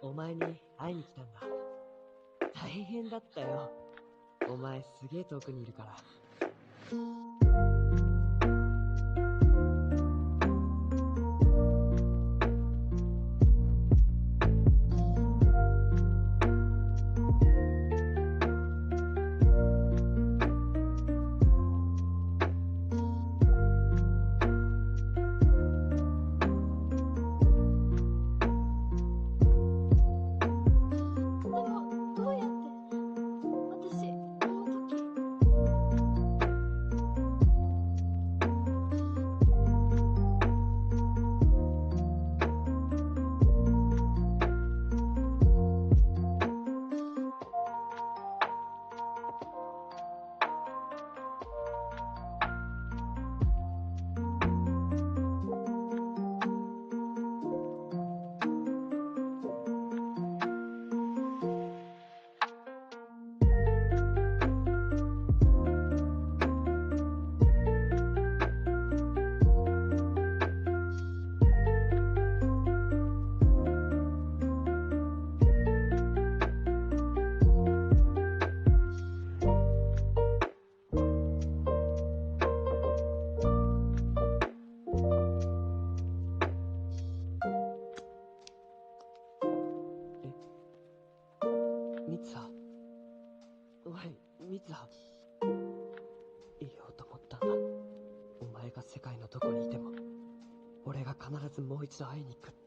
お前に会いに来たんだ。大変だったよ。お前すげえ遠くにいるから。必ずもう一度会いに行くって。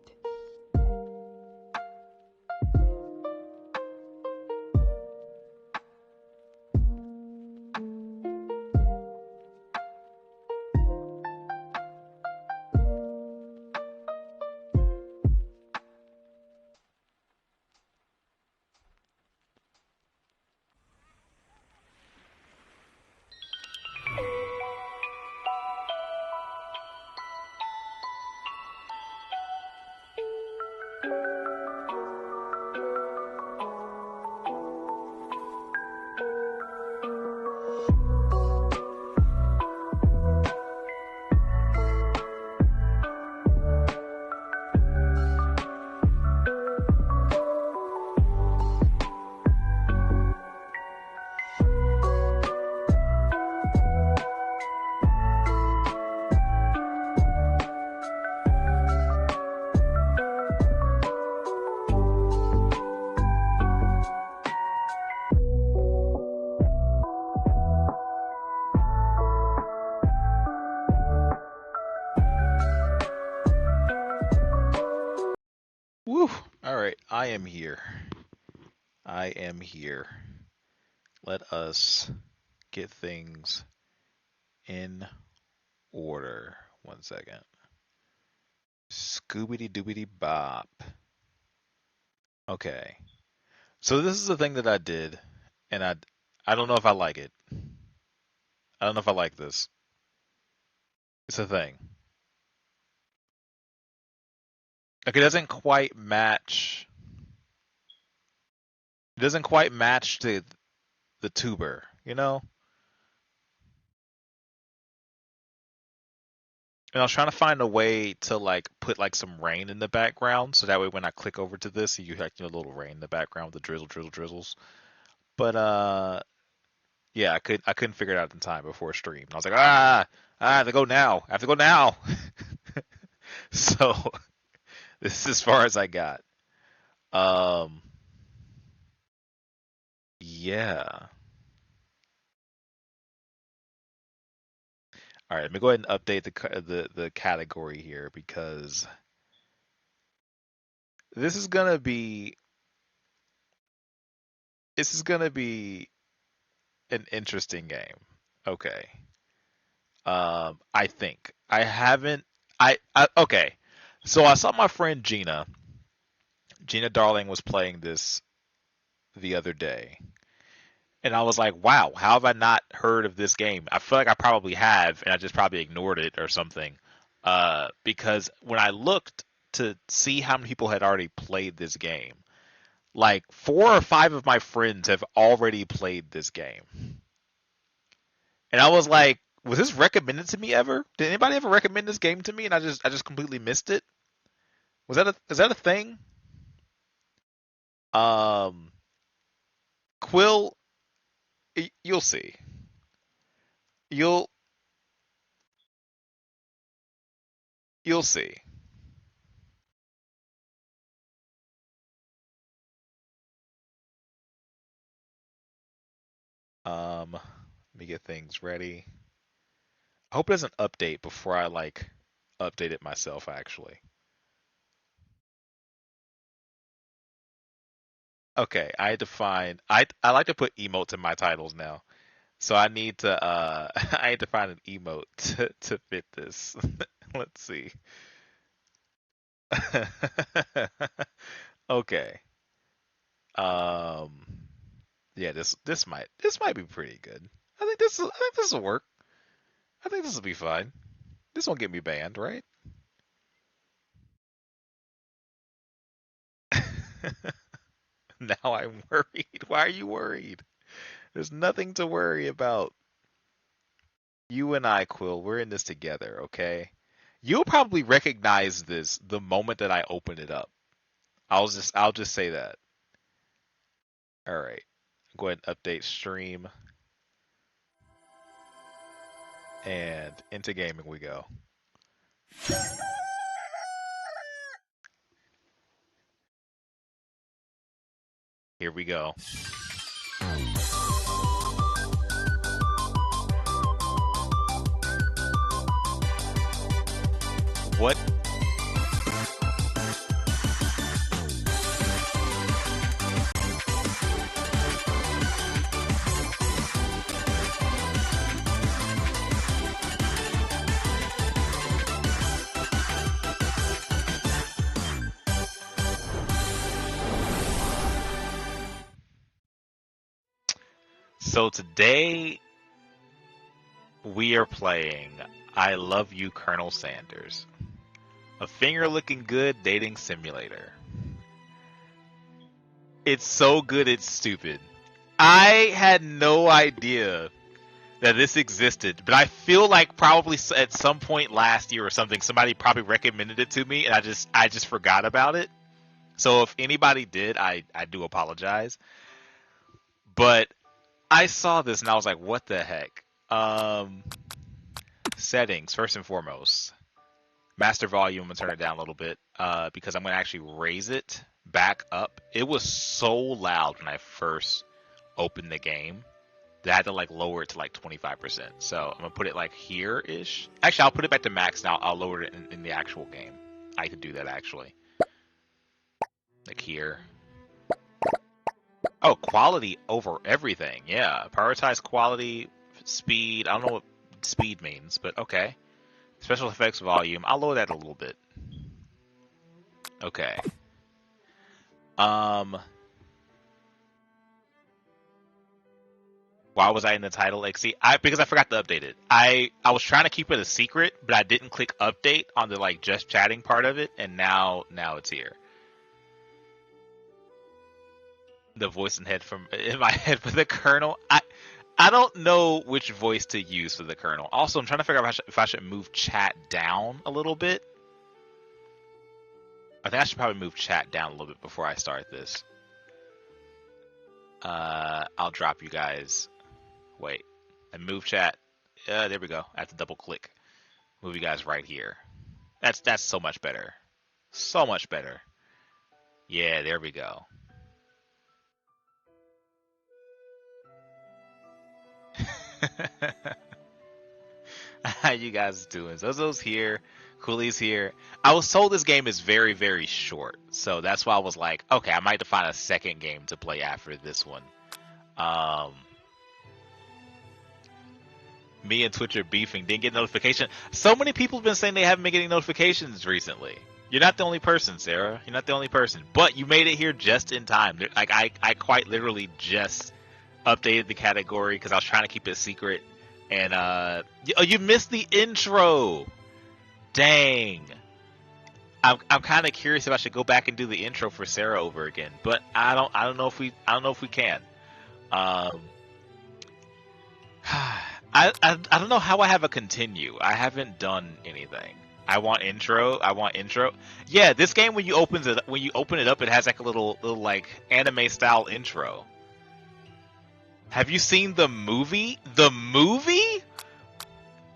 Woo! Alright, I am here. I am here. Let us get things in order. 1 second. Scoobity doobity bop. Okay. So this is the thing that I did, and I don't know if I like it. I don't know if I like this. It's a thing. Like, it doesn't quite match. It doesn't quite match the tuber, you know? And I was trying to find a way to like put like some rain in the background, so that way when I click over to this, you like a little rain in the background with the drizzle, drizzles. But yeah, I couldn't figure it out in time before stream. I was like, I have to go now. I have to go now. So this is as far as I got. Yeah. All right, let me go ahead and update the category here, because this is gonna be an interesting game. Okay. I think I haven't. Okay. So I saw my friend Gina Darling was playing this the other day, and I was like, "Wow, how have I not heard of this game?" I feel like I probably have, and I just probably ignored it or something. Because when I looked to see how many people had already played this game, like 4 or 5 of my friends have already played this game. And I was like, was this recommended to me ever? Did anybody ever recommend this game to me and I just completely missed it? Is that a thing? Quill, you'll see. You'll see. Let me get things ready. I hope it doesn't update before I like update it myself actually. Okay, I had to find I like to put emotes in my titles now. So I need to I need to find an emote to fit this. Let's see. Okay. Um yeah, this might be pretty good. I think this will work. I think this will be fine. This won't get me banned, right? Now I'm worried. Why are you worried? There's nothing to worry about. You and I, Quill, we're in this together, okay? You'll probably recognize this the moment that I open it up. I'll just say that. All right. Go ahead and update stream. And into gaming we go. Here we go. What So today we are playing I Love You, Colonel Sanders, a finger-looking good dating simulator. It's so good it's stupid. I had no idea that this existed, but I feel like probably at some point last year or something, somebody probably recommended it to me, and I just forgot about it. So if anybody did, I do apologize. But I saw this and I was like, what the heck? Settings, first and foremost. Master volume, I'm going to turn it down a little bit because I'm going to actually raise it back up. It was so loud when I first opened the game that I had to like lower it to like 25%. So I'm going to put it like here-ish. Actually, I'll put it back to max now. I'll lower it in the actual game. I could do that actually. Like here. Oh, quality over everything. Yeah, prioritize quality, speed. I don't know what speed means, but okay. Special effects volume. I'll lower that a little bit. Okay. Why was I in the title? Like, see, because I forgot to update it. I was trying to keep it a secret, but I didn't click update on the like just chatting part of it, and now it's here. The voice in my head for the Colonel. I don't know which voice to use for the Colonel. Also, I'm trying to figure out if I should move chat down a little bit. I think I should probably move chat down a little bit before I start this. I'll drop you guys. Wait, and move chat. There we go. I have to double click. Move you guys right here. That's so much better. So much better. Yeah, there we go. How you guys doing? Zozo's here. Cooley's here. I was told this game is very, very short, so that's why I was like, okay, I might have to find a second game to play after this one. Me and Twitch are beefing. Didn't get notification. So many people have been saying they haven't been getting notifications recently. You're not the only person, Sarah. You're not the only person. But you made it here just in time. Like I quite literally just updated the category because I was trying to keep it secret. And you missed the intro. Dang. I'm kind of curious if I should go back and do the intro for Sarah over again, but I don't know if we can. I don't know how I have a continue. I haven't done anything. I want intro. Yeah, this game when you open it up, it has like a little like anime style intro. Have you seen the movie? The movie?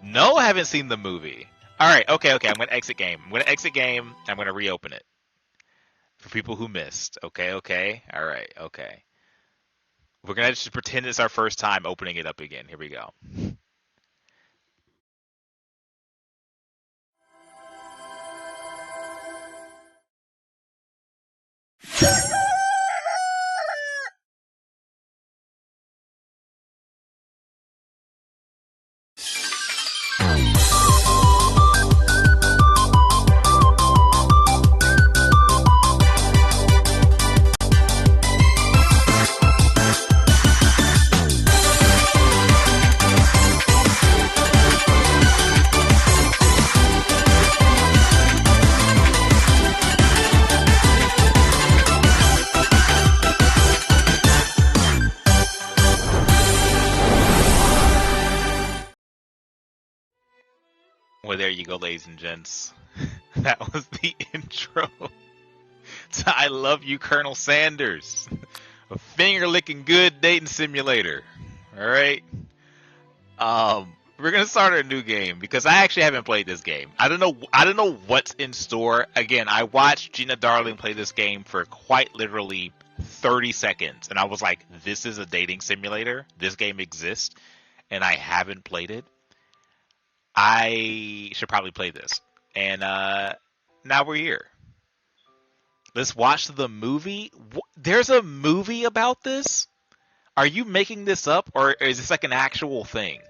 No, I haven't seen the movie. All right, okay. I'm gonna exit game. I'm gonna reopen it for people who missed. Okay. All right, okay. We're gonna just pretend it's our first time opening it up again. Here we go. Well, there you go, ladies and gents. That was the intro to I Love You, Colonel Sanders. A finger-licking good dating simulator. Alright? We're gonna start a new game because I actually haven't played this game. I don't know what's in store. Again, I watched Gina Darling play this game for quite literally 30 seconds, and I was like, this is a dating simulator. This game exists, and I haven't played it. I should probably play this. And now we're here. Let's watch the movie. There's a movie about this? Are you making this up, or is this like an actual thing?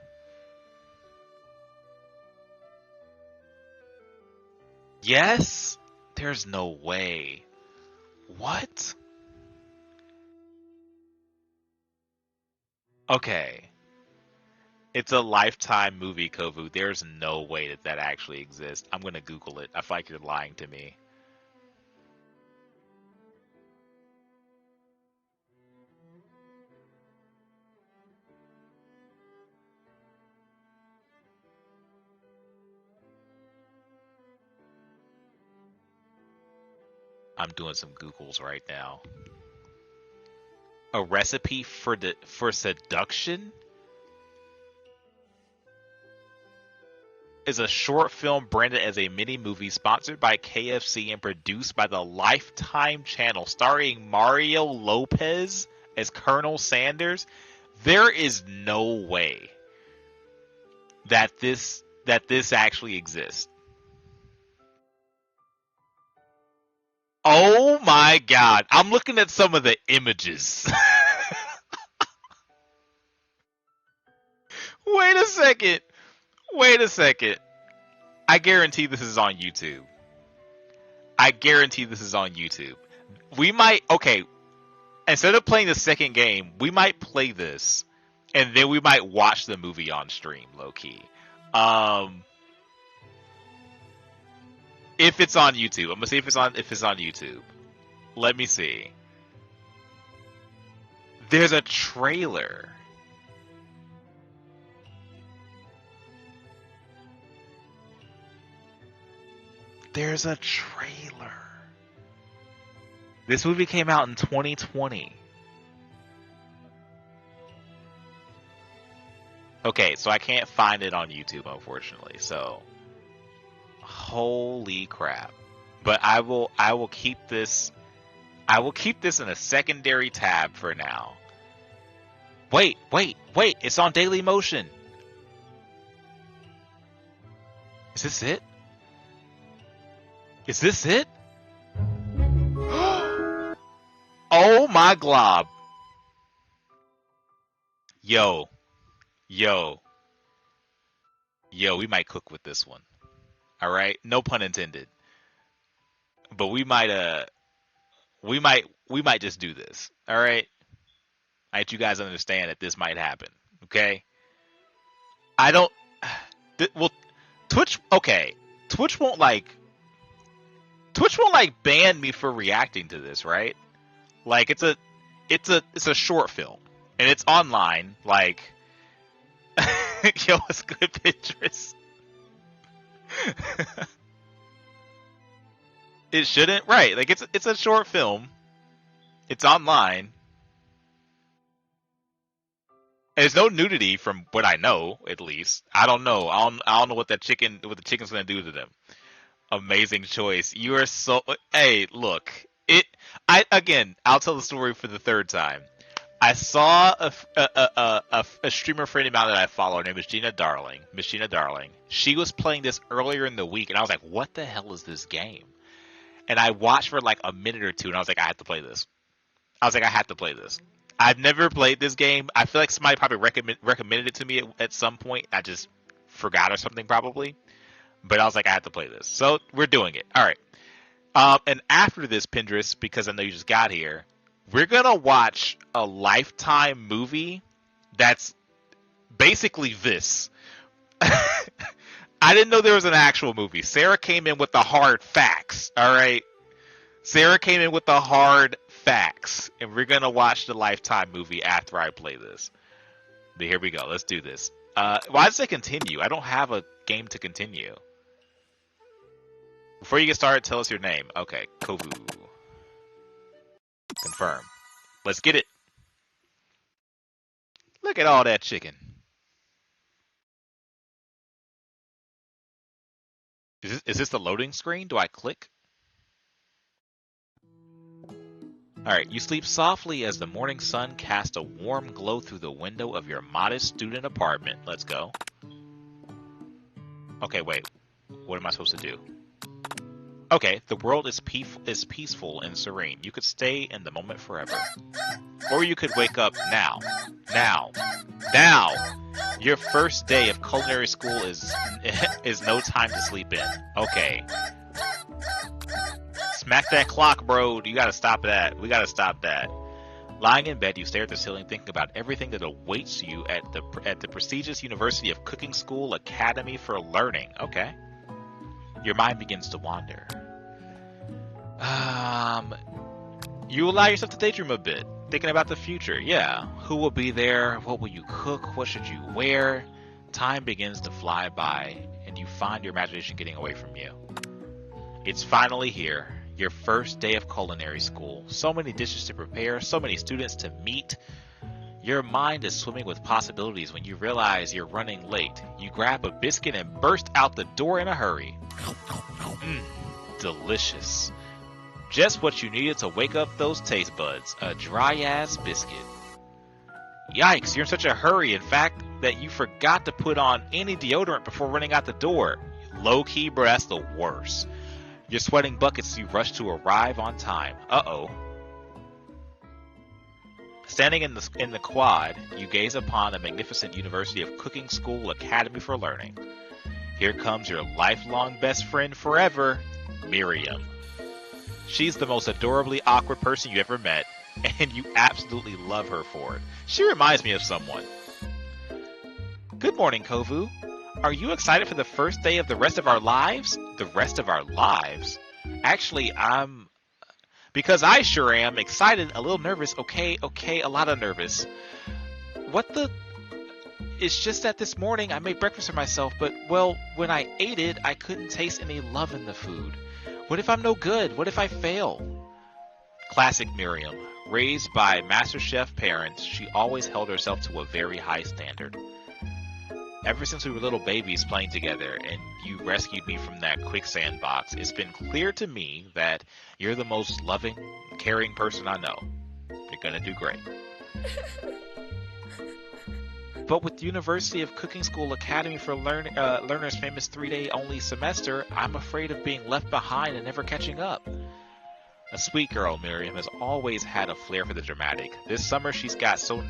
Yes? There's no way. What? Okay. It's a Lifetime movie, Kovu. There's no way that that actually exists. I'm gonna Google it. I feel like you're lying to me. I'm doing some Googles right now. A recipe for seduction is a short film branded as a mini movie sponsored by KFC and produced by the Lifetime channel, starring Mario Lopez as Colonel Sanders. There is no way that this actually exists. Oh my god. I'm looking at some of the images. Wait a second. Wait a second. I guarantee this is on YouTube. I guarantee this is on YouTube. We might, okay, instead of playing the second game, we might play this and then we might watch the movie on stream, low key. If it's on YouTube, I'm gonna see if it's on YouTube. Let me see. There's a trailer. There's a trailer. This movie came out in 2020. Okay, so I can't find it on YouTube, unfortunately. So, holy crap! But I will keep this. I will keep this in a secondary tab for now. Wait! It's on Daily Motion. Is this it? Is this it? Oh my glob. Yo, we might cook with this one. All right, no pun intended. But we might just do this. All right. I let you guys understand that this might happen. Okay. I don't. Well, Twitch. Okay, Twitch won't ban me for reacting to this, right? Like it's a short film and it's online. Like, yo, it's good pictures. It shouldn't, right? Like it's a short film. It's online. There's no nudity from what I know, at least. I don't know. I don't know what the chicken's gonna do to them. Amazing choice. You are so. Hey, look. I'll tell the story for the third time. I saw a streamer friend of mine that I follow. Her name is Miss Gina Darling. She was playing this earlier in the week, and I was like, "What the hell is this game?" And I watched for like a minute or two, and I was like, "I have to play this." I've never played this game. I feel like somebody probably recommended it to me at some point. I just forgot or something probably. But I was like, I have to play this. So we're doing it. All right. And after this, Pindris, because I know you just got here, we're going to watch a Lifetime movie that's basically this. I didn't know there was an actual movie. Sarah came in with the hard facts. All right. Sarah came in with the hard facts. And we're going to watch the Lifetime movie after I play this. But here we go. Let's do this. Why does it continue? I don't have a game to continue. Before you get started, tell us your name. Okay, Kovu. Confirm. Let's get it. Look at all that chicken. Is this the loading screen? Do I click? Alright, you sleep softly as the morning sun casts a warm glow through the window of your modest student apartment. Let's go. Okay, wait. What am I supposed to do? Okay, the world is peaceful and serene. You could stay in the moment forever. Or you could wake up now. Now. Your first day of culinary school is no time to sleep in. Okay. Smack that clock, bro. You gotta stop that. We gotta stop that. Lying in bed, you stare at the ceiling, thinking about everything that awaits you at the prestigious University of Cooking School Academy for Learning. Okay. Your mind begins to wander. You allow yourself to daydream a bit, thinking about the future. Yeah, who will be there? What will you cook? What should you wear? Time begins to fly by, and you find your imagination getting away from you. It's finally here, your first day of culinary school. So many dishes to prepare, so many students to meet. Your mind is swimming with possibilities when you realize you're running late. You grab a biscuit and burst out the door in a hurry. Delicious. Just what you needed to wake up those taste buds. A dry-ass biscuit. Yikes, you're in such a hurry, in fact, that you forgot to put on any deodorant before running out the door. Low-key, bro, that's the worst. You're sweating buckets as you rush to arrive on time. Uh-oh. Standing in the quad, you gaze upon the magnificent University of Cooking School Academy for Learning. Here comes your lifelong best friend forever, Miriam. She's the most adorably awkward person you ever met, and you absolutely love her for it. She reminds me of someone. Good morning, Kovu. Are you excited for the first day of the rest of our lives? The rest of our lives? Actually, because I sure am excited, a little nervous. Okay, a lot of nervous. What the? It's just that this morning I made breakfast for myself, but, well, when I ate it, I couldn't taste any love in the food. What if I'm no good? What if I fail? Classic Miriam. Raised by MasterChef parents, she always held herself to a very high standard. Ever since we were little babies playing together and you rescued me from that quicksand box, it's been clear to me that you're the most loving, caring person I know. You're gonna do great. But with the University of Cooking School Academy for Learners' famous 3-day only semester, I'm afraid of being left behind and never catching up. A sweet girl, Miriam has always had a flair for the dramatic. This summer she's got so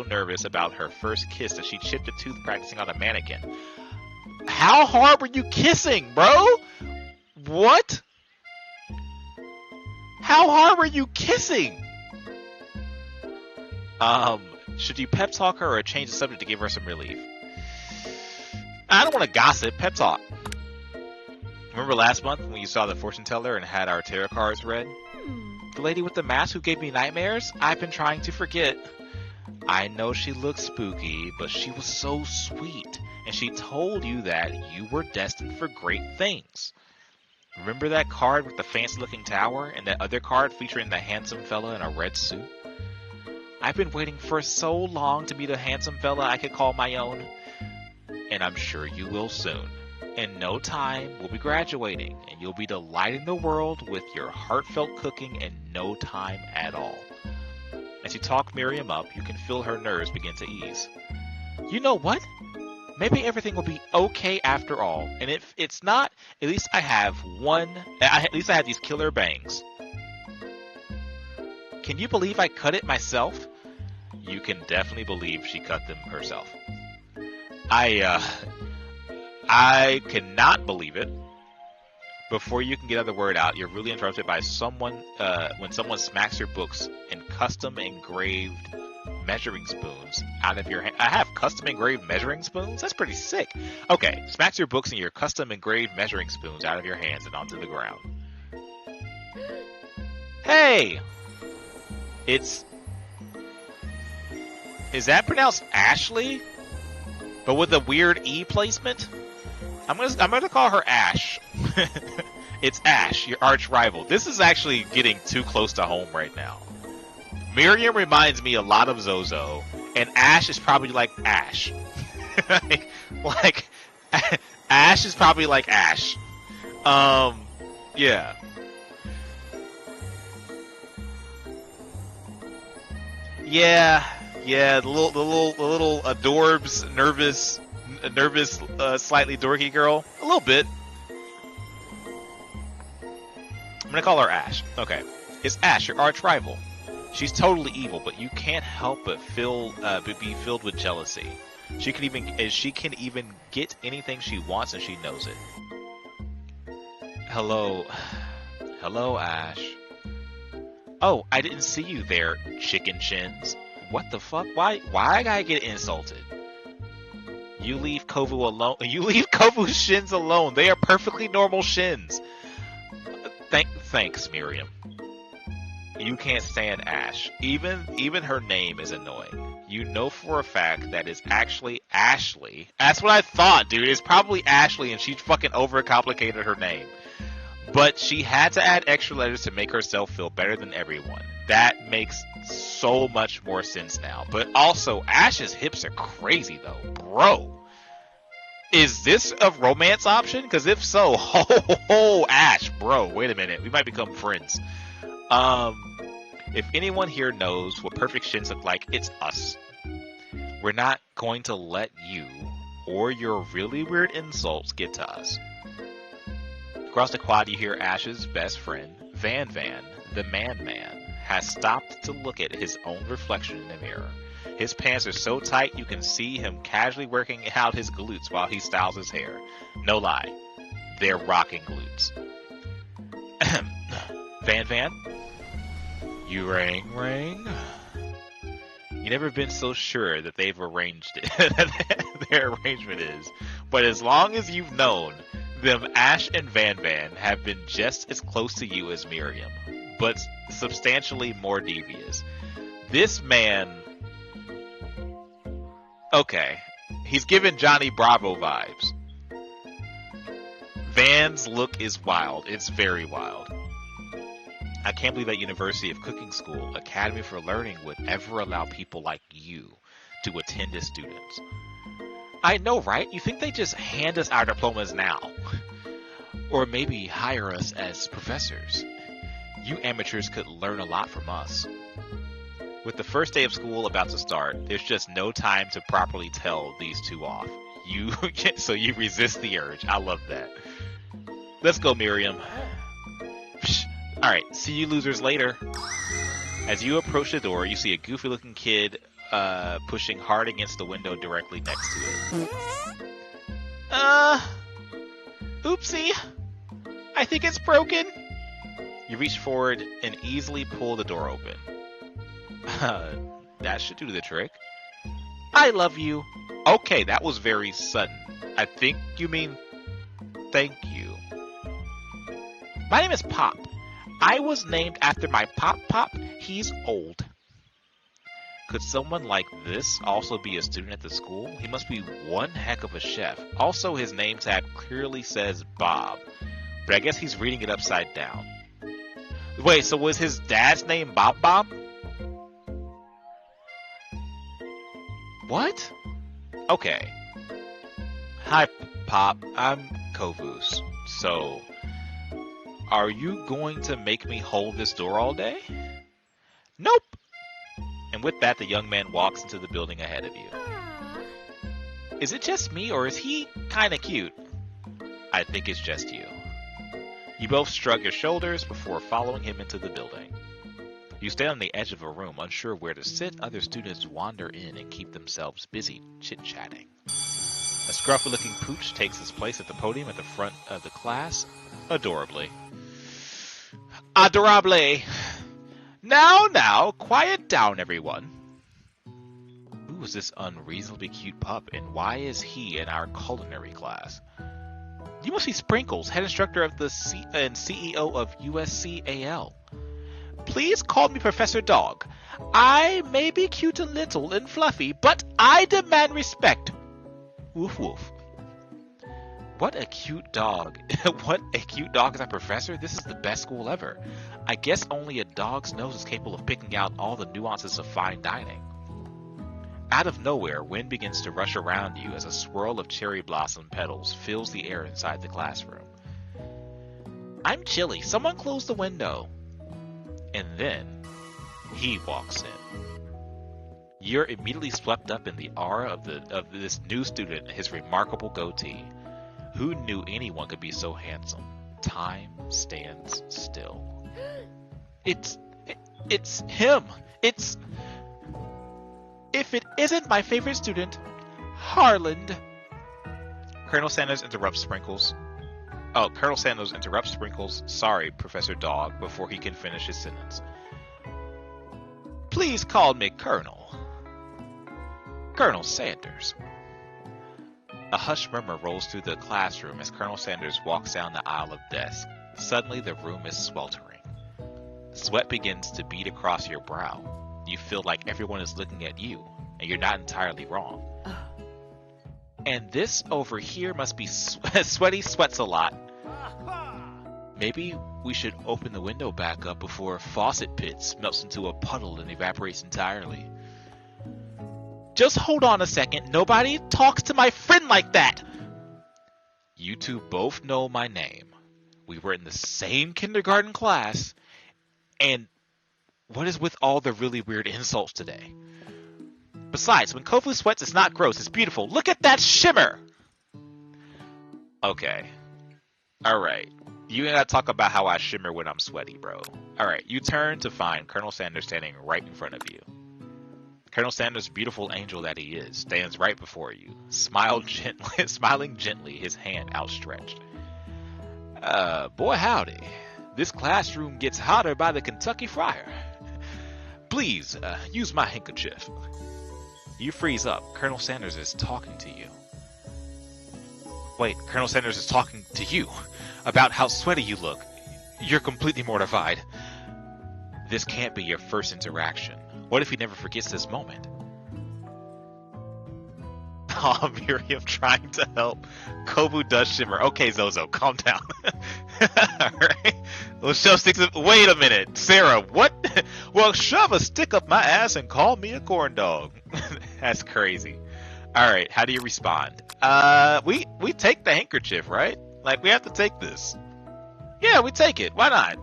nervous about her first kiss that she chipped a tooth practicing on a mannequin. How hard were you kissing, bro? What? How hard were you kissing? Should you pep talk her or change the subject to give her some relief? I don't want to gossip. Pep talk. Remember last month when you saw the fortune teller and had our tarot cards read? The lady with the mask who gave me nightmares? I've been trying to forget. I know she looked spooky, but she was so sweet, and she told you that you were destined for great things. Remember that card with the fancy-looking tower and that other card featuring the handsome fella in a red suit? I've been waiting for so long to meet a handsome fella I could call my own. And I'm sure you will soon. In no time, we'll be graduating, and you'll be delighting the world with your heartfelt cooking in no time at all. As you talk Miriam up, you can feel her nerves begin to ease. You know what? Maybe everything will be okay after all. And if it's not, at least I have these killer bangs. Can you believe I cut it myself? You can definitely believe she cut them herself. I cannot believe it. Before you can get another word out, you're really interrupted by someone when someone smacks your books and custom engraved measuring spoons out of your hand. I have custom engraved measuring spoons? That's pretty sick. Okay, smacks your books and your custom engraved measuring spoons out of your hands and onto the ground. Hey! Is that pronounced Ashley? But with a weird E placement? I'm gonna call her Ash. It's Ash, your arch rival. This is actually getting too close to home right now. Miriam reminds me a lot of Zozo, and Ash is probably like Ash. like Ash is probably like Ash. Yeah. Yeah, the little adorbs, nervous, slightly dorky girl. A little bit. I'm gonna call her Ash. Okay. It's Ash, your arch rival. She's totally evil, but you can't help but be filled with jealousy. She can even get anything she wants, and she knows it. Hello, Ash. Oh, I didn't see you there, chicken shins. What the fuck? Why I gotta get insulted? You leave Kovu alone. You leave Kovu's shins alone. They are perfectly normal shins. Thanks, Miriam. You can't stand Ash. Even her name is annoying. You know for a fact that it's actually Ashley. That's what I thought, dude. It's probably Ashley, and she fucking overcomplicated her name. But she had to add extra letters to make herself feel better than everyone. That makes so much more sense now. But also, Ash's hips are crazy, though. Bro. Is this a romance option? Because if so, Ash, bro, wait a minute. We might become friends. If anyone here knows what perfect shins look like, it's us. We're not going to let you or your really weird insults get to us. Across the quad, you hear Ash's best friend, Van, the man, has stopped to look at his own reflection in the mirror. His pants are so tight you can see him casually working out his glutes while he styles his hair. No lie, they're rocking glutes. Van? You ring? You never been so sure that they've arranged it. Their arrangement is. But as long as you've known, them Ash and Van have been just as close to you as Miriam, but substantially more devious. This man... Okay, he's giving Johnny Bravo vibes. Van's look is wild. It's very wild. I can't believe that University of Cooking School Academy for Learning would ever allow people like you to attend as students. I know, right? You think they just hand us our diplomas now? Or maybe hire us as professors. You amateurs could learn a lot from us. With the first day of school about to start, there's just no time to properly tell these two off. So you resist the urge. I love that. Let's go, Miriam. Alright, see you losers later. As you approach the door, you see a goofy-looking kid pushing hard against the window directly next to it. Oopsie. I think it's broken. You reach forward and easily pull the door open. That should do the trick. I love you. Okay, that was very sudden. I think you mean thank you. My name is Pop. I was named after my Pop. He's old. Could someone like this also be a student at the school? He must be one heck of a chef. Also, his name tag clearly says Bob, but I guess he's reading it upside down. Wait, so was his dad's name Bob? What? Okay. Hi, Pop. I'm Kovus. So, are you going to make me hold this door all day? Nope. And with that, the young man walks into the building ahead of you. Is it just me, or is he kinda cute? I think it's just you. You both shrug your shoulders before following him into the building. You stand on the edge of a room, unsure where to sit. Other students wander in and keep themselves busy chit-chatting. A scruffy-looking pooch takes his place at the podium at the front of the class, adorably. Adorable! Now, quiet down, everyone. Who is this unreasonably cute pup, and why is he in our culinary class? You must be Sprinkles, head instructor of the and CEO of USCAL. Please call me Professor Dog. I may be cute and little and fluffy, but I demand respect. Woof woof. What a cute dog. What a cute dog is our professor? This is the best school ever. I guess only a dog's nose is capable of picking out all the nuances of fine dining. Out of nowhere, wind begins to rush around you as a swirl of cherry blossom petals fills the air inside the classroom. I'm chilly. Someone close the window. And then, he walks in. You're immediately swept up in the aura of this new student and his remarkable goatee. Who knew anyone could be so handsome? Time stands still. It's him. If it isn't my favorite student, Harland. Colonel Sanders interrupts Sprinkles. Colonel Sanders interrupts Sprinkles. Sorry, Professor Dog, before he can finish his sentence. Please call me Colonel. Colonel Sanders. A hushed murmur rolls through the classroom as Colonel Sanders walks down the aisle of desks. Suddenly, the room is sweltering. Sweat begins to bead across your brow. You feel like everyone is looking at you, and you're not entirely wrong. And this over here must be Sweaty Sweats a Lot. Maybe we should open the window back up before Faucet Pits melts into a puddle and evaporates entirely. Just hold on a second. Nobody talks to my friend like that. You two both know my name. We were in the same kindergarten class. And what is with all the really weird insults today? Besides, when Kofu sweats, it's not gross. It's beautiful. Look at that shimmer. Okay. Alright. You gotta talk about how I shimmer when I'm sweaty, bro. Alright. You turn to find Colonel Sanders standing right in front of you. Colonel Sanders, beautiful angel that he is, stands right before you, smiling gently, his hand outstretched. Boy howdy. This classroom gets hotter by the Kentucky Friar. Please, use my handkerchief. You freeze up. Colonel Sanders is talking to you. Wait, Colonel Sanders is talking to you about how sweaty you look. You're completely mortified. This can't be your first interaction. What if he never forgets this moment? Oh, Miriam trying to help. Kobu does shimmer. Okay, Zozo, calm down. Alright. Well, shove sticks. Wait a minute. Sarah, what? Well, shove a stick up my ass and call me a corn dog. That's crazy. Alright, how do you respond? We take the handkerchief, right? Like, we have to take this. Yeah, we take it. Why not?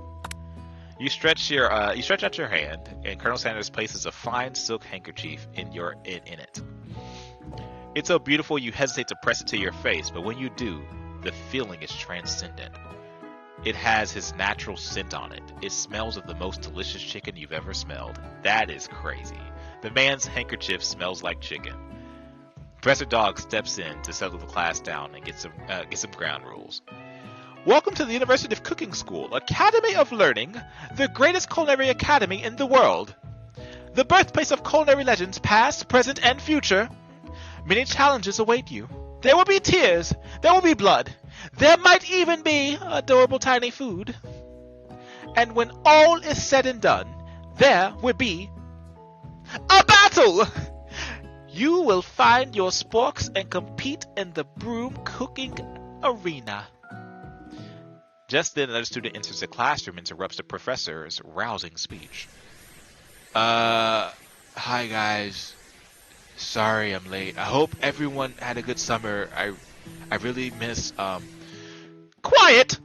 You stretch out your hand, and Colonel Sanders places a fine silk handkerchief in it. It's so beautiful you hesitate to press it to your face, but when you do, the feeling is transcendent. It has his natural scent on it. It smells of the most delicious chicken you've ever smelled. That is crazy. The man's handkerchief smells like chicken. Professor Dog steps in to settle the class down and get some ground rules. Welcome to the University of Cooking School, Academy of Learning, the greatest culinary academy in the world. The birthplace of culinary legends past, present, and future. Many challenges await you. There will be tears. There will be blood. There might even be adorable tiny food. And when all is said and done, there will be a battle! You will find your sporks and compete in the broom cooking arena. Just then, another student enters the classroom and interrupts the professor's rousing speech. Hi guys. Sorry I'm late. I hope everyone had a good summer. I really miss, Quiet!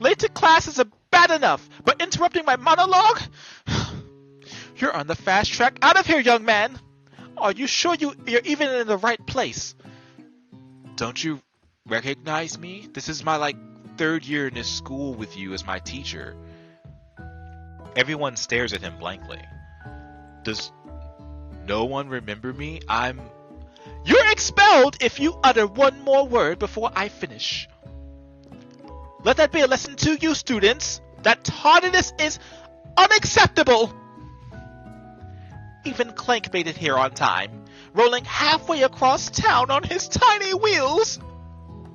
Late to class is bad enough, but interrupting my monologue? You're on the fast track out of here, young man! Are you sure you're even in the right place? Don't you recognize me? This is my, third year in this school with you as my teacher. Everyone stares at him blankly. Does no one remember me? You're expelled if you utter one more word before I finish. Let that be a lesson to you, students, that tardiness is unacceptable. Even Clank made it here on time, rolling halfway across town on his tiny wheels.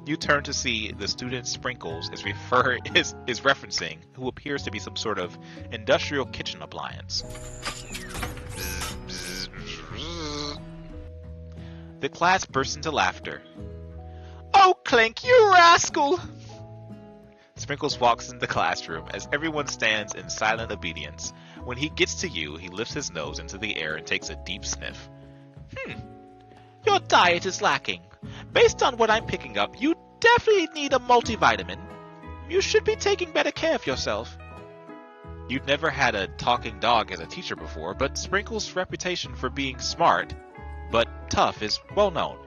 You turn to see the student Sprinkles is referencing, who appears to be some sort of industrial kitchen appliance. The class bursts into laughter. Oh, Clank, you rascal! Sprinkles walks into the classroom as everyone stands in silent obedience. When he gets to you, he lifts his nose into the air and takes a deep sniff. Your diet is lacking. Based on what I'm picking up, you definitely need a multivitamin. You should be taking better care of yourself. You'd never had a talking dog as a teacher before, but Sprinkles' reputation for being smart, but tough is well known.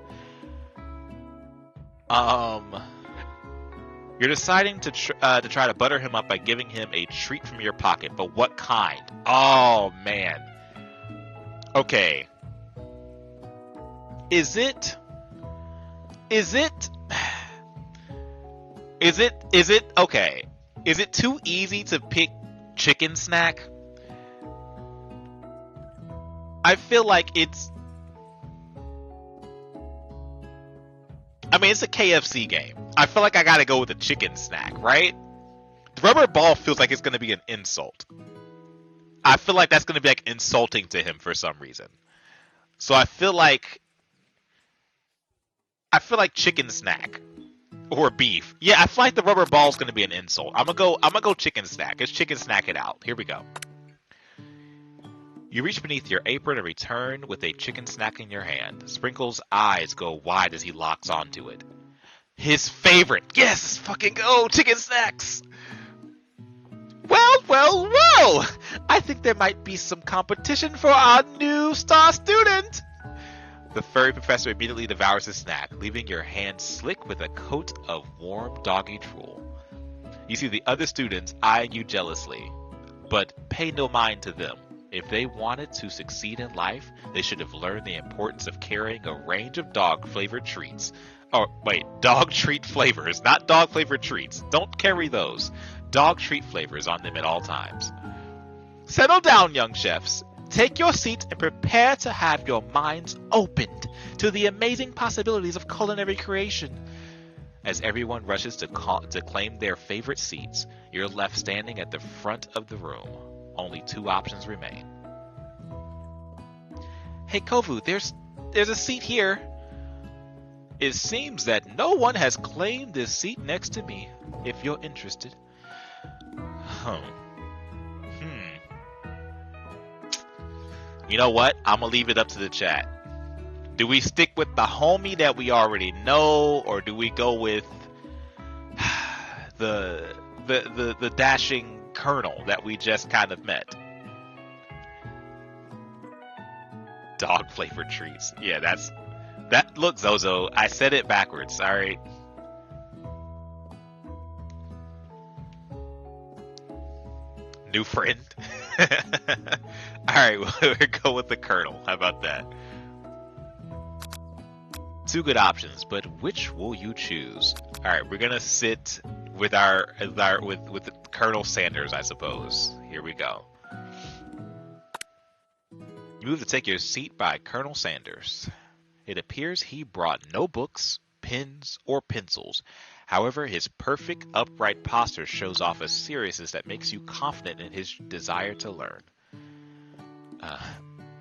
You're deciding to try to butter him up by giving him a treat from your pocket, but what kind? Oh, man. Okay. Is it okay? Is it too easy to pick chicken snack? I feel like it's... I mean, it's a KFC game. I feel like I gotta go with a chicken snack, right? The rubber ball feels like it's gonna be an insult. I feel like that's gonna be like insulting to him for some reason. So I feel like chicken snack or beef. Yeah, I feel like the rubber ball is gonna be an insult. I'm gonna go chicken snack. It's chicken snack it out. Here we go. You reach beneath your apron and return with a chicken snack in your hand. Sprinkle's eyes go wide as he locks onto it. His favorite. Yes, fucking go, chicken snacks. Well. I think there might be some competition for our new star student. The furry professor immediately devours his snack, leaving your hand slick with a coat of warm doggy drool. You see the other students eyeing you jealously, but pay no mind to them. If they wanted to succeed in life, they should have learned the importance of carrying a range of dog-flavored treats. Oh, wait, dog treat flavors, not dog-flavored treats. Don't carry those. Dog treat flavors on them at all times. Settle down, young chefs. Take your seat and prepare to have your minds opened to the amazing possibilities of culinary creation. As everyone rushes to claim their favorite seats, you're left standing at the front of the room. Only two options remain. Hey Kovu, there's a seat here. It seems that no one has claimed this seat next to me, if you're interested. You know what? I'm gonna leave it up to the chat. Do we stick with the homie that we already know, or do we go with the dashing colonel that we just kind of met? Dog flavored treats. Yeah, that. Look, Zozo, I said it backwards. Sorry. New friend. Alright, we'll go with the colonel. How about that? Two good options, but which will you choose? Alright, we're gonna sit with with Colonel Sanders, I suppose. Here we go. You move to take your seat by Colonel Sanders. It appears he brought no books, pens, or pencils. However, his perfect upright posture shows off a seriousness that makes you confident in his desire to learn.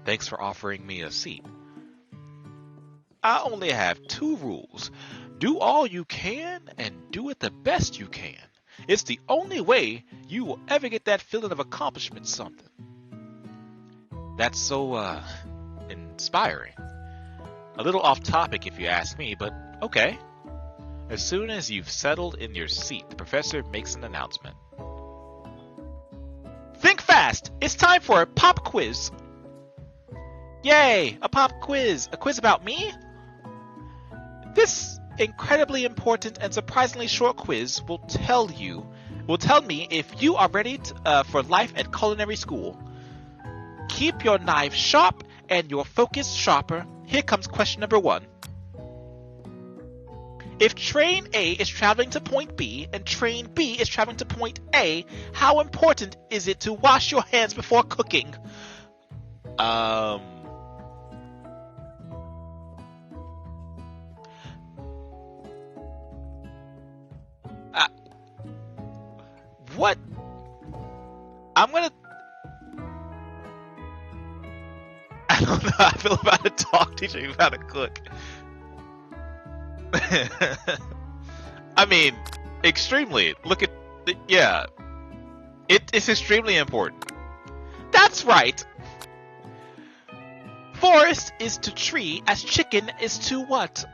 Thanks for offering me a seat. I only have two rules. Do all you can and do it the best you can. It's the only way you will ever get that feeling of accomplishment something. That's so, inspiring. A little off topic if you ask me, but okay. As soon as you've settled in your seat, the professor makes an announcement. Think fast! It's time for a pop quiz! Yay! A pop quiz! A quiz about me? This incredibly important and surprisingly short quiz will tell me if you are ready for life at culinary school. Keep your knife sharp and your focus sharper. Here comes question number 1. If train A is traveling to point B and train B is traveling to point A, how important is it to wash your hands before cooking? What? I don't know how I feel about a dog teaching you how to cook. I mean, extremely. Look at yeah. It's extremely important. That's right. Forest is to tree as chicken is to what?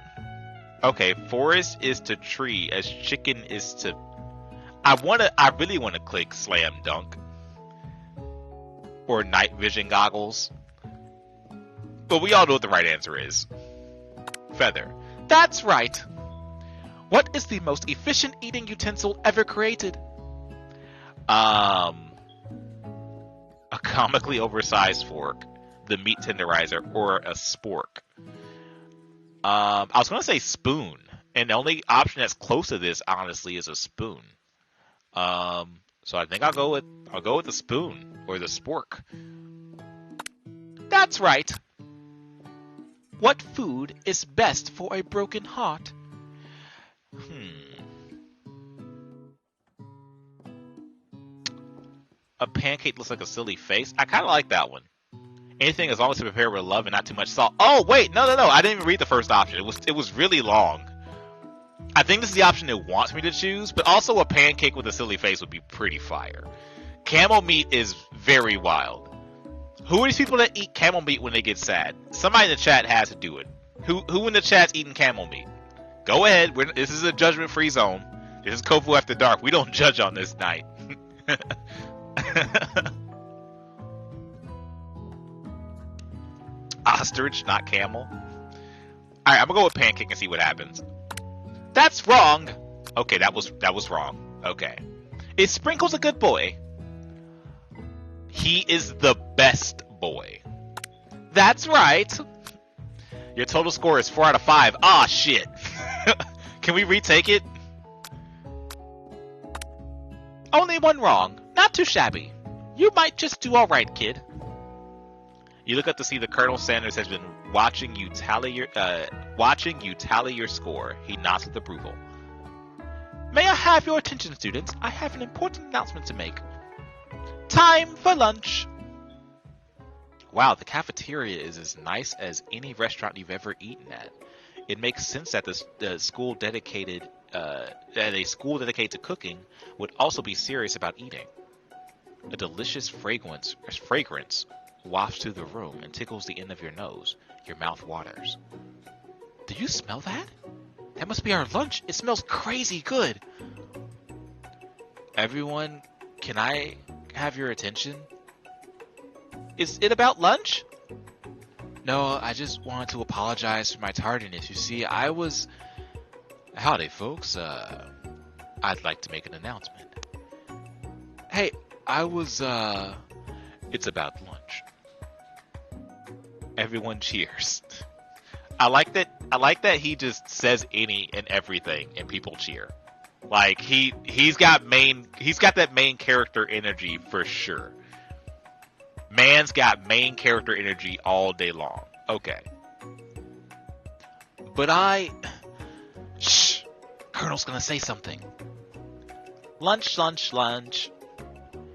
Okay, forest is to tree as chicken is to... I really wanna click slam dunk. Or night vision goggles. But we all know what the right answer is. Feather. That's right. What is the most efficient eating utensil ever created? A comically oversized fork, the meat tenderizer, or a spork. I was gonna say spoon, and the only option that's close to this, honestly, is a spoon. So I think I'll go with the spoon or the spork. That's right. What food is best for a broken heart? A pancake looks like a silly face. I kind of like that one. Anything as long as it's prepared with love and not too much salt. Oh wait, no. I didn't even read the first option. It was really long. I think this is the option it wants me to choose, but also a pancake with a silly face would be pretty fire. Camel meat is very wild. Who are these people that eat camel meat when they get sad? Somebody in the chat has to do it. Who in the chat's eating camel meat? Go ahead. This is a judgment-free zone. This is Kofu After Dark. We don't judge on this night. Ostrich, not camel. Alright, I'm gonna go with pancake and see what happens. That's wrong! Okay, that was wrong. Okay. Is Sprinkles a good boy? He is the best boy. That's right! Your total score is 4 out of 5. Ah, shit. Can we retake it? Only one wrong. Not too shabby. You might just do alright, kid. You look up to see that Colonel Sanders has been watching you tally your score. He nods with approval. May I have your attention, students? I have an important announcement to make. Time for lunch. Wow, the cafeteria is as nice as any restaurant you've ever eaten at. It makes sense that a school dedicated to cooking would also be serious about eating. A delicious fragrance wafts through the room and tickles the end of your nose. Your mouth waters. Do you smell that? That must be our lunch. It smells crazy good. Everyone, can I have your attention? Is it about lunch? No, I just wanted to apologize for my tardiness. You see, Howdy, folks. I'd like to make an announcement. Hey, It's about lunch. Everyone cheers. I like that he just says any and everything and people cheer. Like he's got that main character energy for sure. Man's got main character energy all day long. Okay. But shh. Colonel's gonna say something. Lunch, lunch, lunch.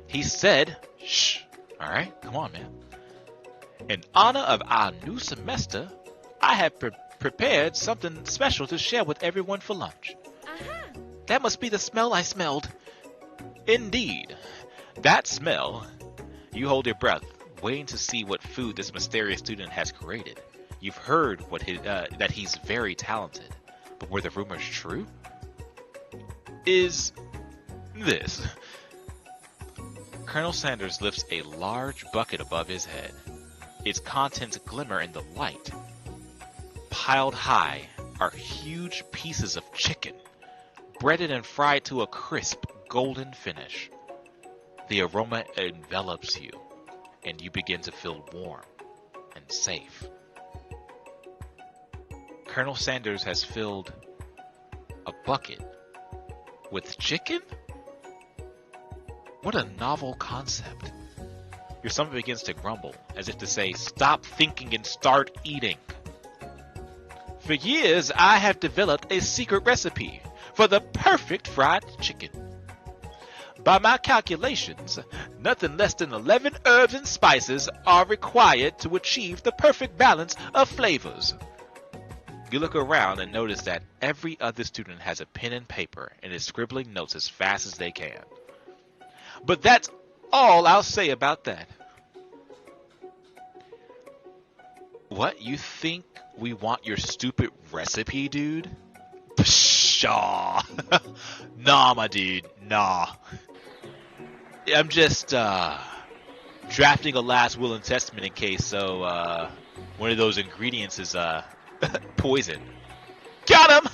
He said, shh. Alright, come on, man. In honor of our new semester, I have prepared something special to share with everyone for lunch. That must be the smell I smelled. Indeed. That smell. You hold your breath, waiting to see what food this mysterious student has created. You've heard that he's very talented. But were the rumors true? Is this... Colonel Sanders lifts a large bucket above his head. Its contents glimmer in the light. Piled high are huge pieces of chicken, breaded and fried to a crisp, golden finish. The aroma envelops you, and you begin to feel warm and safe. Colonel Sanders has filled a bucket with chicken? What a novel concept. Your stomach begins to grumble, as if to say, stop thinking and start eating. For years, I have developed a secret recipe for the perfect fried chicken. By my calculations, nothing less than 11 herbs and spices are required to achieve the perfect balance of flavors. You look around and notice that every other student has a pen and paper and is scribbling notes as fast as they can. But that's all I'll say about that. What, you think we want your stupid recipe, dude? Pshaw. Nah, my dude, nah. I'm just, drafting a last will and testament in case, one of those ingredients is, poison. Got him!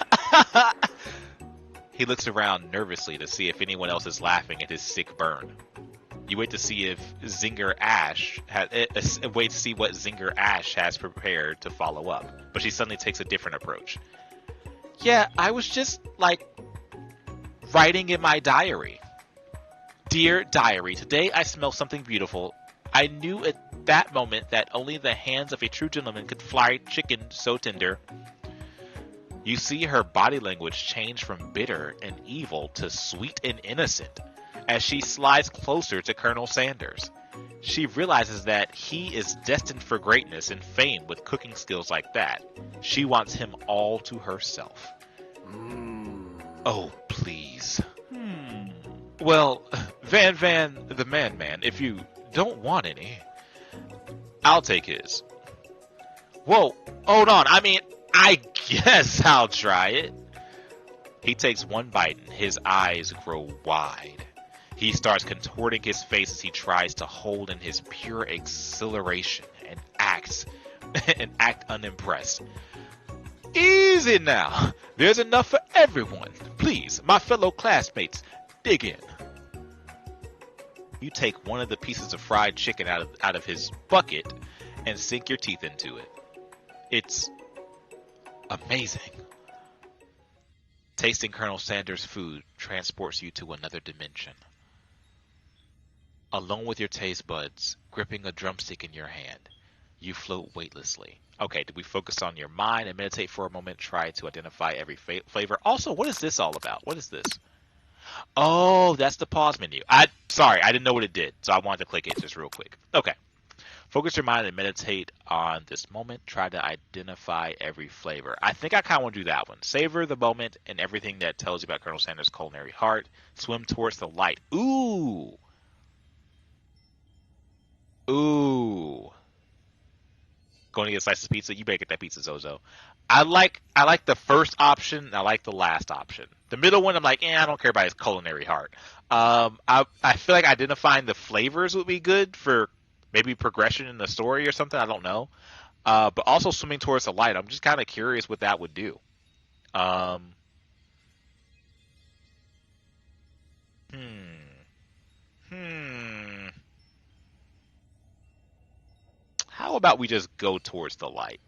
He looks around nervously to see if anyone else is laughing at his sick burn. You wait to see if what Zinger Ash has prepared to follow up, but she suddenly takes a different approach. Yeah, I was just, writing in my diary. Dear diary, today I smell something beautiful. I knew that moment that only the hands of a true gentleman could fry chicken so tender. You see her body language change from bitter and evil to sweet and innocent as she slides closer to Colonel Sanders. She realizes that he is destined for greatness and fame with cooking skills like that. She wants him all to herself. Oh, please. Well, Van, the man, if you don't want any, I'll take his. Whoa, hold on. I mean, I guess I'll try it. He takes one bite and his eyes grow wide. He starts contorting his face as he tries to hold in his pure exhilaration and act unimpressed. Easy now. There's enough for everyone. Please, my fellow classmates, dig in. You take one of the pieces of fried chicken out of his bucket and sink your teeth into it. It's amazing. Tasting Colonel Sanders' food transports you to another dimension. Alone with your taste buds, gripping a drumstick in your hand, you float weightlessly. Okay, did we focus on your mind and meditate for a moment? Try to identify every flavor. Also, what is this all about? What is this? Oh, that's the pause menu. Sorry, I didn't know what it did, so I wanted to click it just real quick. Okay. Focus your mind and meditate on this moment. Try to identify every flavor. I think I kind of want to do that one. Savor the moment and everything that tells you about Colonel Sanders' culinary heart. Swim towards the light. Ooh. Ooh. Going to get a slice of pizza. You better get that pizza, Zozo. I like the first option. I like the last option. The middle one, I'm like, I don't care about his culinary heart. I feel like identifying the flavors would be good for maybe progression in the story or something. I don't know. But also swimming towards the light. I'm just kind of curious what that would do. How about we just go towards the light?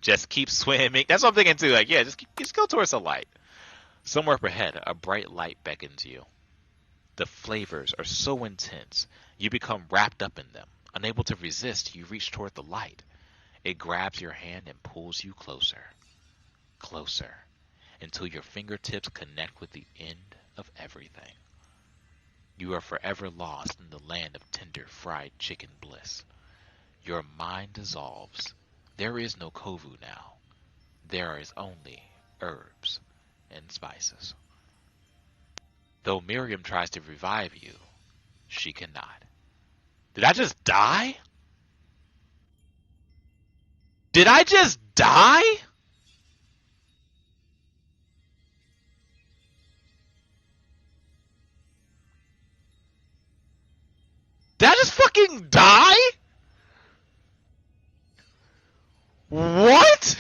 Just keep swimming. That's what I'm thinking too. Like, yeah, just go towards the light. Somewhere up ahead, a bright light beckons you. The flavors are so intense, you become wrapped up in them. Unable to resist, you reach toward the light. It grabs your hand and pulls you closer, closer, until your fingertips connect with the end of everything. You are forever lost in the land of tender fried chicken bliss. Your mind dissolves. There is no Kovu now. There is only herbs and spices. Though Miriam tries to revive you, she cannot. Did I just die? Did I just die? Did I just fucking die? What?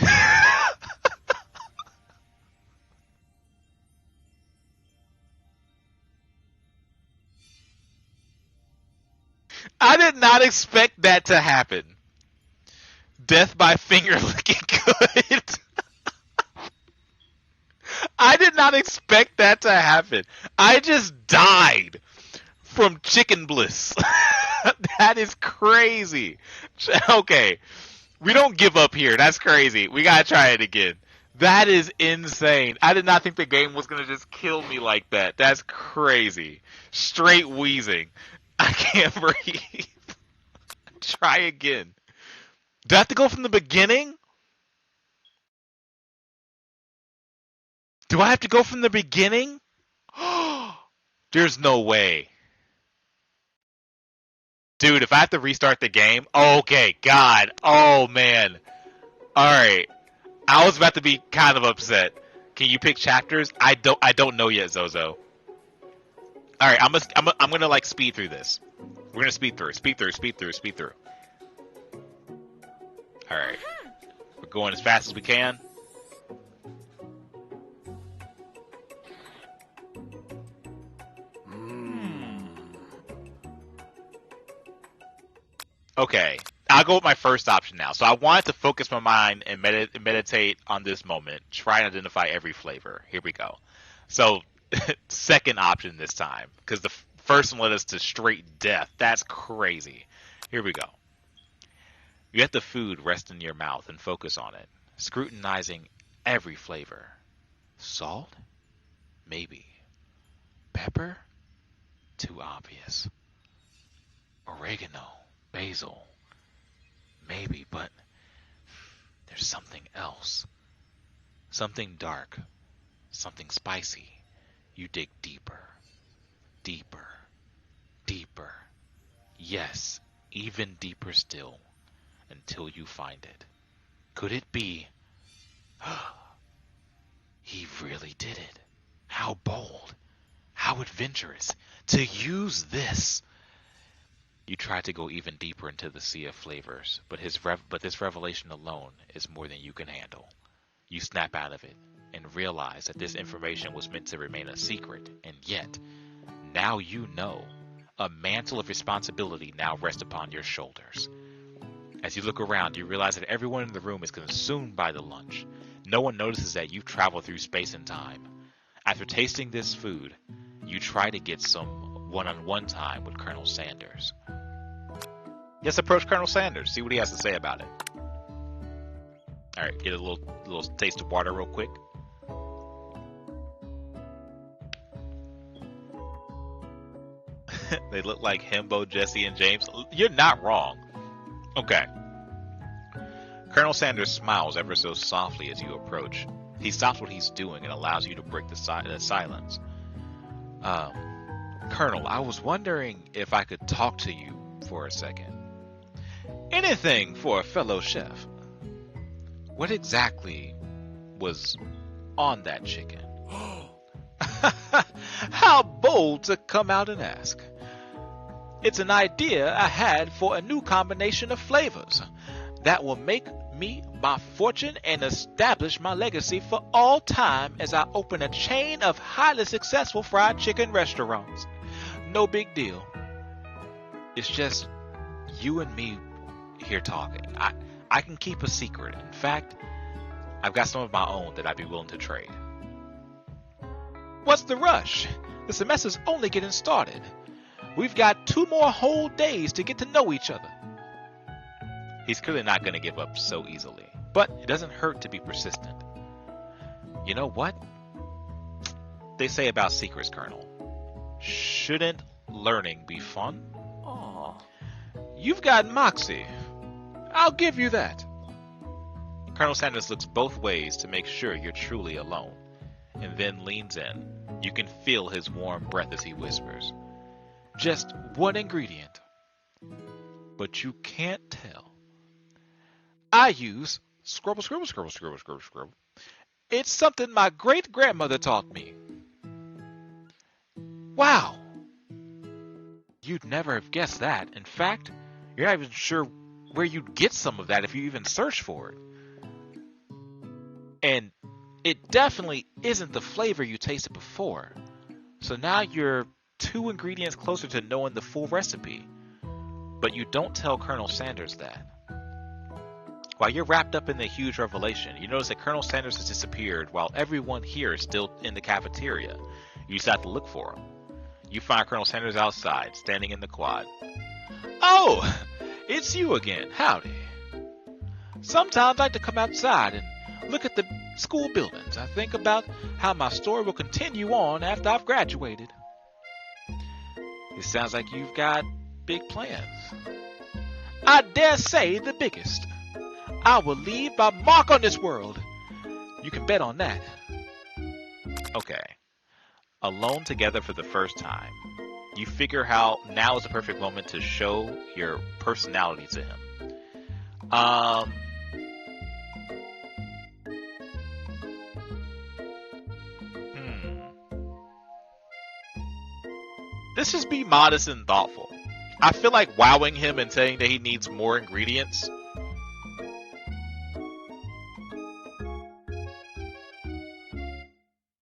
I did not expect that to happen. Death by finger licking good. I did not expect that to happen. I just died from chicken bliss. That is crazy. Okay. We don't give up here. That's crazy. We gotta try it again. That is insane. I did not think the game was gonna just kill me like that. That's crazy. Straight wheezing. I can't breathe. Try again. Do I have to go from the beginning? Do I have to go from the beginning? There's no way. Dude, if I have to restart the game, okay, God, oh man. Alright. I was about to be kind of upset. Can you pick chapters? I don't know yet, Zozo. Alright, I'm gonna like speed through this. We're gonna speed through. Alright. We're going as fast as we can. Okay, I'll go with my first option now. So I wanted to focus my mind and meditate on this moment. Try and identify every flavor. Here we go. So, second option this time. Because the first one led us to straight death. That's crazy. Here we go. You let the food rest in your mouth and focus on it, scrutinizing every flavor. Salt? Maybe. Pepper? Too obvious. Oregano, basil? Maybe, but there's something else. Something dark, something spicy. You dig deeper, deeper, deeper. Yes, even deeper still, until you find it. Could it be? He really did it. How bold, how adventurous, to use this. You try to go even deeper into the sea of flavors, but this revelation alone is more than you can handle. You snap out of it and realize that this information was meant to remain a secret, and yet, now you know. A mantle of responsibility now rests upon your shoulders. As you look around, you realize that everyone in the room is consumed by the lunch. No one notices that you've traveled through space and time. After tasting this food, you try to get some one-on-one time with Colonel Sanders. Let's approach Colonel Sanders, see what he has to say about it. Alright, get a little taste of water real quick. They look like Himbo, Jesse, and James. You're not wrong. Okay. Colonel Sanders smiles ever so softly as you approach. He stops what he's doing and allows you to break the silence. Colonel, I was wondering if I could talk to you for a second. Anything for a fellow chef. What exactly was on that chicken? How bold to come out and ask. It's an idea I had for a new combination of flavors that will make me my fortune and establish my legacy for all time as I open a chain of highly successful fried chicken restaurants. No big deal. It's just you and me here talking. I can keep a secret. In fact, I've got some of my own that I'd be willing to trade. What's the rush? The semester's only getting started. We've got 2 more whole days to get to know each other. He's clearly not going to give up so easily, but it doesn't hurt to be persistent. You know what they say about secrets, Colonel? Shouldn't learning be fun? Aw. You've got moxie. I'll give you that. Colonel Sanders looks both ways to make sure you're truly alone, and then leans in. You can feel his warm breath as he whispers. Just one ingredient. But you can't tell. I use scribble, scribble, scribble, scribble, scribble, scribble. It's something my great-grandmother taught me. Wow. You'd never have guessed that. In fact, you're not even sure where you'd get some of that if you even search for it. And it definitely isn't the flavor you tasted before. So now you're 2 ingredients closer to knowing the full recipe. But you don't tell Colonel Sanders that. While you're wrapped up in the huge revelation, you notice that Colonel Sanders has disappeared while everyone here is still in the cafeteria. You just have to look for him. You find Colonel Sanders outside, standing in the quad. Oh, it's you again. Howdy. Sometimes I like to come outside and look at the school buildings. I think about how my story will continue on after I've graduated. It sounds like you've got big plans. I dare say the biggest. I will leave my mark on this world. You can bet on that. Okay. Alone together for the first time. You figure how now is the perfect moment to show your personality to him. Let's just be modest and thoughtful. I feel like wowing him and saying that he needs more ingredients.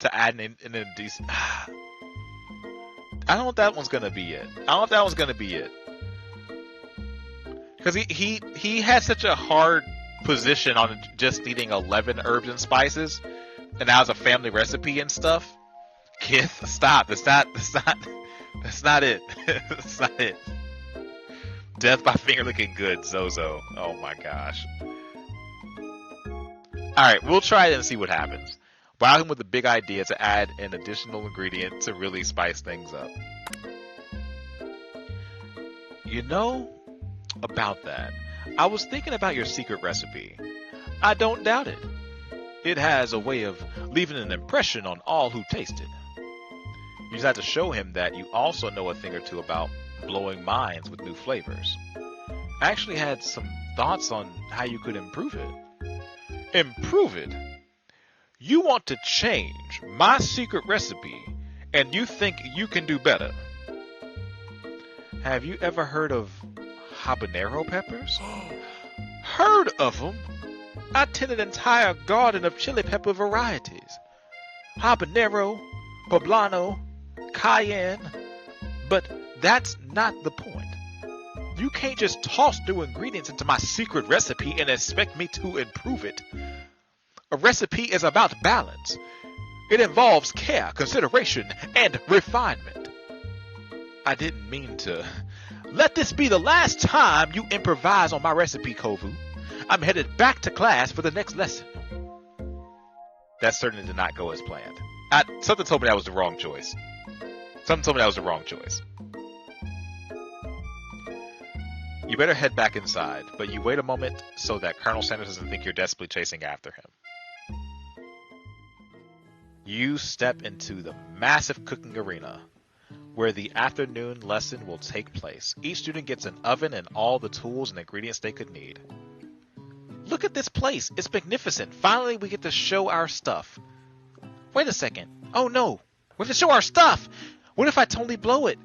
To add in a decent. I don't know if that one's gonna be it. Because he had such a hard position on just needing 11 herbs and spices, and now it's a family recipe and stuff. Kith, stop. That's not it. That's not it. Death by finger licking good, Zozo. Oh my gosh. Alright, we'll try it and see what happens. Wow him with a big idea to add an additional ingredient to really spice things up. You know, about that, I was thinking about your secret recipe. I don't doubt it. It has a way of leaving an impression on all who taste it. You just have to show him that you also know a thing or two about blowing minds with new flavors. I actually had some thoughts on how you could improve it. Improve it? You want to change my secret recipe, and you think you can do better? Have you ever heard of habanero peppers? Heard of them? I tend an entire garden of chili pepper varieties. Habanero, poblano, cayenne. But that's not the point. You can't just toss new ingredients into my secret recipe and expect me to improve it. A recipe is about balance. It involves care, consideration, and refinement. I didn't mean to. Let this be the last time you improvise on my recipe, Kovu. I'm headed back to class for the next lesson. That certainly did not go as planned. Something told me that was the wrong choice. You better head back inside, but you wait a moment so that Colonel Sanders doesn't think you're desperately chasing after him. You step into the massive cooking arena, where the afternoon lesson will take place. Each student gets an oven and all the tools and ingredients they could need. Look at this place. It's magnificent. Finally, we get to show our stuff. Wait a second. Oh no. We have to show our stuff. What if I totally blow it?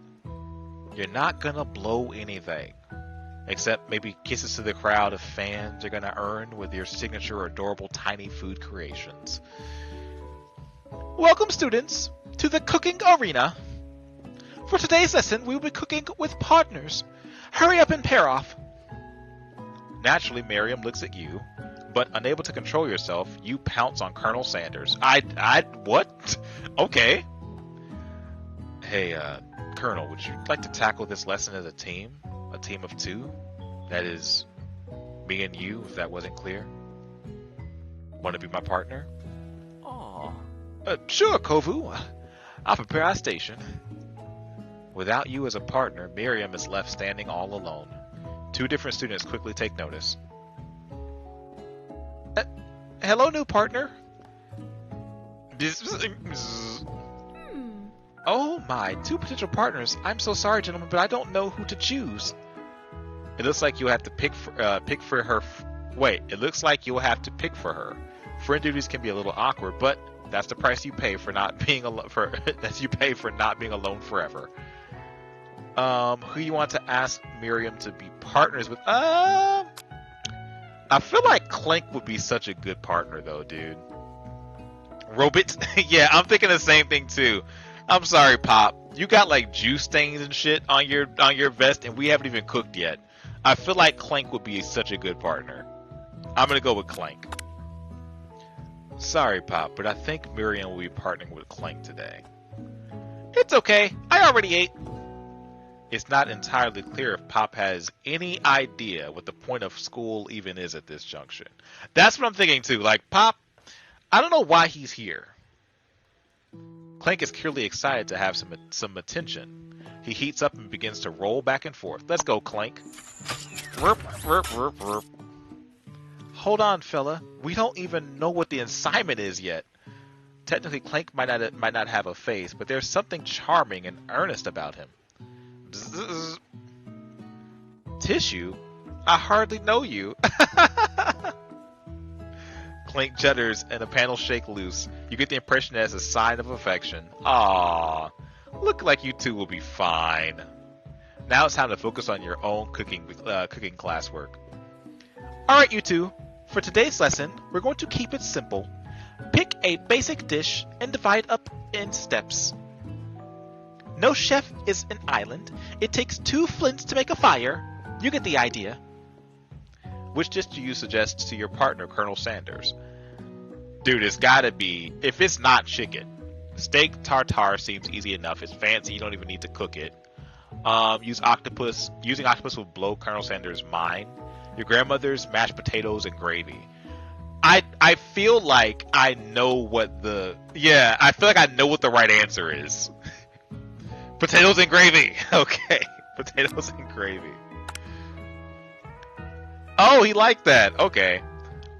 You're not gonna blow anything. Except maybe kisses to the crowd of fans you're gonna earn with your signature adorable tiny food creations. Welcome, students, to the cooking arena. For today's lesson, we will be cooking with partners. Hurry up and pair off. Naturally, Miriam looks at you, but unable to control yourself, you pounce on Colonel Sanders. What? Okay. Hey, Colonel, would you like to tackle this lesson as a team? A team of two? That is, me and you, if that wasn't clear. Want to be my partner? Aw. Sure, Kovu. I'll prepare our station. Without you as a partner, Miriam is left standing all alone. Two different students quickly take notice. Hello, new partner. Oh my, two potential partners. I'm so sorry, gentlemen, but I don't know who to choose. It looks like you'll have to pick for her. Wait, it looks like you'll have to pick for her. Friend duties can be a little awkward, but that's the price you pay for not being alone. For not being alone forever. Who you want to ask Miriam to be partners with? I feel like Clank would be such a good partner, though, dude. Robit? Yeah, I'm thinking the same thing too. I'm sorry, Pop. You got like juice stains and shit on your vest, and we haven't even cooked yet. I feel like Clank would be such a good partner. I'm gonna go with Clank. Sorry, Pop, but I think Miriam will be partnering with Clank today. It's okay. I already ate. It's not entirely clear if Pop has any idea what the point of school even is at this junction. That's what I'm thinking too. Like, Pop, I don't know why he's here. Clank is clearly excited to have some attention. He heats up and begins to roll back and forth. Let's go, Clank. Hold on, fella. We don't even know what the assignment is yet. Technically, Clank might not have a face, but there's something charming and earnest about him. Bzz. Tissue? I hardly know you. Clank judders and the panels shake loose. You get the impression that it's a sign of affection. Aww. Look like you two will be fine. Now it's time to focus on your own cooking classwork. Alright, you two. For today's lesson, we're going to keep it simple. Pick a basic dish and divide up in steps. No chef is an island. It takes 2 flints to make a fire. You get the idea. Which dish do you suggest to your partner, Colonel Sanders? Dude, it's gotta be, if it's not chicken. Steak tartare seems easy enough. It's fancy, you don't even need to cook it. Using octopus will blow Colonel Sanders' mind. Your grandmother's mashed potatoes and gravy. I feel like I know what the right answer is. Potatoes and gravy. Okay, potatoes and gravy. Oh, he liked that. Okay.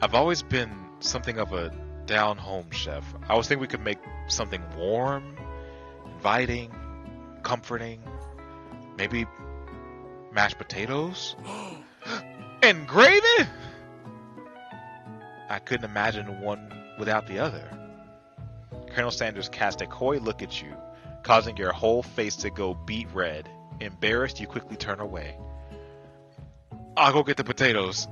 I've always been something of a down-home chef. I was thinking we could make something warm, inviting, comforting. Maybe mashed potatoes? And gravy? I couldn't imagine one without the other. Colonel Sanders cast a coy look at you, causing your whole face to go beet red. Embarrassed, you quickly turn away. I'll go get the potatoes.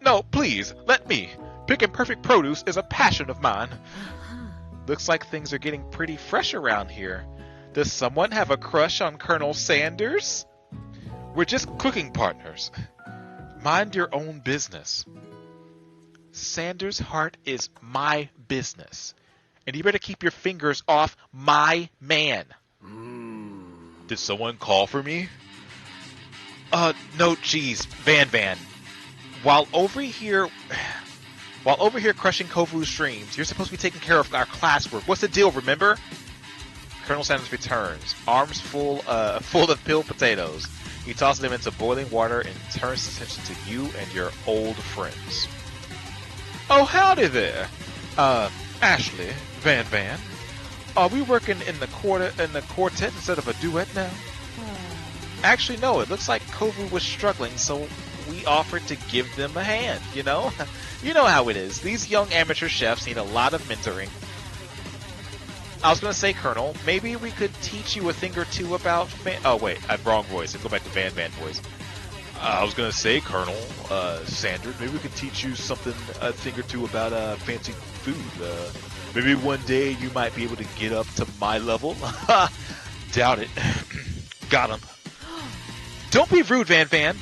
No, please, let me. Picking perfect produce is a passion of mine. Looks like things are getting pretty fresh around here. Does someone have a crush on Colonel Sanders? We're just cooking partners. Mind your own business. Sanders' heart is my business. And you better keep your fingers off my man. Did someone call for me? No, geez, Van. While over here crushing Kovu's streams, you're supposed to be taking care of our classwork. What's the deal, remember? Colonel Sanders returns, arms full of peeled potatoes. He tosses them into boiling water and turns his attention to you and your old friends. Oh, howdy there. Ashley, Van. Are we working in the quartet instead of a duet now? Actually, no. It looks like Kovu was struggling, so we offered to give them a hand, you know? You know how it is. These young amateur chefs need a lot of mentoring. I was going to say, Colonel, maybe we could teach you a thing or two about... Oh, wait. I have wrong voice. Let's go back to Van voice. I was going to say, Colonel Sanders, maybe we could teach you a thing or two about fancy food. Maybe one day you might be able to get up to my level. Doubt it. Got him. Don't be rude, Van.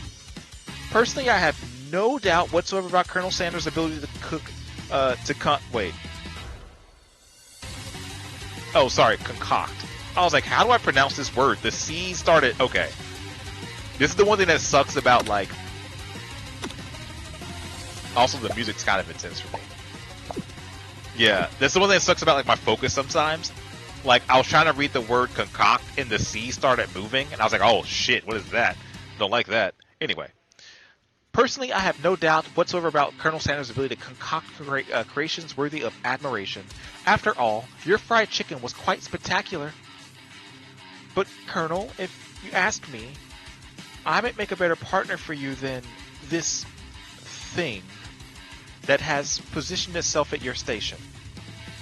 Personally, I have no doubt whatsoever about Colonel Sanders' ability to cook, wait. Oh, sorry, concoct. I was like, how do I pronounce this word? The C started, okay. This is the one thing that sucks about, like... Also, the music's kind of intense for me. Yeah, this is the one thing that sucks about, like, my focus sometimes. Like, I was trying to read the word concoct, and the C started moving, and I was like, oh, shit, what is that? Don't like that. Anyway. Personally, I have no doubt whatsoever about Colonel Sanders' ability to concoct creations worthy of admiration. After all, your fried chicken was quite spectacular. But, Colonel, if you ask me, I might make a better partner for you than this thing that has positioned itself at your station.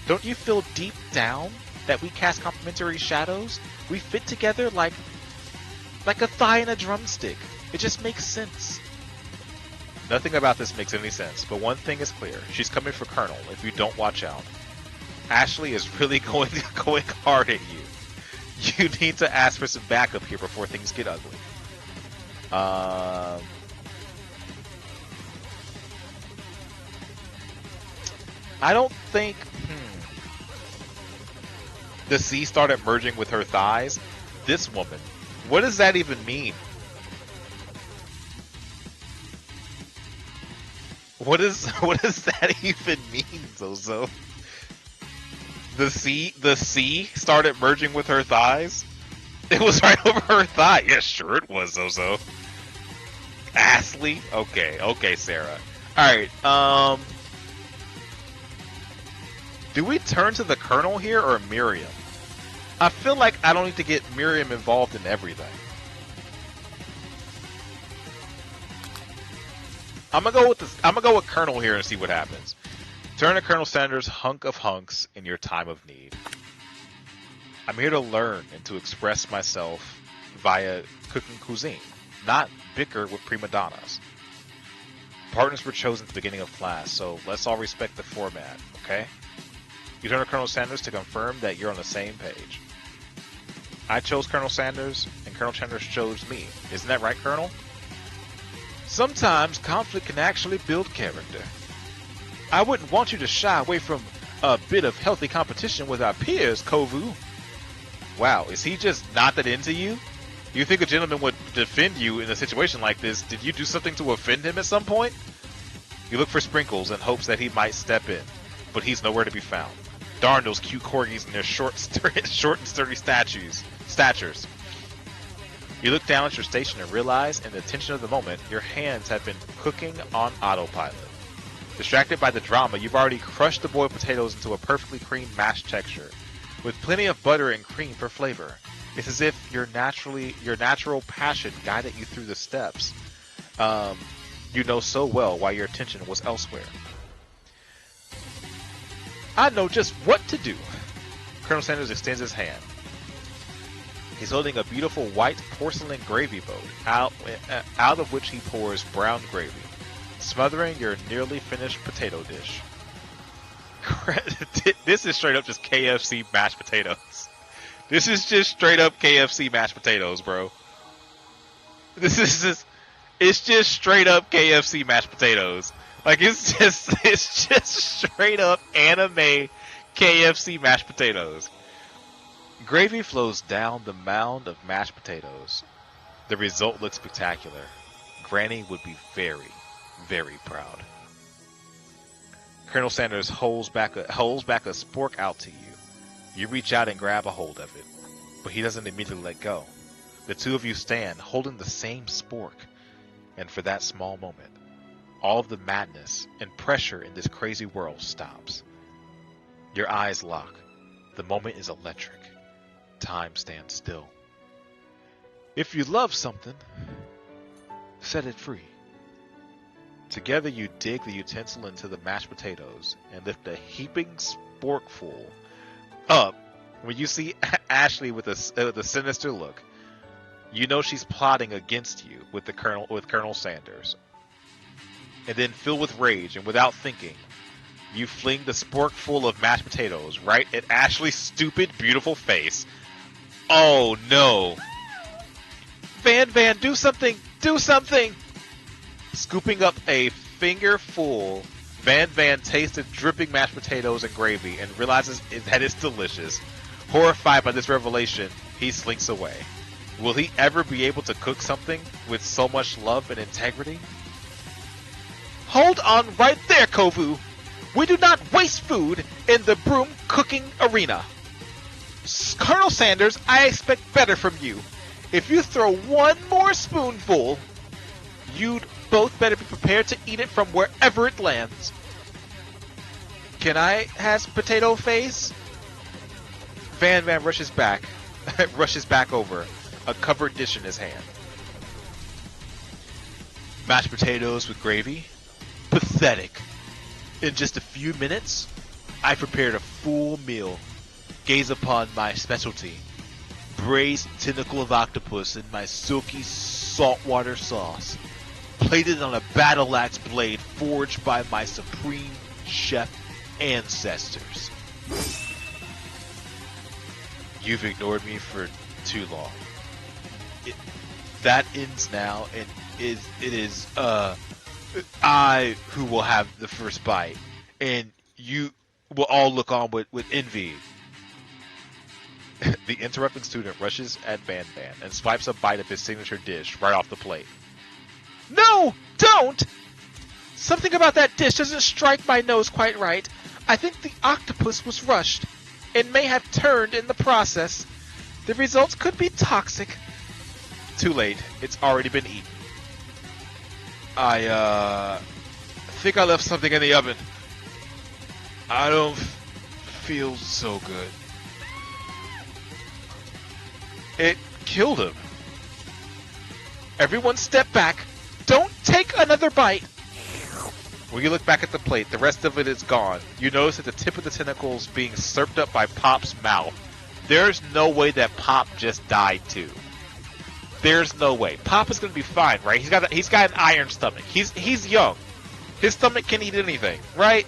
Don't you feel deep down that we cast complementary shadows? We fit together like a thigh and a drumstick. It just makes sense. Nothing about this makes any sense, but one thing is clear. She's coming for Colonel if you don't watch out. Ashley is really going hard at you. You need to ask for some backup here before things get ugly. I don't think... The C started merging with her thighs? This woman. What does that even mean? What does that even mean, Zozo? The C started merging with her thighs? It was right over her thigh. Yeah, sure it was, Zozo. Ashley? Okay, Sarah. Alright, do we turn to the Colonel here or Miriam? I feel like I don't need to get Miriam involved in everything. I'm gonna go with Colonel here and see what happens. Turn to Colonel Sanders' hunk of hunks in your time of need. I'm here to learn and to express myself via cooking cuisine, not bicker with prima donnas. Partners were chosen at the beginning of class, so let's all respect the format, okay? You turn to Colonel Sanders to confirm that you're on the same page. I chose Colonel Sanders, and Colonel Sanders chose me. Isn't that right, Colonel? Sometimes conflict can actually build character. I wouldn't want you to shy away from a bit of healthy competition with our peers, Kovu. Wow, is he just not that into you? You think a gentleman would defend you in a situation like this? Did you do something to offend him at some point? You look for Sprinkles in hopes that he might step in, but he's nowhere to be found. Darn those cute corgis and their short and sturdy statures. You look down at your station and realize, in the tension of the moment, your hands have been cooking on autopilot. Distracted by the drama, you've already crushed the boiled potatoes into a perfectly creamed mashed texture, with plenty of butter and cream for flavor. It's as if your natural passion guided you through the steps. You know so well why your attention was elsewhere. I know just what to do. Colonel Sanders extends his hand. He's holding a beautiful white porcelain gravy boat, out of which he pours brown gravy, smothering your nearly finished potato dish. This is straight up just KFC mashed potatoes. This is just straight up KFC mashed potatoes, bro. It's just straight up KFC mashed potatoes. Like, it's just straight up anime KFC mashed potatoes. Gravy flows down the mound of mashed potatoes. The result looks spectacular. Granny would be very, very proud. Colonel Sanders holds back a spork out to you. You reach out and grab a hold of it, but he doesn't immediately let go. The two of you stand holding the same spork, and for that small moment, all of the madness and pressure in this crazy world stops. Your eyes lock. The moment is electric. Time stands still. If you love something, set it free. Together you dig the utensil into the mashed potatoes and lift a heaping sporkful up. When you see Ashley with a sinister look, you know she's plotting against you with Colonel Sanders. And then, filled with rage and without thinking, you fling the sporkful of mashed potatoes right at Ashley's stupid, beautiful face. Oh no! Van, do something! Do something! Scooping up a fingerful, Van tastes the dripping mashed potatoes and gravy and realizes that it's delicious. Horrified by this revelation, he slinks away. Will he ever be able to cook something with so much love and integrity? Hold on right there, Kovu! We do not waste food in the broom cooking arena. Colonel Sanders, I expect better from you. If you throw one more spoonful, you'd both better be prepared to eat it from wherever it lands. Can I has potato face? Van rushes back over, a covered dish in his hand. Mashed potatoes with gravy? Pathetic. In just a few minutes, I prepared a full meal. Gaze upon my specialty. Braised tentacle of octopus in my silky saltwater sauce. Plated on a battle axe blade forged by my supreme chef ancestors. You've ignored me for too long. That ends now, and it is I who will have the first bite, and you will all look on with envy. The interrupting student rushes at Van and swipes a bite of his signature dish right off the plate. No! Don't! Something about that dish doesn't strike my nose quite right. I think the octopus was rushed and may have turned in the process. The results could be toxic. Too late. It's already been eaten. I think I left something in the oven. I don't feel so good. It killed him. Everyone step back. Don't take another bite. When you look back at the plate, the rest of it is gone. You notice that the tip of the tentacles being slurped up by Pop's mouth. There's no way that Pop just died too. There's no way. Pop is going to be fine, right? He's got an iron stomach. He's young. His stomach can eat anything, right?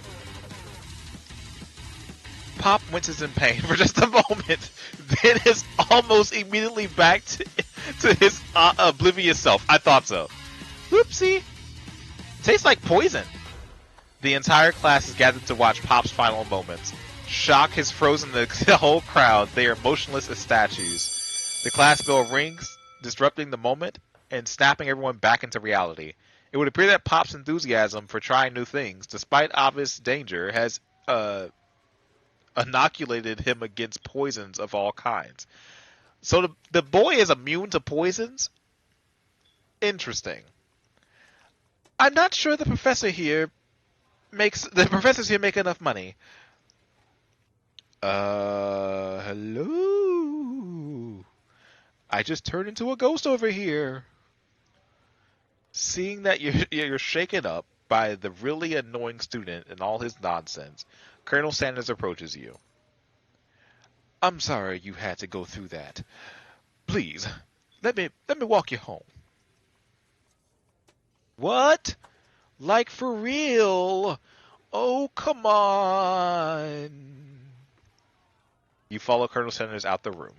Pop winces in pain for just a moment, then is almost immediately back to his oblivious self. I thought so. Whoopsie. Tastes like poison. The entire class is gathered to watch Pop's final moments. Shock has frozen the whole crowd. They are motionless as statues. The class bell rings disrupting the moment and snapping everyone back into reality. It would appear that Pop's enthusiasm for trying new things, despite obvious danger, has inoculated him against poisons of all kinds. So the boy is immune to poisons? Interesting. I'm not sure the professors here make enough money. Hello? I just turned into a ghost over here. Seeing that you're shaken up by the really annoying student and all his nonsense, Colonel Sanders approaches you. I'm sorry you had to go through that. Please, let me walk you home. What? Like for real? Oh, come on. You follow Colonel Sanders out the room.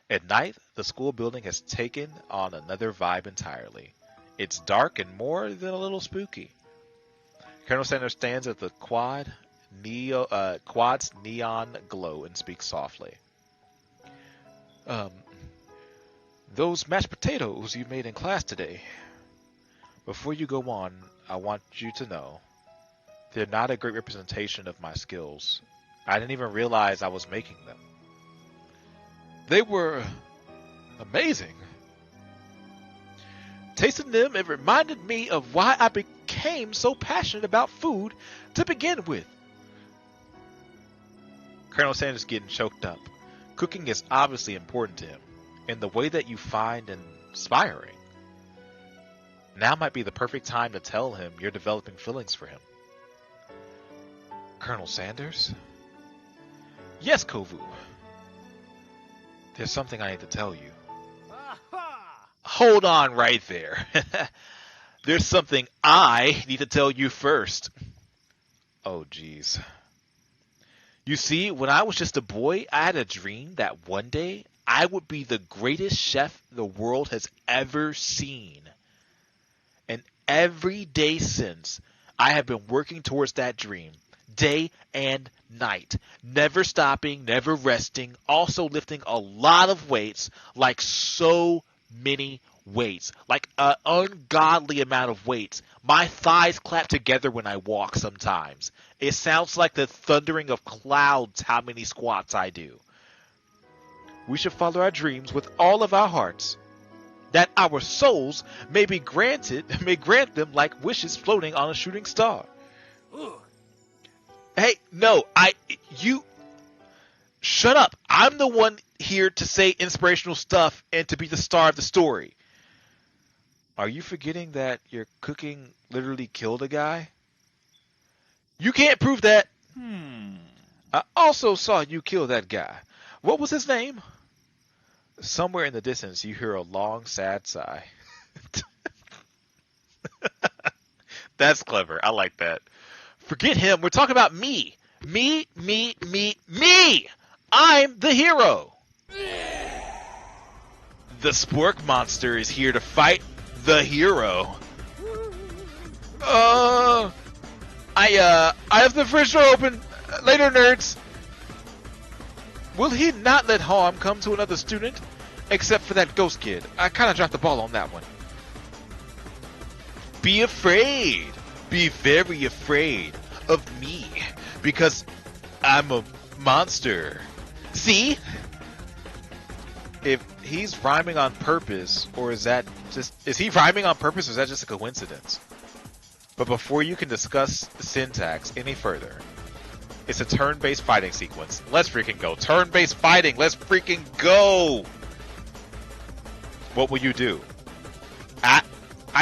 At night, the school building has taken on another vibe entirely. It's dark and more than a little spooky. Colonel Sanders stands at the quad's neon glow and speaks softly. Those mashed potatoes you made in class today. Before you go on, I want you to know they're not a great representation of my skills. I didn't even realize I was making them. They were amazing. Tasting them, it reminded me of why I became so passionate about food to begin with. Colonel Sanders is getting choked up. Cooking is obviously important to him, in the way that you find inspiring. Now might be the perfect time to tell him you're developing feelings for him. Colonel Sanders? Yes, Kovu. There's something I need to tell you. Hold on right there. There's something I need to tell you first. Oh, jeez. You see, when I was just a boy, I had a dream that one day I would be the greatest chef the world has ever seen. And every day since, I have been working towards that dream, day and night, never stopping, never resting, also lifting a lot of weights, like so many weights, like an ungodly amount of weights. My thighs clap together when I walk sometimes. It sounds like the thundering of clouds how many squats I do. We should follow our dreams with all of our hearts, that our souls may grant them like wishes floating on a shooting star. Hey, no, you shut up. I'm the one here to say inspirational stuff and to be the star of the story. Are you forgetting that your cooking literally killed a guy? You can't prove that. I also saw you kill that guy. What was his name? Somewhere in the distance, you hear a long, sad sigh. That's clever. I like that. Forget him. We're talking about me. Me. I'm the hero. The Spork monster is here to fight the hero. I have the fridge door open. Later, nerds. Will he not let harm come to another student? Except for that ghost kid. I kind of dropped the ball on that one. Be afraid. Be very afraid of me. Because I'm a monster. See? If he's rhyming on purpose, or is he rhyming on purpose, or is that just a coincidence? But before you can discuss the syntax any further, it's a turn-based fighting sequence. Let's freaking go. Turn-based fighting. Let's freaking go. What will you do? I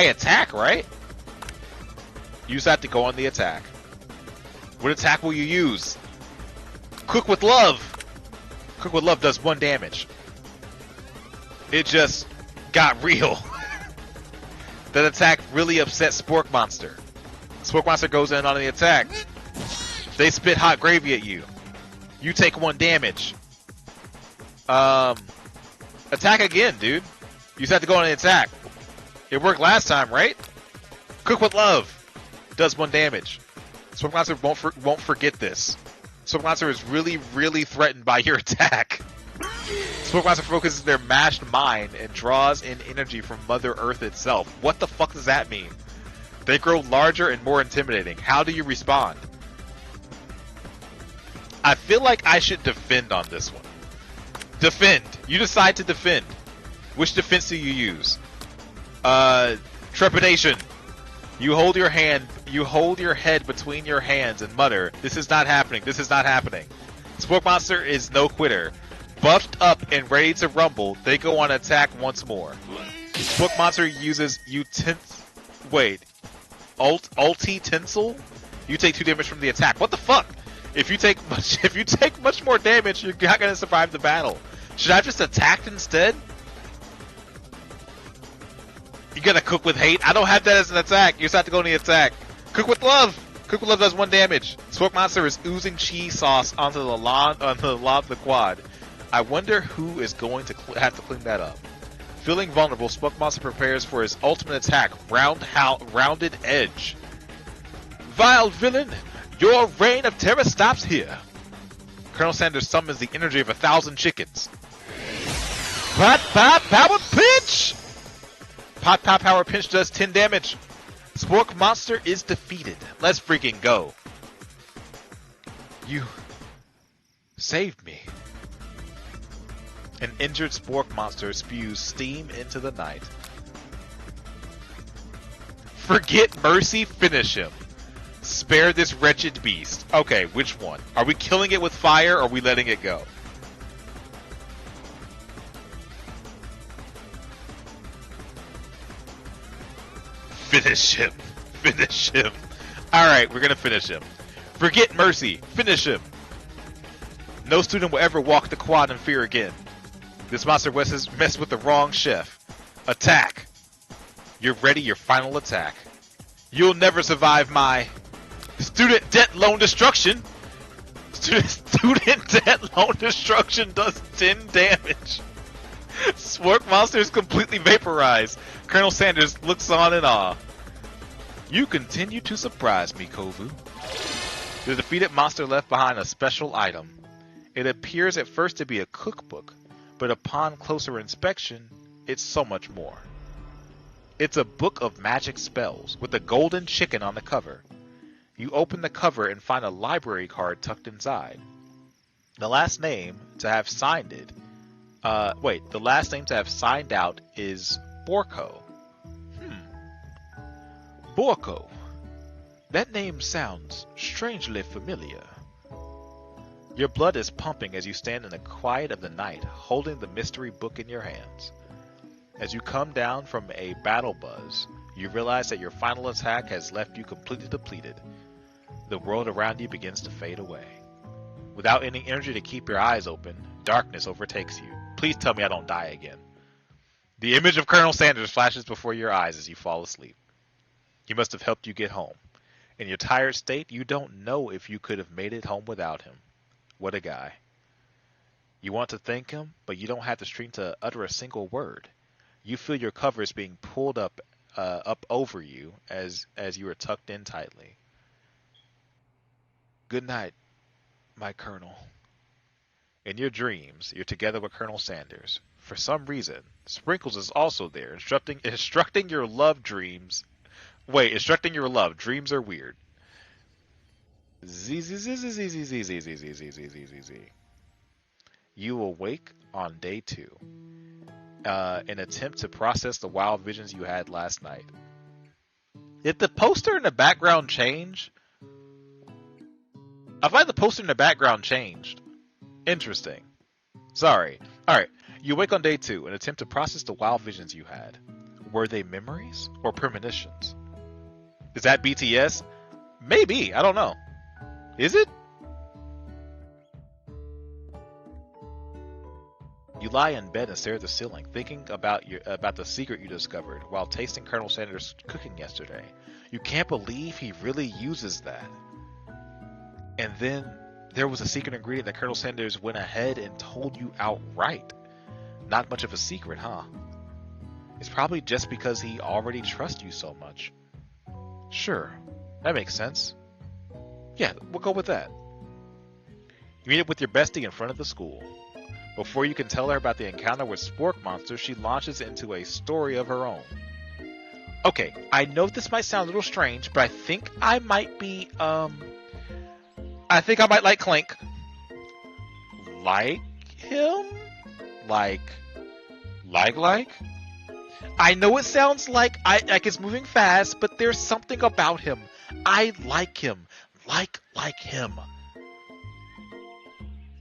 attack, right? You just have to go on the attack. What attack will you use? Cook with Love. Cook with Love does 1 damage. It just got real. That attack really upset Spork Monster. Spork Monster goes in on the attack. They spit hot gravy at you. You take 1 damage. Attack again, dude. You just have to go on the attack. It worked last time, right? Cook with Love does 1 damage. Spork Monster won't forget this. Spork Monster is really, really threatened by your attack. Smoke Monster focuses their mashed mind and draws in energy from Mother Earth itself. What the fuck does that mean? They grow larger and more intimidating. How do you respond? I feel like I should defend on this one. Defend. You decide to defend. Which defense do you use? Trepidation. You hold your head between your hands and mutter, "This is not happening, this is not happening." Smoke Monster is no quitter. Buffed up and ready to rumble, they go on attack once more. Smoke Monster uses ulti tinsel? You take 2 damage from the attack. What the fuck? If you take much more damage, you're not gonna survive the battle. Should I have just attacked instead? You gotta cook with hate? I don't have that as an attack. You just have to go in the attack. Cook with love! Cook with love does 1 damage. Smoke Monster is oozing cheese sauce onto the lawn of the quad. I wonder who is going to have to clean that up. Feeling vulnerable, Smoke Monster prepares for his ultimate attack, Rounded Edge. Vile villain! Your reign of terror stops here. Colonel Sanders summons the energy of 1,000 chickens. Pot Pop Power Pinch! Pot Pop Power Pinch does 10 damage. Spork Monster is defeated. Let's freaking go. You saved me. An injured Spork Monster spews steam into the night. Forget mercy, finish him. Spare this wretched beast. Okay, which one? Are we killing it with fire or are we letting it go? Finish him. Finish him. Alright, we're gonna finish him. Forget mercy. Finish him. No student will ever walk the quad in fear again. This monster messed with the wrong chef. Attack. You're ready, your final attack. You'll never survive my student debt loan destruction. Student debt loan destruction does 10 damage. Spork Monster is completely vaporized. Colonel Sanders looks on in awe. You continue to surprise me, Kovu. The defeated monster left behind a special item. It appears at first to be a cookbook, but upon closer inspection, it's so much more. It's a book of magic spells with a golden chicken on the cover. You open the cover and find a library card tucked inside. The last name to have signed it the last name to have signed out is Borko. Borko. That name sounds strangely familiar. Your blood is pumping as you stand in the quiet of the night, holding the mystery book in your hands. As you come down from a battle buzz, you realize that your final attack has left you completely depleted. The world around you begins to fade away. Without any energy to keep your eyes open, darkness overtakes you. Please tell me I don't die again. The image of Colonel Sanders flashes before your eyes as you fall asleep. He must have helped you get home. In your tired state, you don't know if you could have made it home without him. What a guy. You want to thank him, but you don't have the strength to utter a single word. You feel your covers being pulled up over you as you are tucked in tightly. Good night, my Colonel. In your dreams, you're together with Colonel Sanders. For some reason, Sprinkles is also there, instructing your love dreams. Wait, instructing your love. Dreams are weird. You awake on day 2. An attempt to process the wild visions you had last night. Did the poster in the background change? I find the poster in the background changed. Interesting. Sorry. Alright, you wake on day 2 and attempt to process the wild visions you had. Were they memories or premonitions? Is that BTS? Maybe, I don't know. Is it? You lie in bed and stare at the ceiling, thinking about the secret you discovered while tasting Colonel Sanders' cooking yesterday. You can't believe he really uses that. And then there was a secret ingredient that Colonel Sanders went ahead and told you outright. Not much of a secret, huh? It's probably just because he already trusts you so much. Sure, that makes sense. Yeah, we'll go with that. You meet up with your bestie in front of the school. Before you can tell her about the encounter with Spork Monster, she launches into a story of her own. Okay, I know this might sound a little strange, but I think I might be, I think I might like Clink. Like him? Like? I know it sounds like it's moving fast, but there's something about him. I like him. Like him.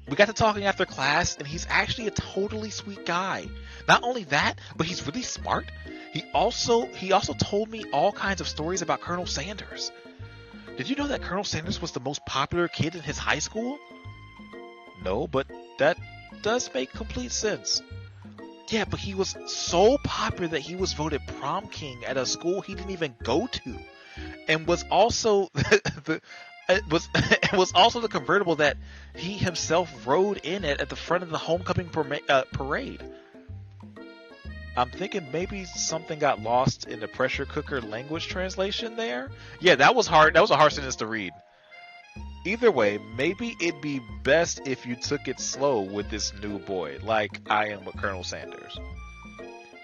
We got to talking after class, and he's actually a totally sweet guy. Not only that, but he's really smart. He also told me all kinds of stories about Colonel Sanders. Did you know that Colonel Sanders was the most popular kid in his high school? No, but that does make complete sense. Yeah, but he was so popular that he was voted prom king at a school he didn't even go to, and was also it was also the convertible that he himself rode in at the front of the homecoming parade. I'm thinking maybe something got lost in the pressure cooker language translation there. Yeah, that was hard. That was a hard sentence to read. Either way, maybe it'd be best if you took it slow with this new boy, like I am with Colonel Sanders.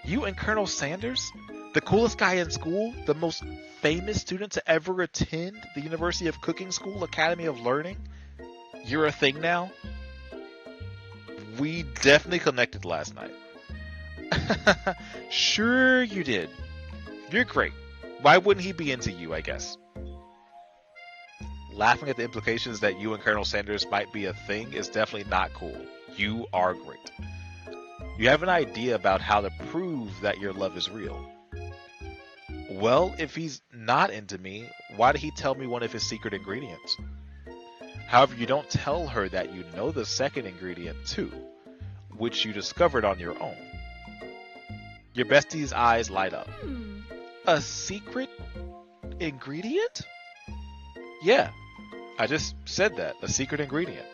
You and Colonel Sanders? The coolest guy in school? The most famous student to ever attend the University of Cooking School Academy of Learning? You're a thing now? We definitely connected last night. Sure you did. You're great. Why wouldn't he be into you, I guess? Laughing at the implications that you and Colonel Sanders might be a thing is definitely not cool. You are great. You have an idea about how to prove that your love is real. Well, if he's not into me, why did he tell me one of his secret ingredients? However, you don't tell her that you know the second ingredient too, which you discovered on your own. Your bestie's eyes light up. A secret ingredient? Yeah, I just said that. A secret ingredient.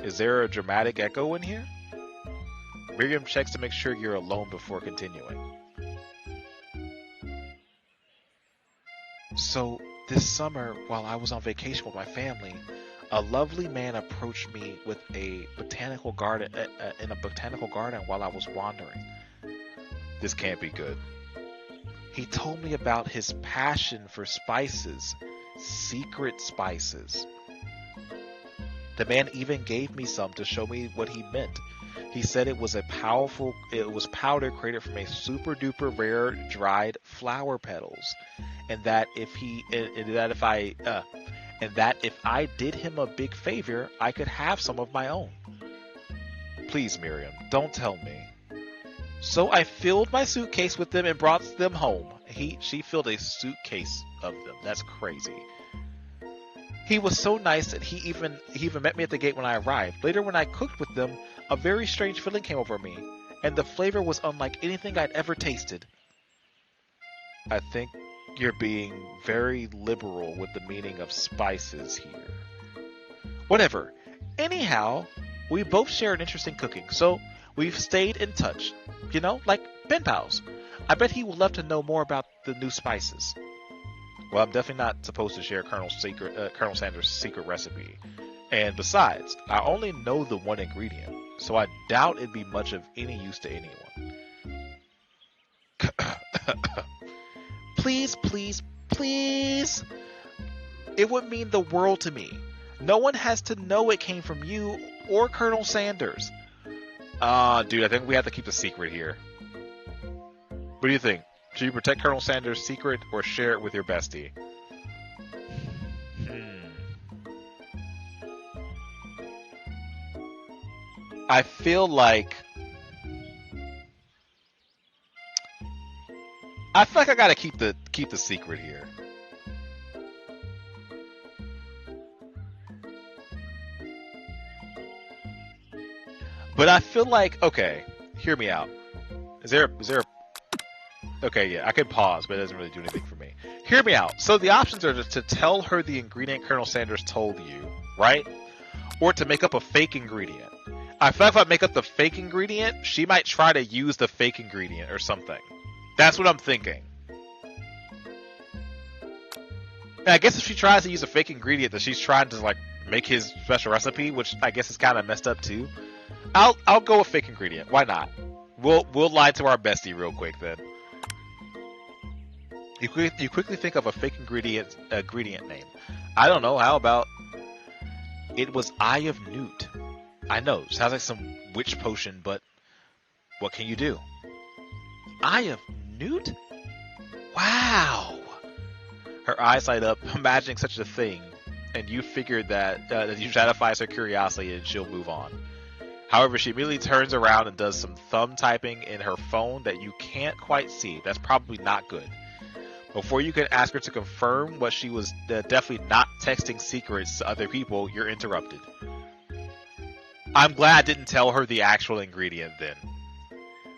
Is there a dramatic echo in here? Miriam checks to make sure you're alone before continuing. So, this summer, while I was on vacation with my family, a lovely man approached me with a botanical garden in a botanical garden while I was wandering. This can't be good. He told me about his passion for spices, secret spices. The man even gave me some to show me what he meant. He said it was powder created from a super duper rare dried flower petals, and that if I did him a big favor, I could have some of my own. Please, Miriam, don't tell me. So I filled my suitcase with them and brought them home. She filled a suitcase of them. That's crazy. He was so nice that he even met me at the gate when I arrived. Later, when I cooked with them, a very strange feeling came over me, and the flavor was unlike anything I'd ever tasted. I think you're being very liberal with the meaning of spices here. Whatever. Anyhow, we both share an interest in cooking, so we've stayed in touch. You know, like pen pals. I bet he would love to know more about the new spices. Well, I'm definitely not supposed to share Colonel Sanders' secret recipe. And besides, I only know the one ingredient, so I doubt it'd be much of any use to anyone. Please, please, please. It would mean the world to me. No one has to know it came from you or Colonel Sanders. Dude, I think we have to keep the secret here. What do you think? Should you protect Colonel Sanders' secret or share it with your bestie? I feel like I gotta keep the secret here. But I feel like, okay, hear me out. Is there okay, yeah, I could pause, but it doesn't really do anything for me. Hear me out. So the options are to tell her the ingredient Colonel Sanders told you, right? Or to make up a fake ingredient. I feel like if I make up the fake ingredient, she might try to use the fake ingredient or something. That's what I'm thinking. And I guess if she tries to use a fake ingredient, that she's trying to like make his special recipe, which I guess is kind of messed up too. I'll go with fake ingredient. Why not? We'll lie to our bestie real quick then. You quickly think of a fake ingredient name. I don't know. How about it was Eye of Newt? I know, sounds like some witch potion, but what can you do? Eye of Newt? Wow. Her eyes light up, imagining such a thing, and you figured that you satisfies her curiosity and she'll move on. However, she immediately turns around and does some thumb typing in her phone that you can't quite see. That's probably not good. Before you can ask her to confirm what she was definitely not texting secrets to other people, you're interrupted. I'm glad I didn't tell her the actual ingredient then.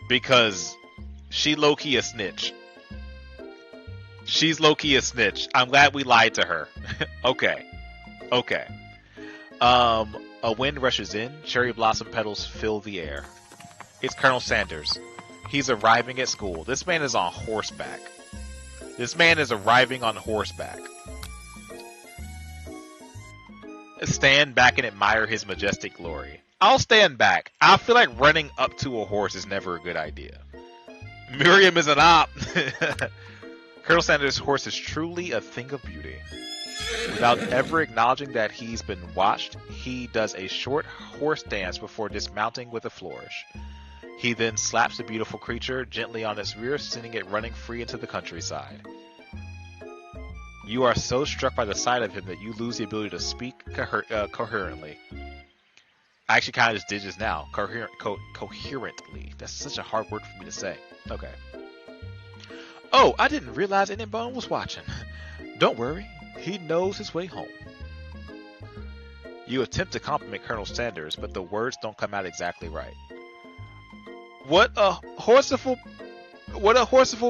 Because she low-key a snitch. She's low-key a snitch. I'm glad we lied to her. Okay. A wind rushes in. Cherry blossom petals fill the air. It's Colonel Sanders. He's arriving at school. This man is on horseback. This man is arriving on horseback. Stand back and admire his majestic glory. I'll stand back. I feel like running up to a horse is never a good idea. Miriam is an op. Colonel Sanders' horse is truly a thing of beauty. Without ever acknowledging that he's been watched, he does a short horse dance before dismounting with a flourish. He then slaps the beautiful creature gently on its rear, sending it running free into the countryside. You are so struck by the sight of him that you lose the ability to speak coherently. I actually kind of just did just now. Coherently. That's such a hard word for me to say. Okay. Oh, I didn't realize Innenbone was watching. Don't worry. He knows his way home. You attempt to compliment Colonel Sanders, but the words don't come out exactly right. What a horseful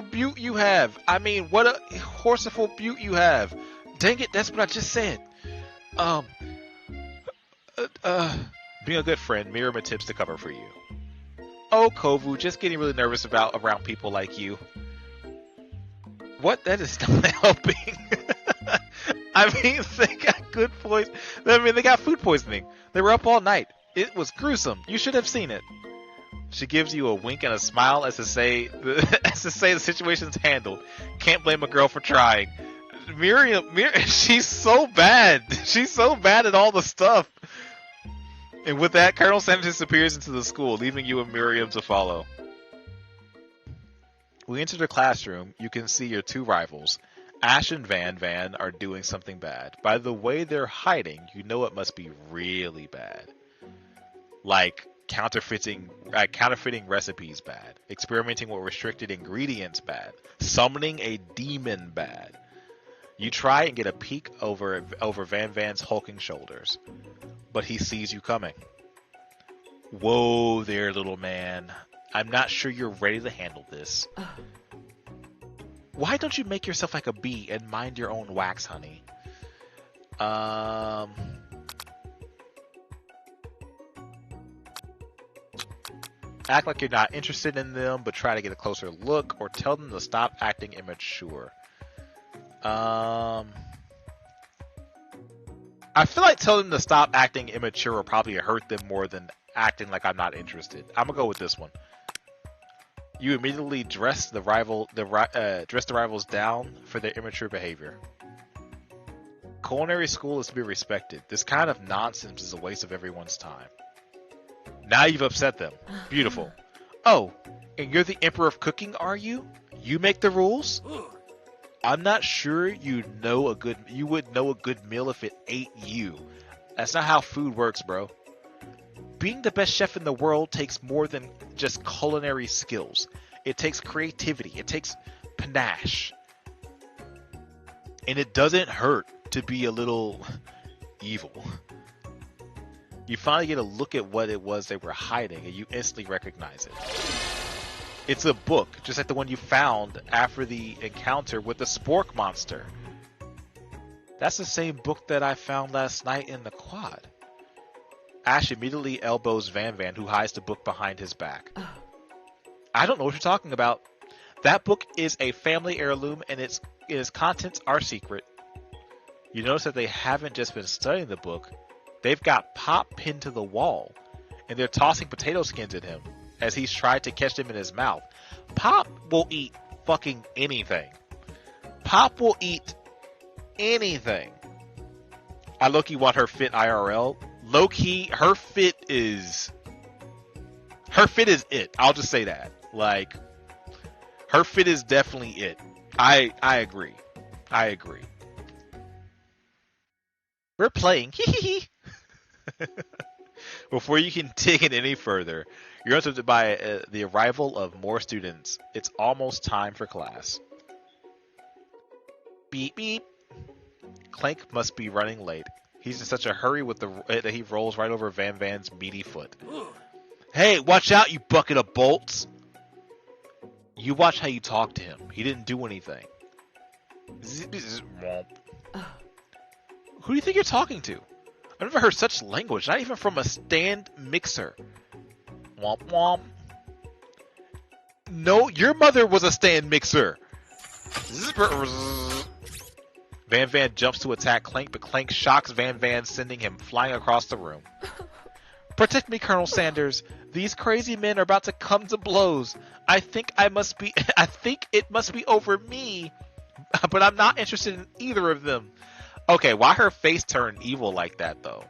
beaut you have. I mean, what a horseful beaut you have. Dang it, that's what I just said. Being a good friend, Miriam attempts to cover for you. Oh, Kovu, just getting really nervous around people like you. What? That is not helping. I mean, they got good poison. I mean, they got food poisoning. They were up all night. It was gruesome. You should have seen it. She gives you a wink and a smile as to say the situation's handled. Can't blame a girl for trying. Miriam, she's so bad. She's so bad at all the stuff. And with that, Colonel Sanders disappears into the school, leaving you and Miriam to follow. We enter the classroom. You can see your two rivals. Ash and Van are doing something bad. By the way they're hiding, you know it must be really bad. Like counterfeiting recipes bad. Experimenting with restricted ingredients bad. Summoning a demon bad. You try and get a peek over Van's hulking shoulders. But he sees you coming. Whoa there, little man. I'm not sure you're ready to handle this. Why don't you make yourself like a bee and mind your own wax, honey? Act like you're not interested in them, but try to get a closer look, or tell them to stop acting immature. I feel like telling them to stop acting immature will probably hurt them more than acting like I'm not interested. I'm gonna go with this one. You immediately dress the rivals down for their immature behavior. Culinary school is to be respected. This kind of nonsense is a waste of everyone's time. Now you've upset them. Beautiful. Oh, and you're the Emperor of Cooking, are you? You make the rules? I'm not sure you would know a good meal if it ate you. That's not how food works, bro. Being the best chef in the world takes more than just culinary skills. It takes creativity. It takes panache. And it doesn't hurt to be a little evil. You finally get a look at what it was they were hiding, and you instantly recognize it. It's a book, just like the one you found after the encounter with the spork monster. That's the same book that I found last night in the quad. Ash immediately elbows Van, who hides the book behind his back. I don't know what you're talking about. That book is a family heirloom, and its contents are secret. You notice that they haven't just been studying the book. They've got Pop pinned to the wall. and they're tossing potato skins at him as he's tried to catch them in his mouth. Pop will eat fucking anything. Pop will eat anything. I low-key want her fit IRL. Low-key, her fit is it. I'll just say that. Like, her fit is definitely it. I agree. I agree. We're playing. Before you can dig in any further, you're interrupted by the arrival of more students. It's almost time for class. Beep beep. Clank must be running late. He's in such a hurry that he rolls right over Van Van's meaty foot. Hey, watch out, you bucket of bolts! You watch how you talk to him. He didn't do anything. Who do you think you're talking to? I've never heard such language, not even from a stand mixer. Womp womp. No, your mother was a stand mixer. Van Van jumps to attack Clank, but Clank shocks Van Van, sending him flying across the room. Protect me, Colonel Sanders. These crazy men are about to come to blows. I think it must be over me. But I'm not interested in either of them. Okay, why her face turned evil like that, though?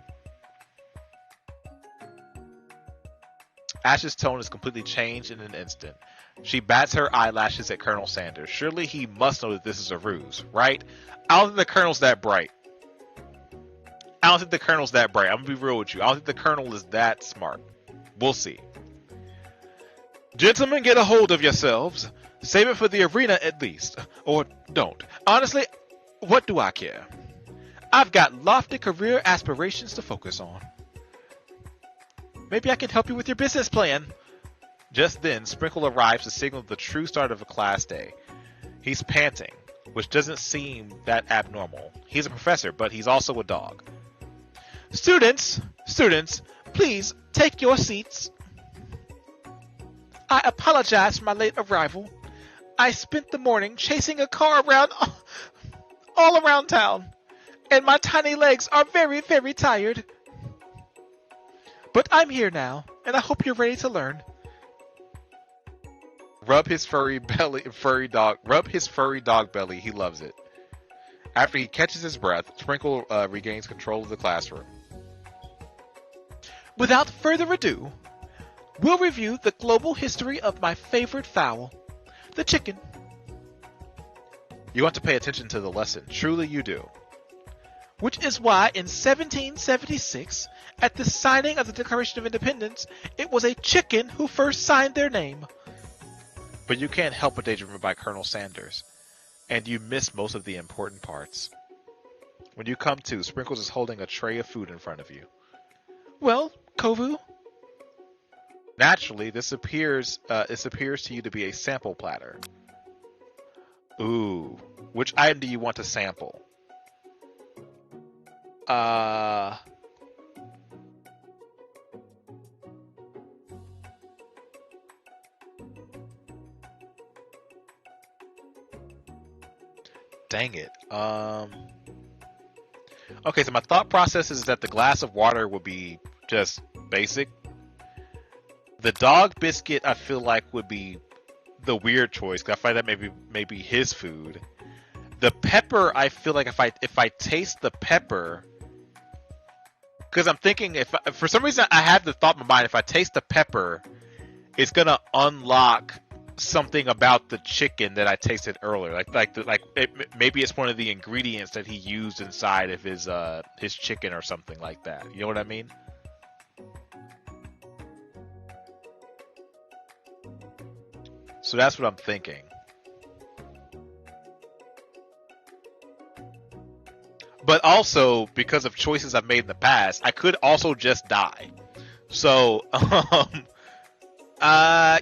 Ash's tone is completely changed in an instant. She bats her eyelashes at Colonel Sanders. Surely he must know that this is a ruse, right? I don't think the Colonel's that bright. I'm gonna be real with you. I don't think the Colonel is that smart. We'll see. Gentlemen, get a hold of yourselves. Save it for the arena at least. Or don't. Honestly, what do I care? I've got lofty career aspirations to focus on. Maybe I can help you with your business plan. Just then, Sprinkle arrives to signal the true start of a class day. He's panting, which doesn't seem that abnormal. He's a professor, but he's also a dog. Students, please take your seats. I apologize for my late arrival. I spent the morning chasing a car around all around town, and my tiny legs are very, very tired. But I'm here now, and I hope you're ready to learn. Rub his furry dog belly. He loves it. After he catches his breath, Sprinkle regains control of the classroom. Without further ado, we'll review the global history of my favorite fowl, the chicken. You want to pay attention to the lesson. Truly you do. Which is why in 1776, at the signing of the Declaration of Independence, it was a chicken who first signed their name. But you can't help but daydream by Colonel Sanders, and you miss most of the important parts. When you come to, Sprinkles is holding a tray of food in front of you. Well, Kovu? Naturally, this appears to you to be a sample platter. Ooh, which item do you want to sample? Dang it. Okay, so my thought process is that the glass of water would be just basic. The dog biscuit, I feel like, would be the weird choice, because I find that maybe his food. The pepper, I feel like if I taste the pepper, because I'm thinking if for some reason I had the thought in my mind, if I taste the pepper, it's gonna unlock something about the chicken that I tasted earlier. Maybe it's one of the ingredients that he used inside of his chicken or something like that. You know what I mean? So that's what I'm thinking. But also, because of choices I've made in the past, I could also just die. So,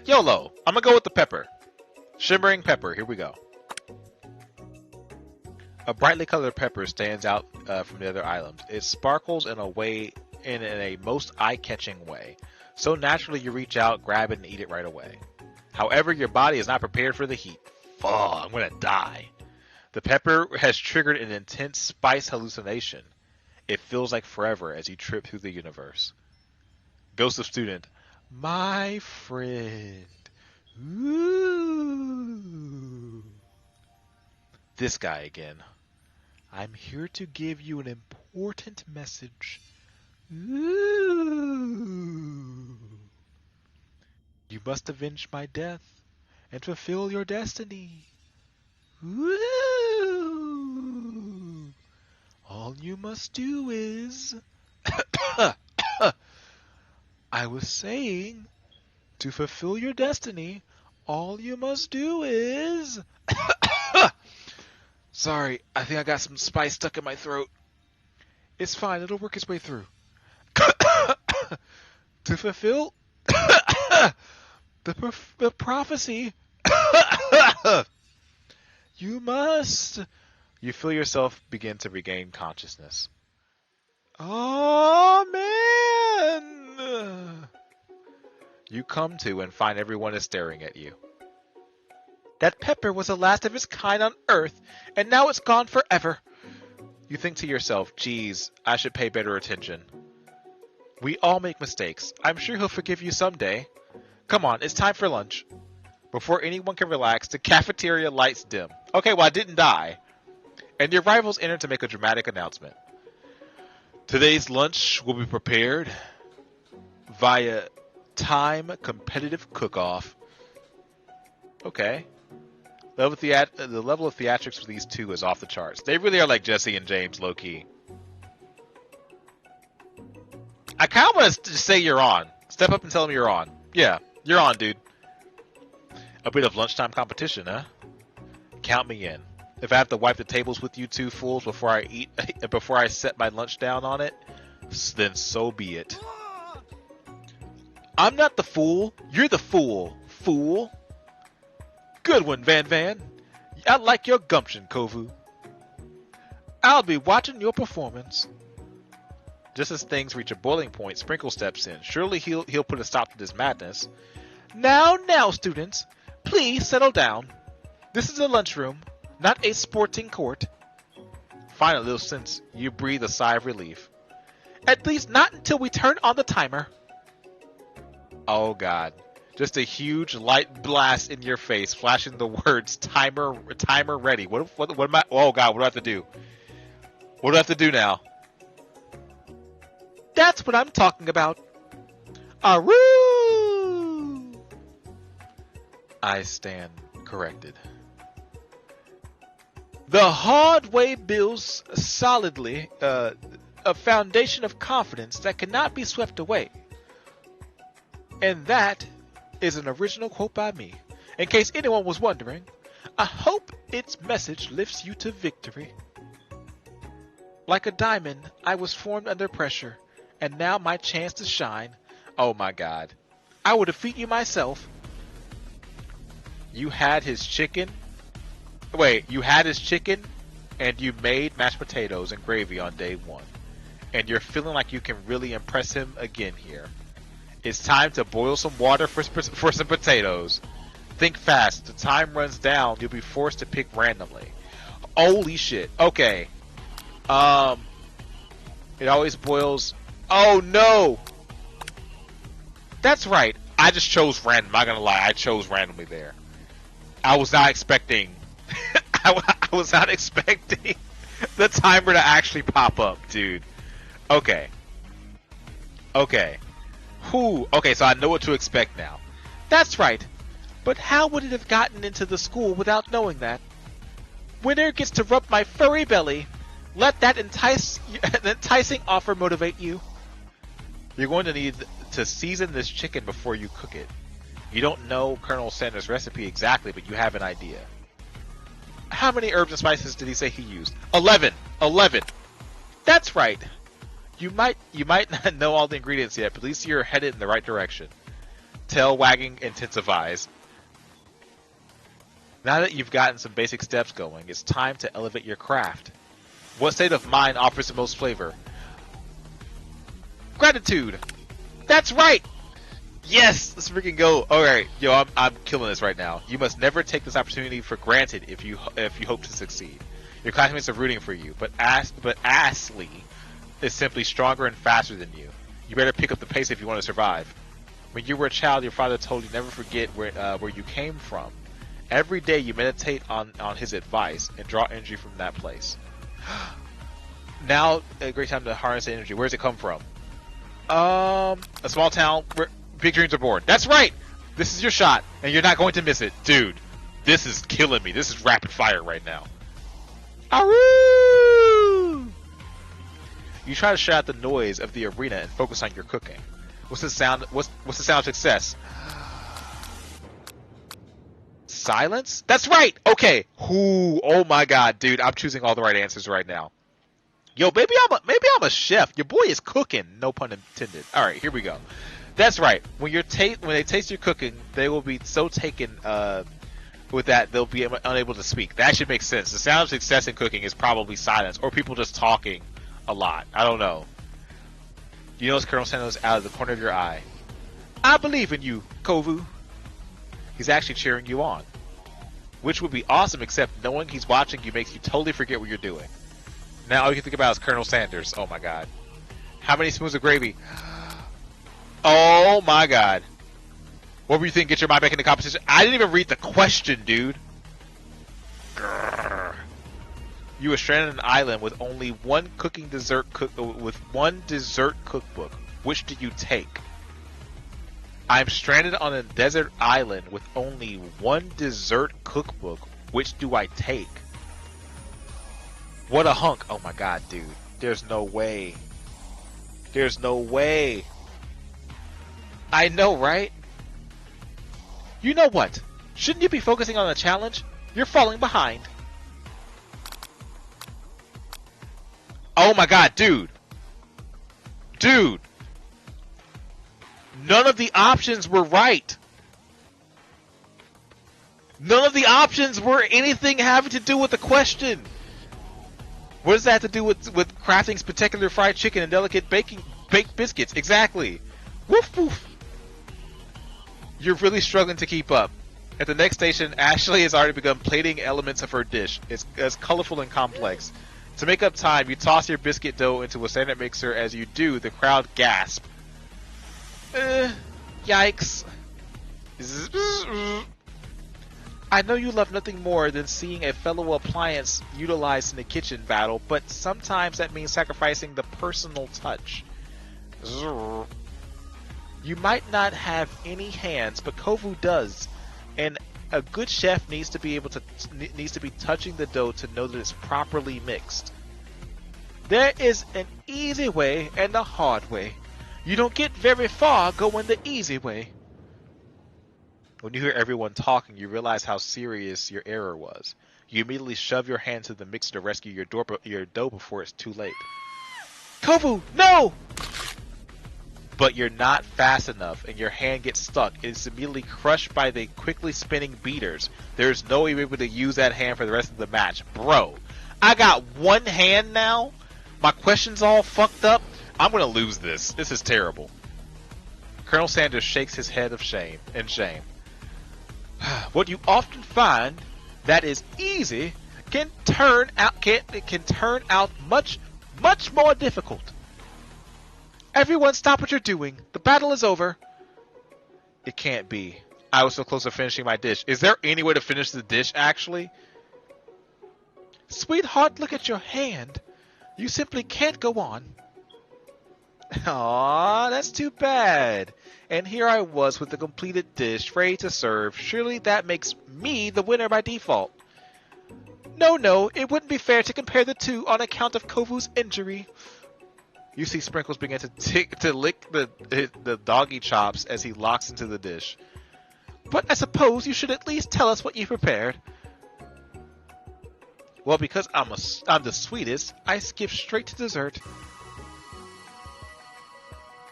YOLO. I'm gonna go with the pepper. Shimmering pepper. Here we go. A brightly colored pepper stands out from the other items. It sparkles in a most eye-catching way. So naturally, you reach out, grab it, and eat it right away. However, your body is not prepared for the heat. Fuck, I'm gonna die. The pepper has triggered an intense spice hallucination. It feels like forever as you trip through the universe. Ghost of student. My friend. Ooh. This guy again. I'm here to give you an important message. Ooh. You must avenge my death and fulfill your destiny. Ooh. All you must do is... I was saying, to fulfill your destiny, all you must do is... Sorry, I think I got some spice stuck in my throat. It's fine, it'll work its way through. To fulfill the prophecy, you must... You feel yourself begin to regain consciousness. Oh, man! You come to and find everyone is staring at you. That pepper was the last of its kind on Earth, and now it's gone forever. You think to yourself, geez, I should pay better attention. We all make mistakes. I'm sure he'll forgive you someday. Come on, it's time for lunch. Before anyone can relax, the cafeteria lights dim. Okay, well, I didn't die. And your rivals enter to make a dramatic announcement. Today's lunch will be prepared via time competitive cook-off. Okay. The level of theatrics for these two is off the charts. They really are like Jesse and James, low-key. I kind of want to say you're on. Step up and tell them you're on. Yeah, you're on, dude. A bit of lunchtime competition, huh? Count me in. If I have to wipe the tables with you two fools before I set my lunch down on it, then so be it. I'm not the fool. You're the fool, fool. Good one, Van Van. I like your gumption, Kovu. I'll be watching your performance. Just as things reach a boiling point, Sprinkle steps in. Surely he'll put a stop to this madness. Now, students, please settle down. This is a lunchroom, not a sporting court. Find a little sense. You breathe a sigh of relief. At least not until we turn on the timer. Oh God. Just a huge light blast in your face, flashing the words timer ready. What am I? Oh God, what do I have to do? What do I have to do now? That's what I'm talking about. Aroo! I stand corrected. The hard way builds solidly a foundation of confidence that cannot be swept away. And that is an original quote by me. In case anyone was wondering, I hope its message lifts you to victory. Like a diamond, I was formed under pressure, and now my chance to shine. Oh my God. I will defeat you myself. You had his chicken? Wait, you had his chicken, and you made mashed potatoes and gravy on day one. And you're feeling like you can really impress him again here. It's time to boil some water for some potatoes. Think fast. The time runs down. You'll be forced to pick randomly. Holy shit. Okay. It always boils. Oh no! That's right. I just chose random. I'm not gonna lie. I chose randomly there. I was not expecting. I was not expecting the timer to actually pop up, dude. Okay. Okay. Okay, so I know what to expect now. That's right. But how would it have gotten into the school without knowing that? Winner gets to rub my furry belly. Let that enticing offer motivate you. You're going to need to season this chicken before you cook it. You don't know Colonel Sanders' recipe exactly, but you have an idea. How many herbs and spices did he say he used? 11. 11. That's right. You might not know all the ingredients yet, but at least you're headed in the right direction. Tail wagging intensifies. Now that you've gotten some basic steps going, it's time to elevate your craft. What state of mind offers the most flavor? Gratitude. That's right. Yes, let's freaking go. Alright, yo, I'm killing this right now. You must never take this opportunity for granted if you hope to succeed. Your classmates are rooting for you, but Ashley is simply stronger and faster than you. You better pick up the pace if you want to survive. When you were a child, your father told you never forget where you came from. Every day you meditate on his advice and draw energy from that place. Now, a great time to harness the energy. Where does it come from? A small town where big dreams are born. That's right! This is your shot, and you're not going to miss it. Dude, this is killing me. This is rapid fire right now. Aroo! You try to shut out the noise of the arena and focus on your cooking. What's the sound of success? Silence? That's right! Okay. Ooh, oh my god, dude. I'm choosing all the right answers right now. Yo, maybe I'm a chef. Your boy is cooking. No pun intended. Alright, here we go. That's right. When they taste your cooking, they will be so taken with that they'll be unable to speak. That should make sense. The sound of success in cooking is probably silence, or people just talking a lot. I don't know. You notice Colonel Sanders out of the corner of your eye. I believe in you, Kovu. He's actually cheering you on. Which would be awesome, except knowing he's watching you makes you totally forget what you're doing. Now all you can think about is Colonel Sanders. Oh my god. How many spoons of gravy? Oh my god. What were you thinking? Get your mind back in the competition? I didn't even read the question, dude. Grrr. You were stranded on an island with only one dessert cookbook. Which do you take? I'm stranded on a desert island with only one dessert cookbook. Which do I take? What a hunk. Oh my god, dude. There's no way. There's no way. I know, right? You know what? Shouldn't you be focusing on the challenge? You're falling behind. Oh my god, dude. Dude. None of the options were right. None of the options were anything having to do with the question. What does that have to do with crafting spectacular fried chicken and delicate baked biscuits? Exactly. Woof woof. You're really struggling to keep up. At the next station, Ashley has already begun plating elements of her dish. It's colorful and complex. To make up time, you toss your biscuit dough into a standard mixer. As you do, the crowd gasp. Yikes. I know you love nothing more than seeing a fellow appliance utilized in a kitchen battle, but sometimes that means sacrificing the personal touch. You might not have any hands, but Kovu does, and a good chef needs to be touching the dough to know that it's properly mixed. There is an easy way and a hard way. You don't get very far going the easy way. When you hear everyone talking, you realize how serious your error was. You immediately shove your hand to the mixer to rescue your dough before it's too late. Kovu, no! But you're not fast enough, and your hand gets stuck. It's immediately crushed by the quickly spinning beaters. There's no way you're able to use that hand for the rest of the match. Bro, I got one hand now? My question's all fucked up? I'm gonna lose this. This is terrible. Colonel Sanders shakes his head of shame. What you often find that is easy can turn out much more difficult. Everyone stop what you're doing. The battle is over. It can't be. I was so close to finishing my dish. Is there any way to finish the dish, actually? Sweetheart, look at your hand. You simply can't go on. Aww, that's too bad. And here I was with the completed dish, ready to serve. Surely that makes me the winner by default. No, it wouldn't be fair to compare the two on account of Kovu's injury. You see Sprinkles begin to lick the doggy chops as he locks into the dish. But I suppose you should at least tell us what you prepared. Well, because I'm the sweetest, I skip straight to dessert.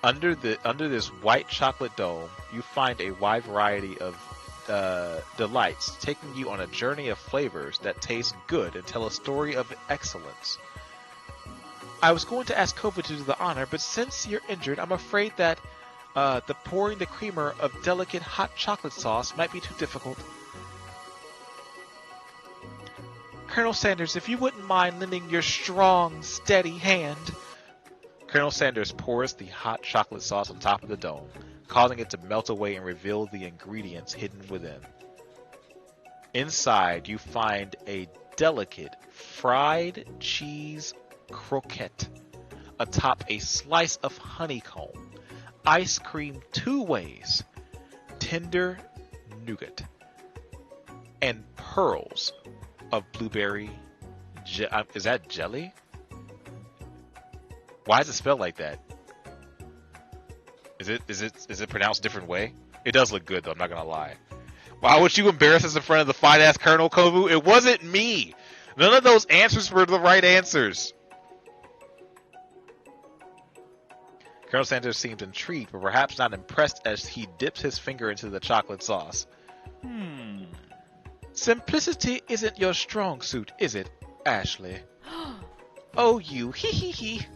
Under this white chocolate dome, you find a wide variety of delights, taking you on a journey of flavors that taste good and tell a story of excellence. I was going to ask Kovu to do the honor, but since you're injured, I'm afraid that the pouring the creamer of delicate hot chocolate sauce might be too difficult. Colonel Sanders, if you wouldn't mind lending your strong, steady hand. Colonel Sanders pours the hot chocolate sauce on top of the dome, causing it to melt away and reveal the ingredients hidden within. Inside, you find a delicate fried cheese croquette atop a slice of honeycomb, ice cream 2 ways, tender nougat, and pearls of blueberry. Is that jelly? Why is it spelled like that? Is it pronounced a different way? It does look good though, I'm not gonna lie. Why would you embarrass us in front of the fine ass Colonel Kovu? It wasn't me. None of those answers were the right answers. Colonel Sanders seemed intrigued, but perhaps not impressed as he dips his finger into the chocolate sauce. Simplicity isn't your strong suit, is it, Ashley? Oh, you, hee hee hee.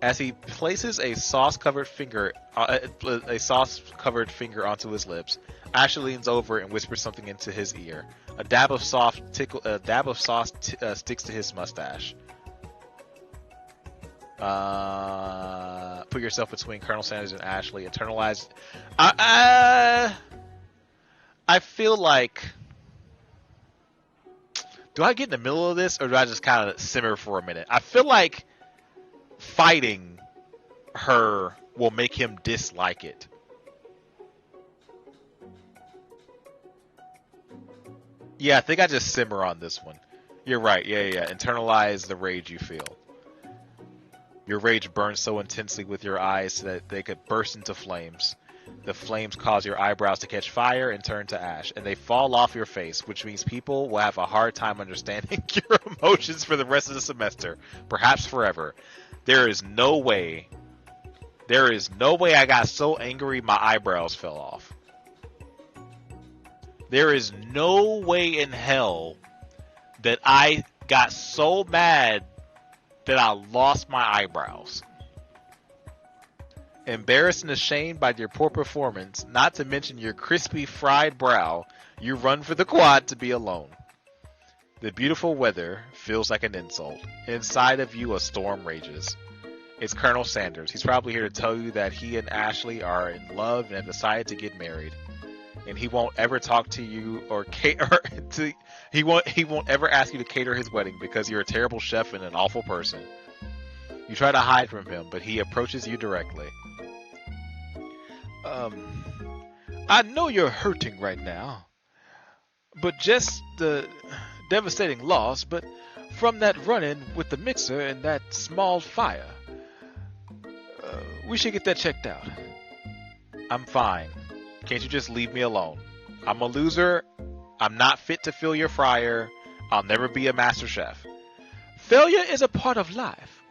As he places a sauce-covered finger onto his lips, Ashley leans over and whispers something into his ear. A dab of sauce sticks to his mustache. Put yourself between Colonel Sanders and Ashley. Internalize. I feel like. Do I get in the middle of this, or do I just kind of simmer for a minute? I feel like fighting her will make him dislike it. Yeah, I think I just simmer on this one. You're right. Yeah. Internalize the rage you feel. Your rage burns so intensely with your eyes that they could burst into flames. The flames cause your eyebrows to catch fire and turn to ash, and they fall off your face, which means people will have a hard time understanding your emotions for the rest of the semester, perhaps forever. There is no way I got so angry my eyebrows fell off. There is no way in hell that I got so mad that I lost my eyebrows. Embarrassed and ashamed by your poor performance, not to mention your crispy fried brow, you run for the quad to be alone. The beautiful weather feels like an insult. Inside of you, a storm rages. It's Colonel Sanders. He's probably here to tell you that he and Ashley are in love and have decided to get married. And he won't ever talk to you or cater to. He won't ever ask you to cater his wedding because you're a terrible chef and an awful person. You try to hide from him, but he approaches you directly. I know you're hurting right now, but just the devastating loss, but from that run-in with the mixer and that small fire. We should get that checked out. I'm fine. Can't you just leave me alone? I'm a loser. I'm not fit to fill your fryer. I'll never be a master chef. Failure is a part of life.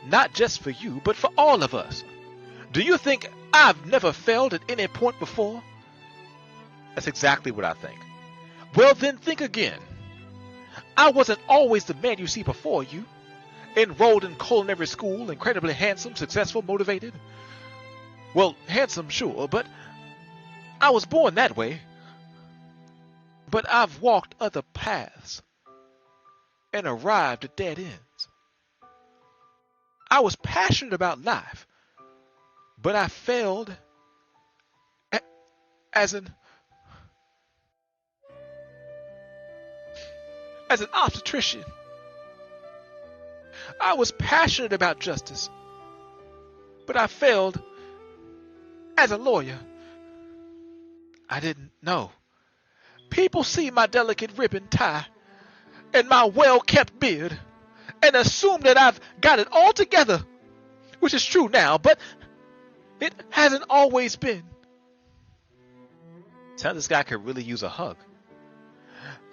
Not just for you, but for all of us. Do you think I've never failed at any point before? That's exactly what I think. Well, then think again. I wasn't always the man you see before you. Enrolled in culinary school, incredibly handsome, successful, motivated. Well, handsome, sure, but I was born that way. But I've walked other paths and arrived at dead ends. I was passionate about life, but I failed as an obstetrician. I was passionate about justice, but I failed as a lawyer. I didn't know. People see my delicate ribbon tie and my well-kept beard and assume that I've got it all together, which is true now, but it hasn't always been. Tell this guy could really use a hug.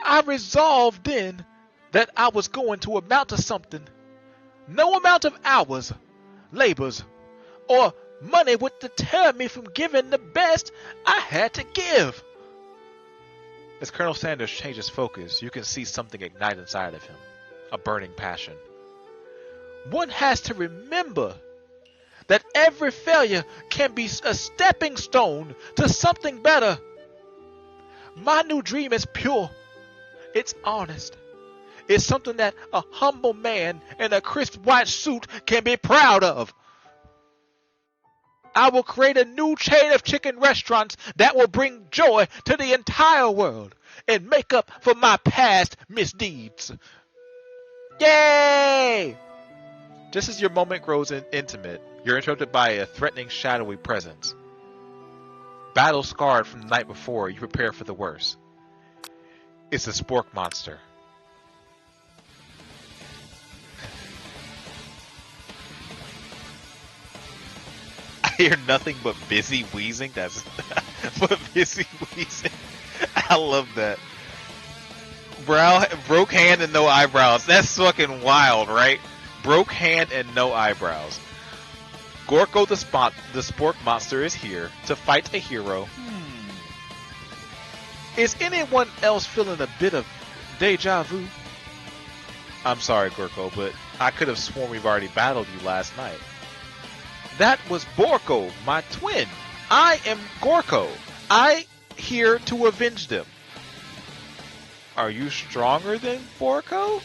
I resolved then that I was going to amount to something. No amount of hours, labors, or money would deter me from giving the best I had to give. As Colonel Sanders changes focus, you can see something ignite inside of him, a burning passion. One has to remember that every failure can be a stepping stone to something better. My new dream is pure. It's honest. is something that a humble man in a crisp white suit can be proud of. I will create a new chain of chicken restaurants that will bring joy to the entire world and make up for my past misdeeds. Yay! Just as your moment grows intimate, you're interrupted by a threatening, shadowy presence. Battle scarred from the night before, you prepare for the worst. It's a spork monster. I hear nothing but busy wheezing. That's but busy wheezing. I love that. Broke hand and no eyebrows. That's fucking wild, right? Broke hand and no eyebrows. Gorko the spork monster is here to fight a hero. Is anyone else feeling a bit of deja vu? I'm sorry, Gorko, but I could have sworn we've already battled you last night. That was Borko, my twin. I am Gorko. I here to avenge them. Are you stronger than Borko?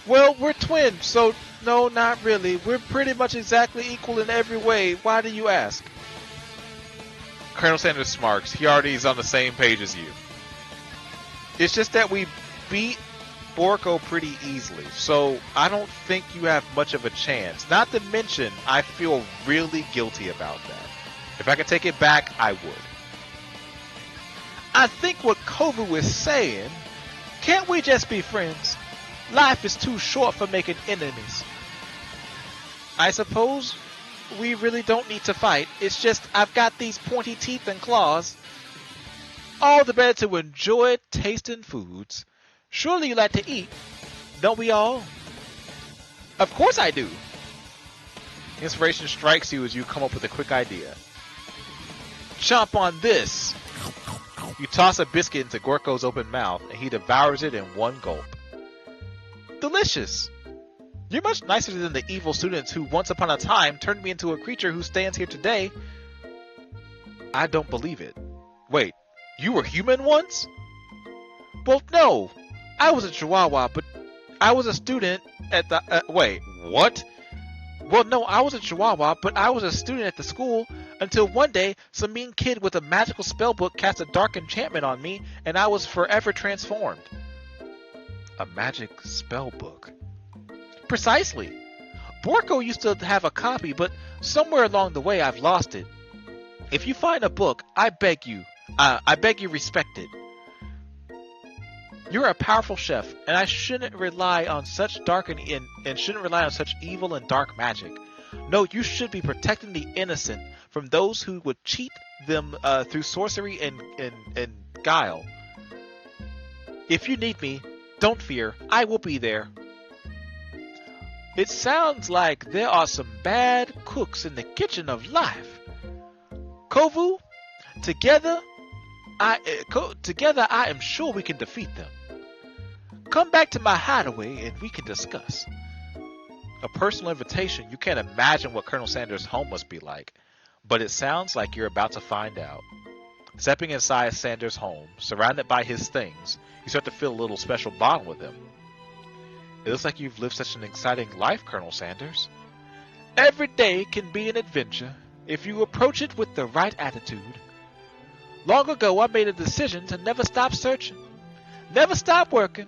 Well, we're twins, so no, not really. We're pretty much exactly equal in every way. Why do you ask? Colonel Sanders smarks. He already is on the same page as you. It's just that we beat Borko pretty easily, so I don't think you have much of a chance. Not to mention, I feel really guilty about that. If I could take it back, I would. I think what Kovu is saying, can't we just be friends? Life is too short for making enemies. I suppose we really don't need to fight. It's just I've got these pointy teeth and claws. All the better to enjoy tasting foods. Surely you like to eat, don't we all? Of course I do. Inspiration strikes you as you come up with a quick idea. Chomp on this. You toss a biscuit into Gorko's open mouth, and he devours it in one gulp. Delicious. You're much nicer than the evil students who once upon a time turned me into a creature who stands here today. I don't believe it. Wait, you were human once? Well, no. I was a chihuahua, but I was a student at the... wait, what? Well, no, I was a chihuahua, but I was a student at the school until one day some mean kid with a magical spellbook cast a dark enchantment on me, and I was forever transformed. A magic spellbook? Precisely. Borko used to have a copy, but somewhere along the way I've lost it. If you find a book, I beg you respect it. You're a powerful chef, and I shouldn't rely on such shouldn't rely on such evil and dark magic. No, you should be protecting the innocent from those who would cheat them through sorcery and guile. If you need me, don't fear, I will be there. It sounds like there are some bad cooks in the kitchen of life. Kovu, together I am sure we can defeat them. Come back to my hideaway and we can discuss. A personal invitation. You can't imagine what Colonel Sanders' home must be like, but it sounds like you're about to find out. Stepping inside Sanders' home, surrounded by his things, you start to feel a little special bond with him. It looks like you've lived such an exciting life, Colonel Sanders. Every day can be an adventure if you approach it with the right attitude. Long ago, I made a decision to never stop searching, never stop working,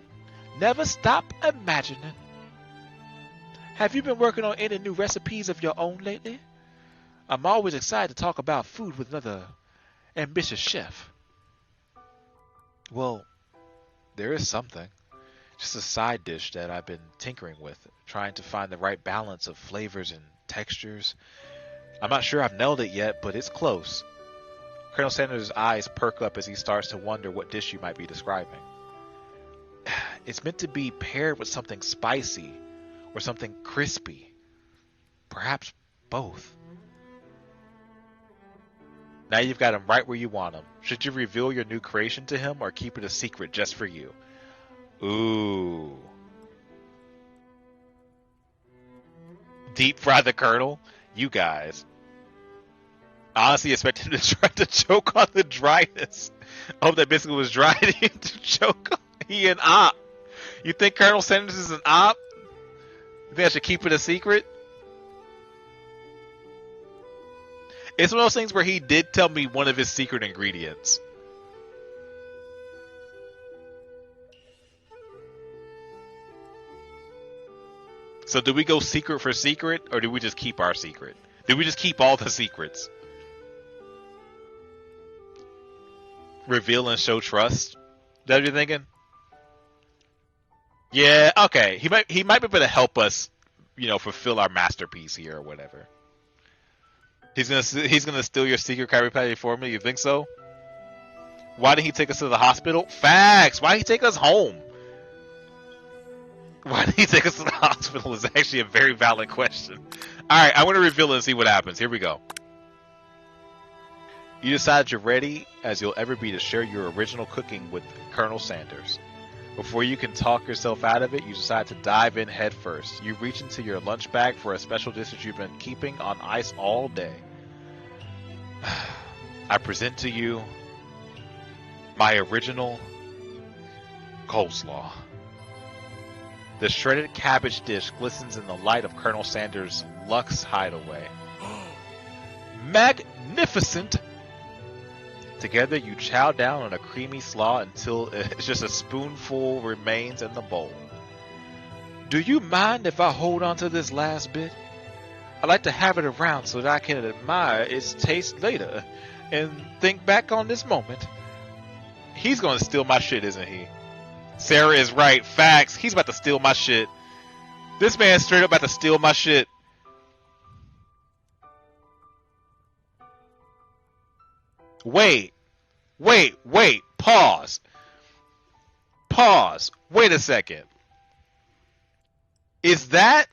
never stop imagining. Have you been working on any new recipes of your own lately? I'm always excited to talk about food with another ambitious chef. Well, there is something. Just a side dish that I've been tinkering with, trying to find the right balance of flavors and textures. I'm not sure I've nailed it yet, but it's close. Colonel Sanders' eyes perk up as he starts to wonder what dish you might be describing. It's meant to be paired with something spicy or something crispy. Perhaps both. Now you've got him right where you want him. Should you reveal your new creation to him or keep it a secret just for you? Ooh. Deep fry the Colonel? You guys. I honestly expected him to try to choke on the dryness. I hope that biscuit was dry to choke on. He and You think Colonel Sanders is an op? You think I should keep it a secret? It's one of those things where he did tell me one of his secret ingredients. So do we go secret for secret, or do we just keep our secret? Do we just keep all the secrets? Reveal and show trust? Is that what you're thinking? Yeah, okay. He might be able to help us, fulfill our masterpiece here or whatever. He's gonna steal your secret Krabby Patty for me. You think so? Why didn't he take us to the hospital? Facts. Why did he take us home? Why did he take us to the hospital is actually a very valid question. All right, I want to reveal it and see what happens. Here we go. You decide you're ready as you'll ever be to share your original cooking with Colonel Sanders. Before you can talk yourself out of it, you decide to dive in head first. You reach into your lunch bag for a special dish that you've been keeping on ice all day. I present to you my original coleslaw. The shredded cabbage dish glistens in the light of Colonel Sanders' Lux hideaway. Magnificent! Together you chow down on a creamy slaw until it's just a spoonful remains in the bowl. Do you mind if I hold on to this last bit? I like to have it around so that I can admire its taste later and think back on this moment. He's going to steal my shit, isn't he? Sarah is right. Facts. He's about to steal my shit. This man's straight up about to steal my shit. Wait. Pause. Wait a second. Is that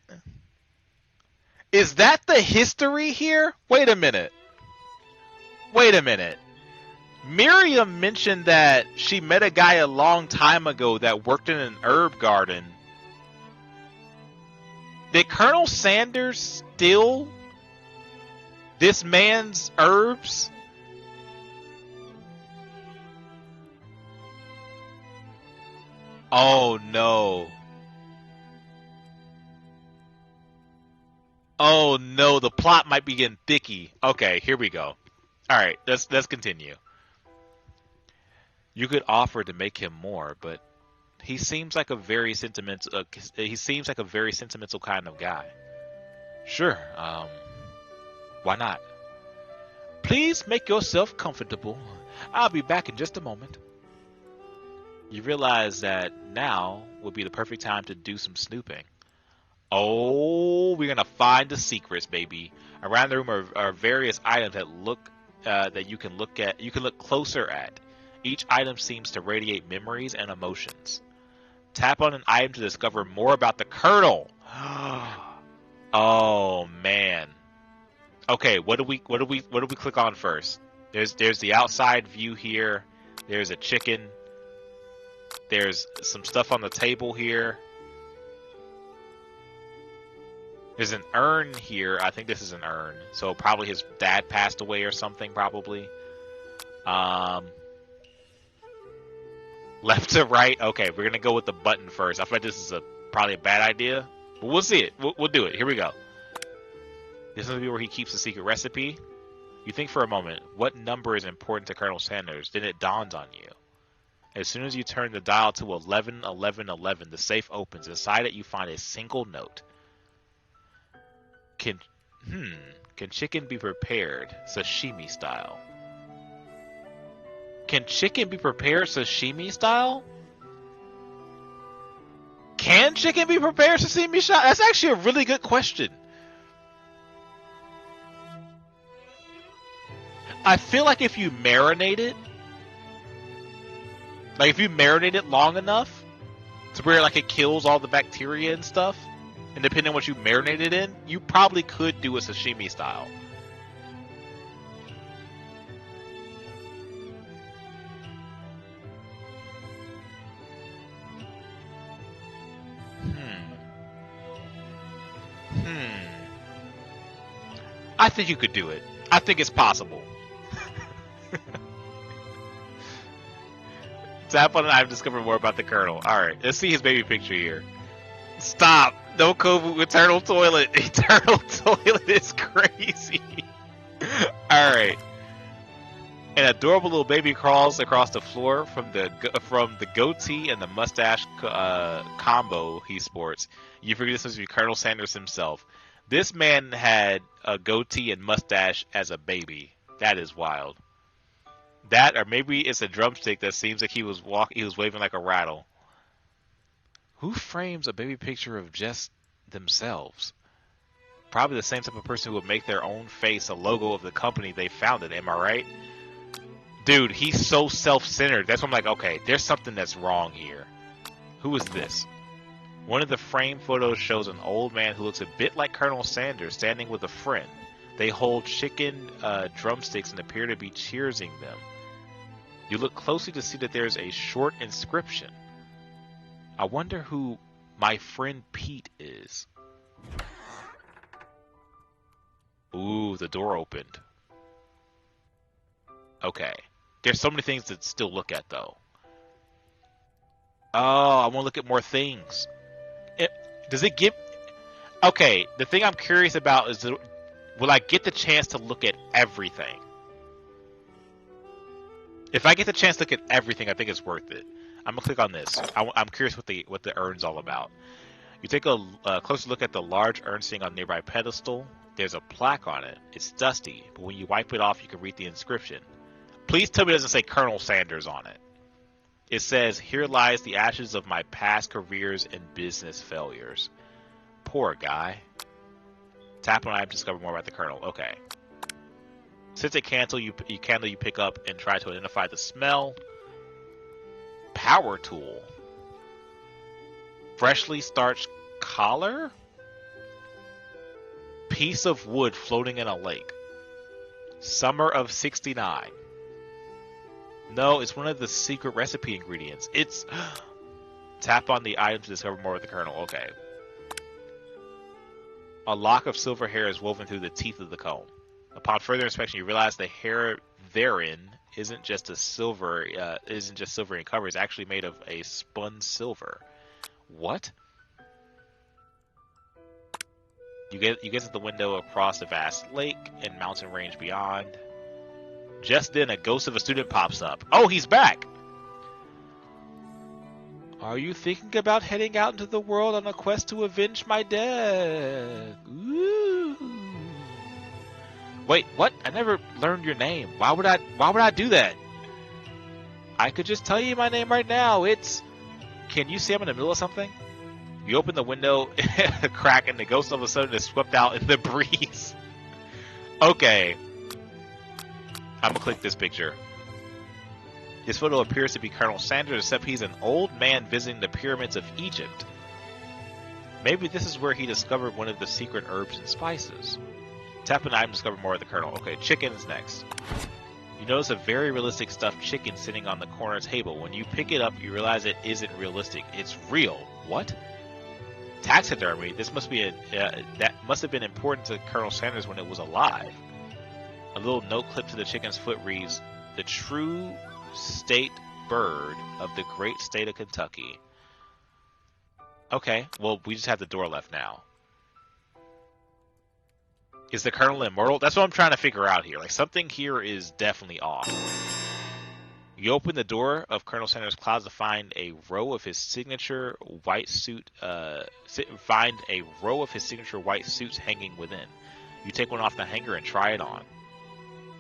the history here? Wait a minute. Miriam mentioned that she met a guy a long time ago that worked in an herb garden. Did Colonel Sanders steal this man's herbs? Oh no. Oh no, the plot might be getting thicky. Okay, here we go. Alright, let's continue. You could offer to make him more, but he seems like a very sentimental kind of guy. Sure, why not? Please make yourself comfortable. I'll be back in just a moment. You realize that now would be the perfect time to do some snooping. Oh, we're gonna find the secrets, baby. Around the room are various items that you can look at. You can look closer at. Each item seems to radiate memories and emotions. Tap on an item to discover more about the Colonel. Oh man. Okay, what do we click on first? There's the outside view here. There's a chicken. There's some stuff on the table here. There's an urn here. I think this is an urn. So probably his dad passed away or something, probably. Left to right. Okay, we're going to go with the button first. I feel like this is probably a bad idea. But we'll see it. We'll do it. Here we go. This is going to be where he keeps the secret recipe. You think for a moment, what number is important to Colonel Sanders? Then it dawns on you. As soon as you turn the dial to 111111, the safe opens. Inside it, you find a single note. Can chicken be prepared sashimi style? Can chicken be prepared sashimi style? Can chicken be prepared sashimi style? That's actually a really good question. I feel like if you marinate it, long enough to where like it kills all the bacteria and stuff, and depending on what you marinate it in, you probably could do a sashimi style. I think you could do it. I think it's possible. Tap on an item to discover more about the Colonel. Alright, let's see his baby picture here. Stop! No Kobu, Eternal Toilet. Eternal Toilet is crazy. Alright. An adorable little baby crawls across the floor from the goatee and the mustache combo he sports. You figure this must be Colonel Sanders himself. This man had a goatee and mustache as a baby. That is wild. That, or maybe it's a drumstick that seems like he was waving like a rattle. Who frames a baby picture of just themselves? Probably the same type of person who would make their own face a logo of the company they founded. Am I right? Dude, he's so self-centered. That's why I'm like, okay, there's something that's wrong here. Who is this? One of the framed photos shows an old man who looks a bit like Colonel Sanders standing with a friend. They hold chicken drumsticks and appear to be cheersing them. You look closely to see that there's a short inscription. I wonder who my friend Pete is. Ooh, the door opened. Okay. There's so many things to still look at, though. Oh, I want to look at more things. Does it give... Okay, the thing I'm curious about is, will I get the chance to look at everything? If I get the chance to look at everything, I think it's worth it. I'm going to click on this. I'm curious what the urn's all about. You take a closer look at the large urn sitting on a nearby pedestal. There's a plaque on it. It's dusty, but when you wipe it off, you can read the inscription. Please tell me it doesn't say Colonel Sanders on it. It says, "Here lies the ashes of my past careers and business failures." Poor guy. Tap on item to discover more about the Colonel. Okay. Since a candle you pick up and try to identify the smell. Power tool. Freshly starched collar. Piece of wood floating in a lake. Summer of '69. No, it's one of the secret recipe ingredients. It's... Tap on the item to discover more of the Colonel. Okay. A lock of silver hair is woven through the teeth of the comb. Upon further inspection, you realize the hair therein isn't just silver in cover. It's actually made of a spun silver. What? You get to the window across the vast lake and mountain range beyond. Just then, a ghost of a student pops up. Oh, he's back! Are you thinking about heading out into the world on a quest to avenge my death? Ooh. Wait, what? I never learned your name. Why would I do that? I could just tell you my name right now. It's... Can you see I'm in the middle of something? You open the window, a crack, and the ghost all of a sudden is swept out in the breeze. Okay. I'm gonna click this picture. This photo appears to be Colonel Sanders, except he's an old man visiting the pyramids of Egypt. Maybe this is where he discovered one of the secret herbs and spices. Tap an item to discover more of the Colonel. Okay, chicken is next. You notice a very realistic stuffed chicken sitting on the corner table. When you pick it up, you realize it isn't realistic. It's real. What? Taxidermy? This must be that must have been important to Colonel Sanders when it was alive. A little note clipped to the chicken's foot reads, "The true state bird of the great state of Kentucky." Okay, well, we just have the door left now. Is the Colonel immortal? That's what I'm trying to figure out here. Like, something here is definitely off. You open the door of Colonel Sanders' closet to find a row of his signature white suit. Find a row of his signature white suits hanging within. You take one off the hanger and try it on.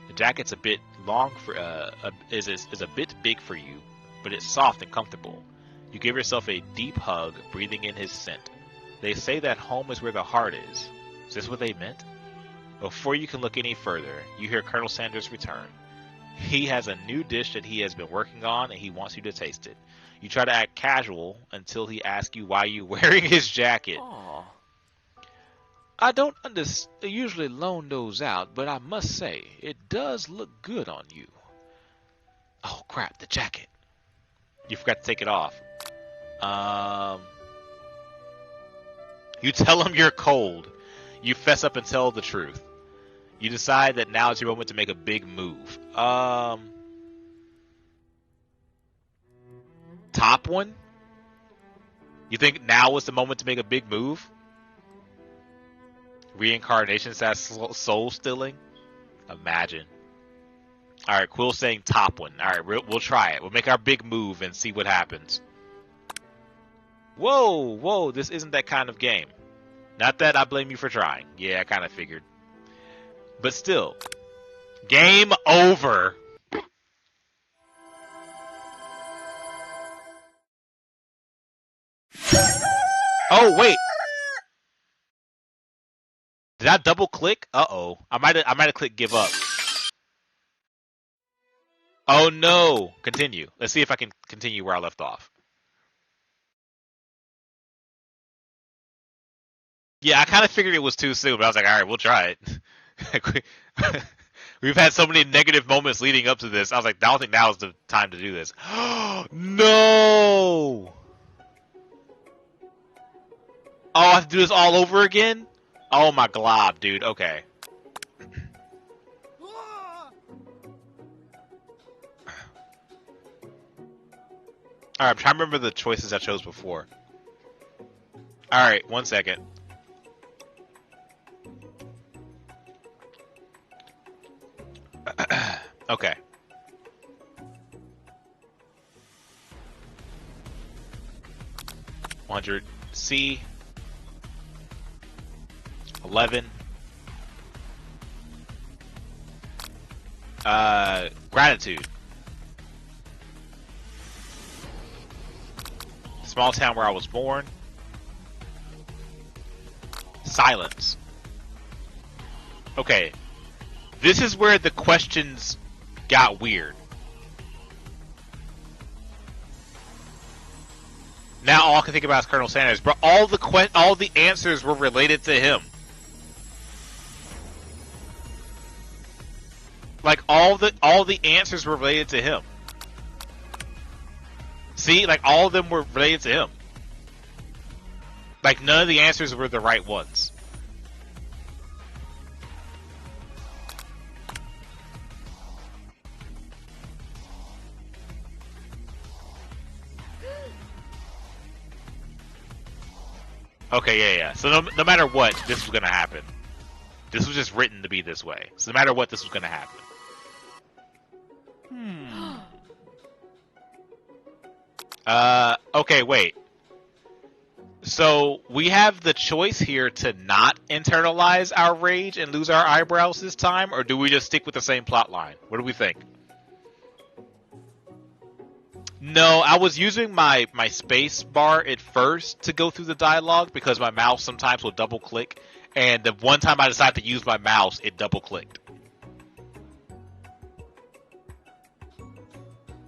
The jacket's a bit long for is a bit big for you, but it's soft and comfortable. You give yourself a deep hug, breathing in his scent. They say that home is where the heart is. Is this what they meant? Before you can look any further, you hear Colonel Sanders return. He has a new dish that he has been working on, and he wants you to taste it. You try to act casual until he asks you why you're wearing his jacket. Aww. I don't usually loan those out, but I must say, it does look good on you. Oh crap, the jacket. You forgot to take it off. You tell him you're cold. You fess up and tell the truth. You decide that now is your moment to make a big move. Top one? You think now is the moment to make a big move? Reincarnation says soul stealing? Imagine. Alright, Quill's saying top one. Alright, we'll try it. We'll make our big move and see what happens. Whoa, whoa, this isn't that kind of game. Not that I blame you for trying. Yeah, I kind of figured. But still. Game over. Oh, wait. Did I double click? Uh-oh. I might have clicked give up. Oh no. Continue. Let's see if I can continue where I left off. Yeah, I kind of figured it was too soon, but I was like, all right, we'll try it. We've had so many negative moments leading up to this. I was like, I don't think now is the time to do this. No! Oh, I have to do this all over again? Oh my glob, dude. Okay. Alright, I'm trying to remember the choices I chose before. Alright, 1 second. Okay. C 11 gratitude. Small town where I was born. Silence. Okay. This is where the questions got weird. Now all I can think about is Colonel Sanders, but all the answers were related to him. Like all the answers were related to him. See, like all of them were related to him. Like none of the answers were the right ones. Okay, yeah. So no matter what, this was gonna happen. This was just written to be this way. So no matter what, this was gonna happen. Okay, wait. So we have the choice here to not internalize our rage and lose our eyebrows this time, or do we just stick with the same plot line? What do we think? No, I was using my space bar at first to go through the dialogue because my mouse sometimes will double click, and the one time I decided to use my mouse, it double clicked.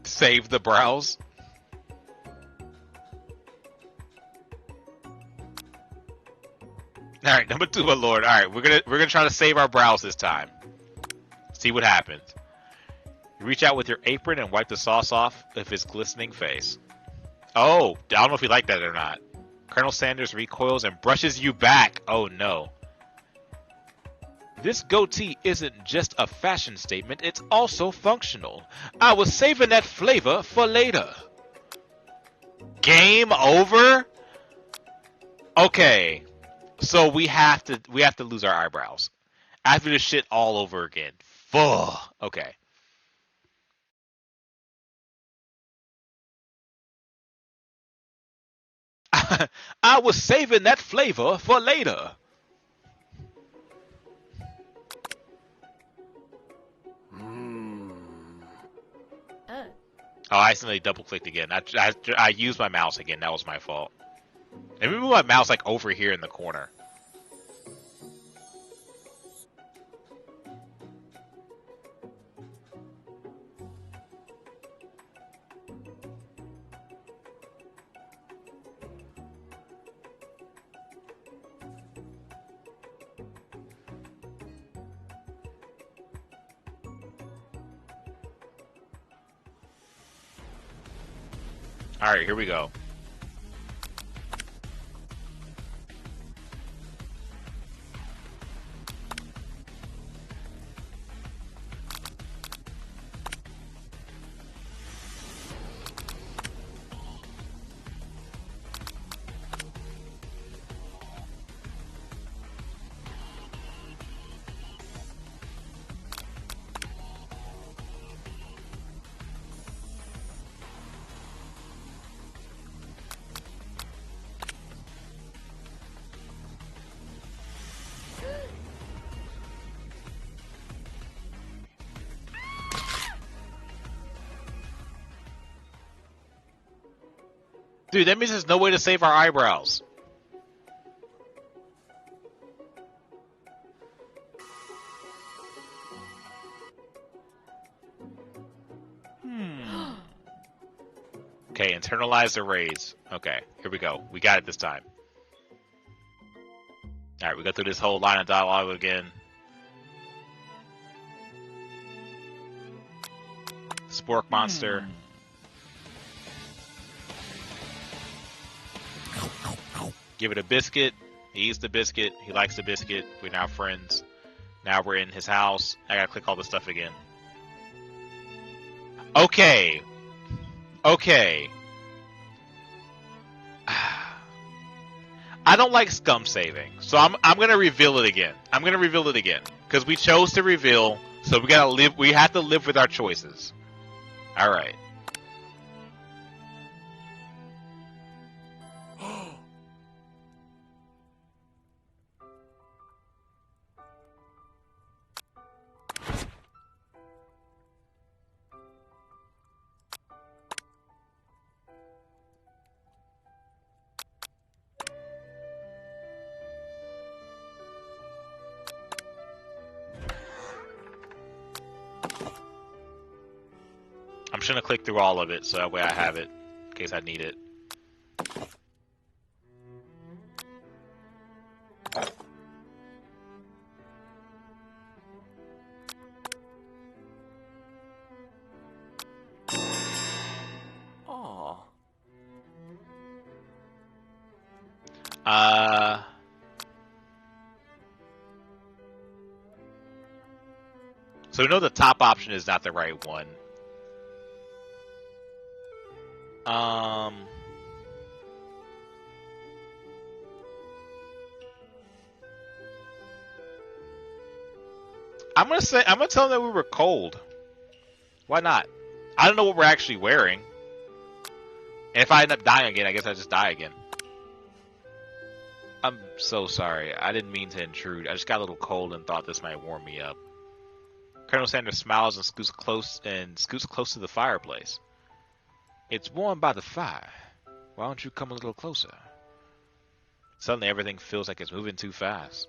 Save the brows. All right, number 2, my lord. All right, we're gonna try to save our brows this time. See what happens. You reach out with your apron and wipe the sauce off of his glistening face. Oh, I don't know if you like that or not. Colonel Sanders recoils and brushes you back. Oh no. This goatee isn't just a fashion statement, it's also functional. I was saving that flavor for later. Game over? Okay. So we have to lose our eyebrows. After this shit all over again. Fuh. Okay. I was saving that flavor for later. Oh, I accidentally double clicked again. I used my mouse again. That was my fault. Let me move my mouse like over here in the corner. Alright, here we go. Dude, that means there's no way to save our eyebrows. Okay, internalize the rays. Okay, here we go. We got it this time. Alright, we go through this whole line of dialogue again. Spork monster. Give it a biscuit. He eats the biscuit. He likes the biscuit. We're now friends. Now we're in his house. I gotta click all this stuff again. Okay. Okay. I don't like scum saving, so I'm gonna reveal it again. I'm gonna reveal it again because we chose to reveal, so we gotta live. We have to live with our choices. All right. I'm just gonna click through all of it so that way I have it in case I need it. So we know the top option is not the right one. I'm gonna tell them that we were cold. Why not? I don't know what we're actually wearing. And if I end up dying again, I guess I just die again. I'm so sorry. I didn't mean to intrude. I just got a little cold and thought this might warm me up. Colonel Sanders smiles and scoots close to the fireplace. It's warm by the fire. Why don't you come a little closer? Suddenly everything feels like it's moving too fast.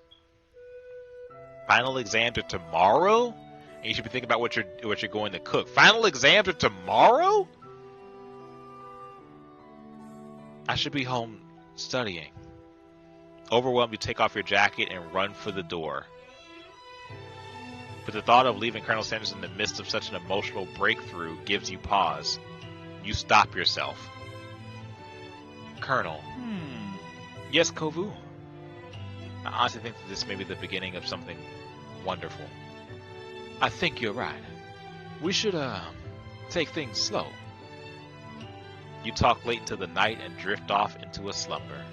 Final exams are tomorrow? And you should be thinking about what you're going to cook. Final exams are tomorrow? I should be home studying. Overwhelmed, you take off your jacket and run for the door. But the thought of leaving Colonel Sanders in the midst of such an emotional breakthrough gives you pause. You stop yourself. Colonel. Yes, Kovu. I honestly think that this may be the beginning of something wonderful. I think you're right. We should, take things slow. You talk late into the night and drift off into a slumber.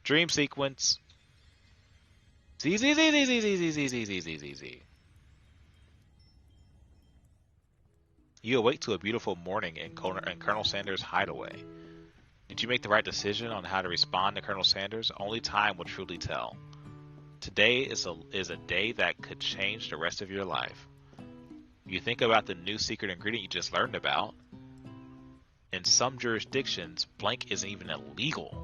Dream sequence. Z. You awake to a beautiful morning in Colonel Sanders' hideaway. Did you make the right decision on how to respond to Colonel Sanders? Only time will truly tell. Today is a day that could change the rest of your life. You think about the new secret ingredient you just learned about. In some jurisdictions, blank isn't even illegal.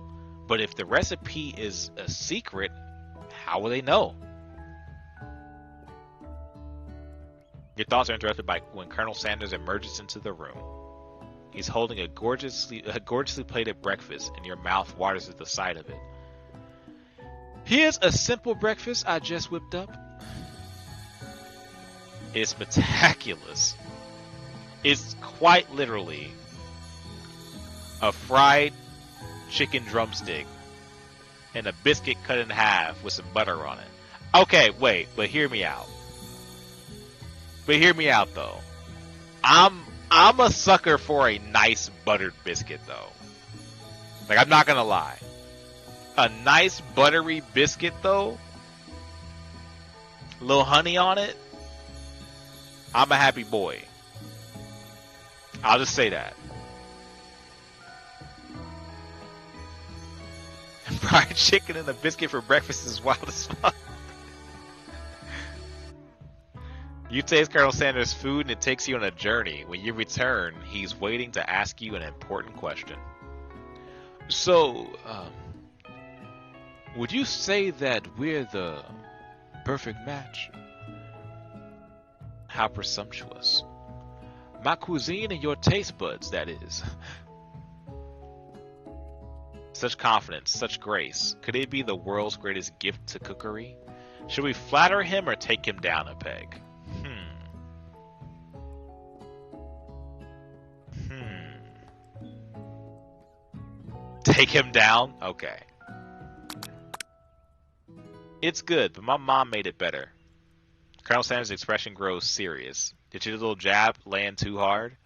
But if the recipe is a secret, how will they know? Your thoughts are interrupted by when Colonel Sanders emerges into the room. He's holding a gorgeously plated breakfast, and your mouth waters at the sight of it. Here's a simple breakfast I just whipped up. It's meticulous. It's quite literally a fried chicken drumstick and a biscuit cut in half with some butter on it. Okay, wait, but hear me out. Though. I'm a sucker for a nice buttered biscuit though. Like, I'm not gonna lie. A nice buttery biscuit though, a little honey on it, I'm a happy boy. I'll just say that. Fried chicken and a biscuit for breakfast is wild as fuck. You taste Colonel Sanders' food and it takes you on a journey. When you return, he's waiting to ask you an important question. So, would you say that we're the perfect match? How presumptuous. My cuisine and your taste buds, that is. Such confidence, such grace. Could it be the world's greatest gift to cookery? Should we flatter him or take him down a peg? Take him down? Okay. It's good, but my mom made it better. Colonel Sanders' expression grows serious. Did your little jab land too hard?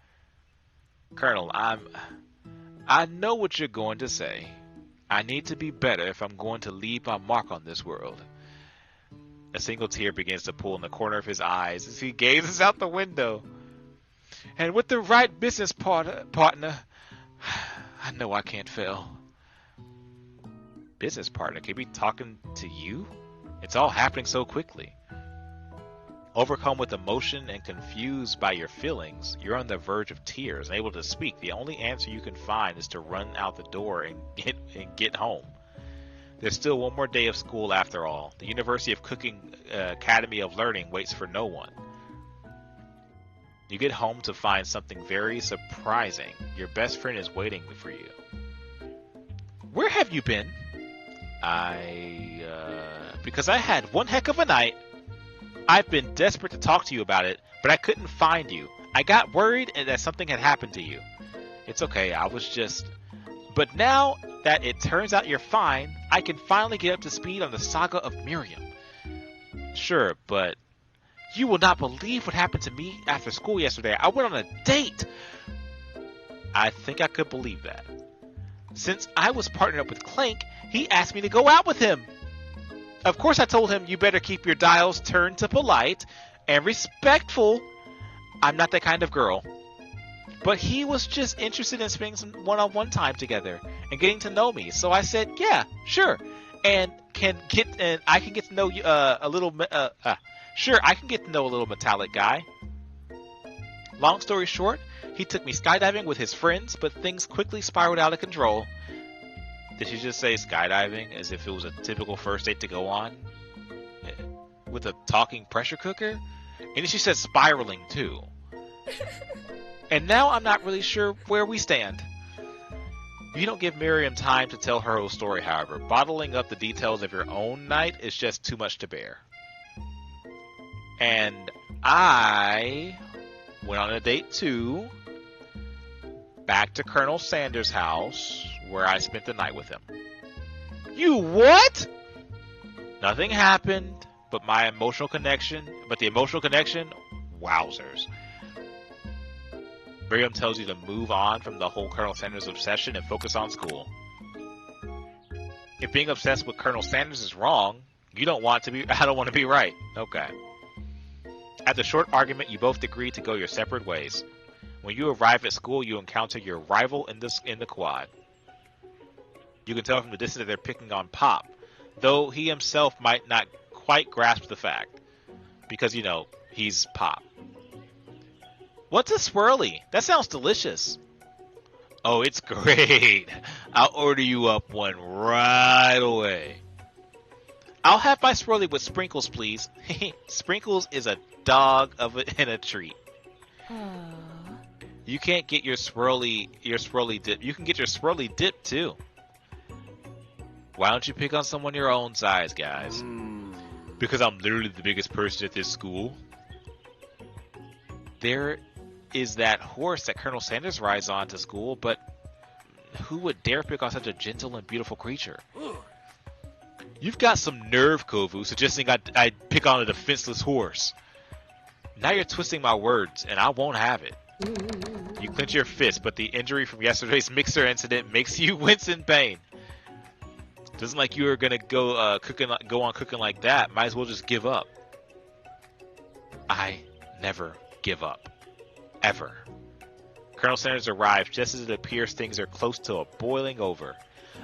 Colonel, I know what you're going to say. I need to be better if I'm going to leave my mark on this world. A single tear begins to pool in the corner of his eyes as he gazes out the window. And with the right business partner, I know I can't fail. Business partner? Can we be talking to you? It's all happening so quickly. Overcome with emotion and confused by your feelings, you're on the verge of tears, unable to speak. The only answer you can find is to run out the door and get home. There's still one more day of school after all. The University of Cooking Academy of Learning waits for no one. You get home to find something very surprising. Your best friend is waiting for you. Where have you been? Because I had one heck of a night. I've been desperate to talk to you about it, but I couldn't find you. I got worried that something had happened to you. It's okay, I was just... But now that it turns out you're fine, I can finally get up to speed on the saga of Miriam. Sure, but you will not believe what happened to me after school yesterday. I went on a date. I think I could believe that. Since I was partnered up with Clank, he asked me to go out with him. Of course I told him you better keep your dials turned to polite and respectful. I'm not that kind of girl. But he was just interested in spending some one-on-one time together and getting to know me. So I said, yeah, sure. And I can get to know you sure, I can get to know a little metallic guy. Long story short, he took me skydiving with his friends, but things quickly spiraled out of control. Did she just say skydiving as if it was a typical first date to go on? With a talking pressure cooker? And then she said spiraling too. And now I'm not really sure where we stand. You don't give Miriam time to tell her whole story, however. Bottling up the details of your own night is just too much to bear. And I went on a date too. Back to Colonel Sanders' house, where I spent the night with him. You what? Nothing happened, but the emotional connection, wowzers. Miriam tells you to move on from the whole Colonel Sanders obsession and focus on school. If being obsessed with Colonel Sanders is wrong, I don't want to be right. Okay. After a short argument, you both agree to go your separate ways. When you arrive at school, you encounter your rival in the quad. You can tell from the distance that they're picking on Pop, though he himself might not quite grasp the fact. Because, he's Pop. What's a swirly? That sounds delicious. Oh, it's great. I'll order you up one right away. I'll have my swirly with sprinkles, please. Sprinkles is a dog and a treat. You can't get your swirly dip. You can get your swirly dip too. Why don't you pick on someone your own size, guys? Because I'm literally the biggest person at this school. There is that horse that Colonel Sanders rides on to school, but who would dare pick on such a gentle and beautiful creature? You've got some nerve, Kovu, suggesting I'd pick on a defenseless horse. Now you're twisting my words, and I won't have it. You clench your fist, but the injury from yesterday's mixer incident makes you wince in pain. Doesn't like you are gonna go on cooking like that. Might as well just give up. I never give up. Ever. Colonel Sanders arrives just as it appears things are close to a boiling over.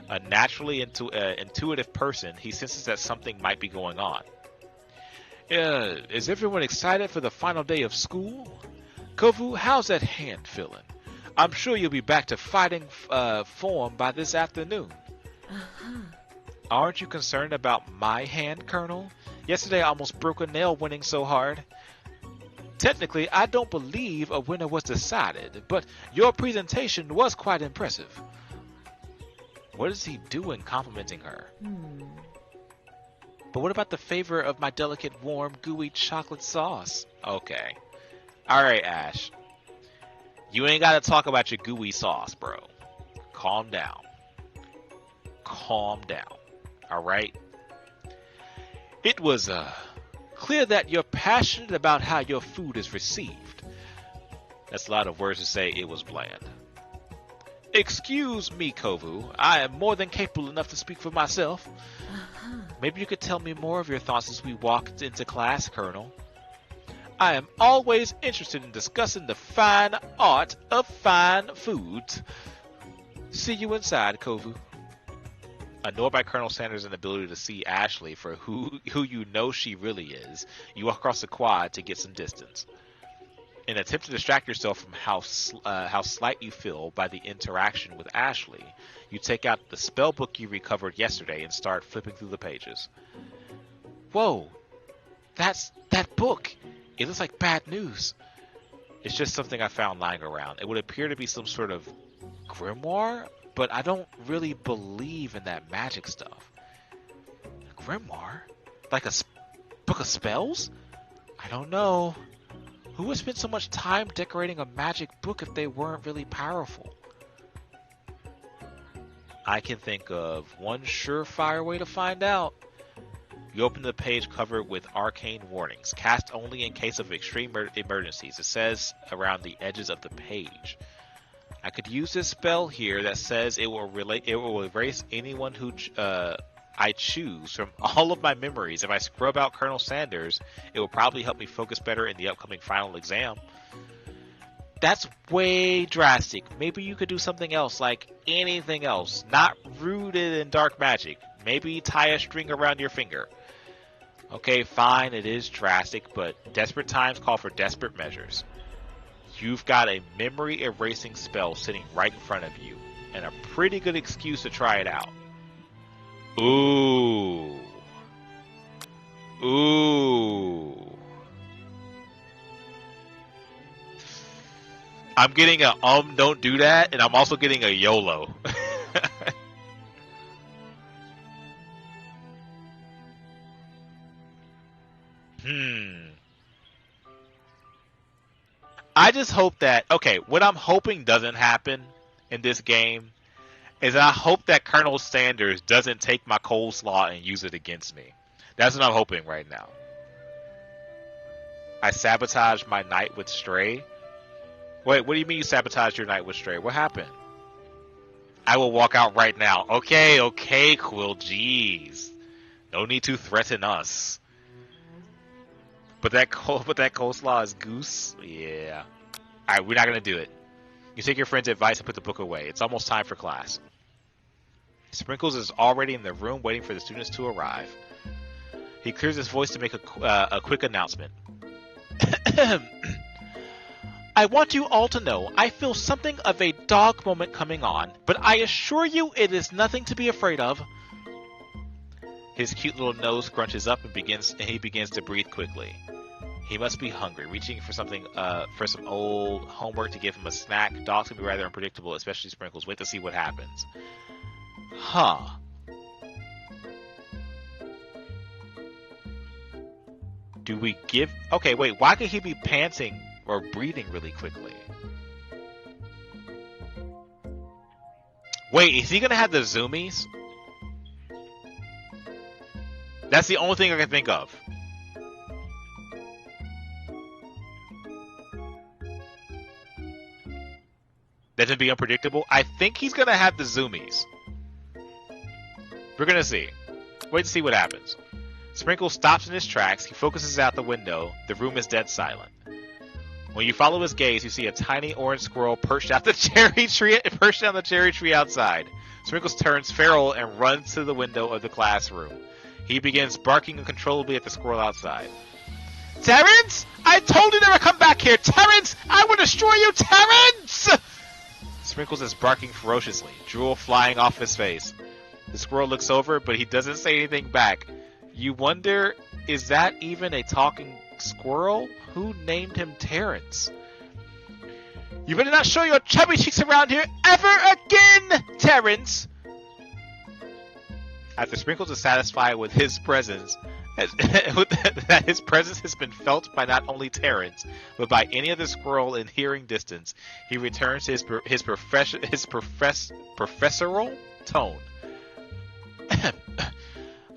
A naturally intuitive person, he senses that something might be going on. Is everyone excited for the final day of school? Kovu, how's that hand feeling? I'm sure you'll be back to fighting form by this afternoon. Aren't you concerned about my hand, Colonel? Yesterday I almost broke a nail winning so hard. Technically, I don't believe a winner was decided, but your presentation was quite impressive. What is he doing complimenting her? But what about the favor of my delicate, warm, gooey chocolate sauce? Okay. Alright, Ash. You ain't gotta talk about your gooey sauce, bro. Calm down. Calm down. Alright? It was, clear that you're passionate about how your food is received. That's a lot of words to say it was bland. Excuse me, Kovu. I am more than capable enough to speak for myself. Maybe you could tell me more of your thoughts as we walked into class, Colonel. I am always interested in discussing the fine art of fine foods. See you inside, Kovu. Annoyed by Colonel Sanders' inability to see Ashley for who you know she really is, you walk across the quad to get some distance. In an attempt to distract yourself from how slight you feel by the interaction with Ashley, you take out the spell book you recovered yesterday and start flipping through the pages. Whoa, that's that book. It looks like bad news. It's just something I found lying around. It would appear to be some sort of grimoire, but I don't really believe in that magic stuff. A grimoire? Like a book of spells? I don't know. Who would spend so much time decorating a magic book if they weren't really powerful? I can think of one surefire way to find out. You open the page covered with arcane warnings, cast only in case of extreme emergencies. It says around the edges of the page. I could use this spell here that says it will erase anyone who I choose from all of my memories. If I scrub out Colonel Sanders, it will probably help me focus better in the upcoming final exam. That's way drastic. Maybe you could do something else, like anything else, not rooted in dark magic. Maybe tie a string around your finger. Okay, fine, it is drastic, but desperate times call for desperate measures. You've got a memory erasing spell sitting right in front of you, and a pretty good excuse to try it out. Ooh. Ooh. I'm getting a don't do that, and I'm also getting a YOLO. I just hope that, okay, what I'm hoping doesn't happen in this game is I hope that Colonel Sanders doesn't take my coleslaw and use it against me. That's what I'm hoping right now. I sabotaged my night with Stray. Wait, what do you mean you sabotaged your night with Stray? What happened? I will walk out right now. Okay, Quill, jeez. No need to threaten us. But that coleslaw is goose? Yeah. Alright, we're not going to do it. You take your friend's advice and put the book away. It's almost time for class. Sprinkles is already in the room waiting for the students to arrive. He clears his voice to make a quick announcement. I want you all to know I feel something of a dog moment coming on, but I assure you it is nothing to be afraid of. His cute little nose scrunches up and he begins to breathe quickly. He must be hungry, reaching for something, for some old homework to give him a snack. Dogs can be rather unpredictable, especially Sprinkles. Wait to see what happens. Huh. Do we give... Okay, wait, why could he be panting or breathing really quickly? Wait, is he gonna have the zoomies? That's the only thing I can think of. That should be unpredictable. I think he's gonna have the zoomies. We're gonna see. Wait to see what happens. Sprinkle stops in his tracks. He focuses out the window. The room is dead silent. When you follow his gaze, you see a tiny orange squirrel perched down the cherry tree outside. Sprinkles turns feral and runs to the window of the classroom. He begins barking uncontrollably at the squirrel outside. Terrence! I told you never come back here! Terrence! I will destroy you, Terrence! Sprinkles is barking ferociously, drool flying off his face. The squirrel looks over, but he doesn't say anything back. You wonder, is that even a talking squirrel? Who named him Terrence? You better not show your chubby cheeks around here ever again, Terrence! After Sprinkles is satisfied with his presence, that his presence has been felt by not only Terrence, but by any other squirrel in hearing distance, he returns to his professorial tone.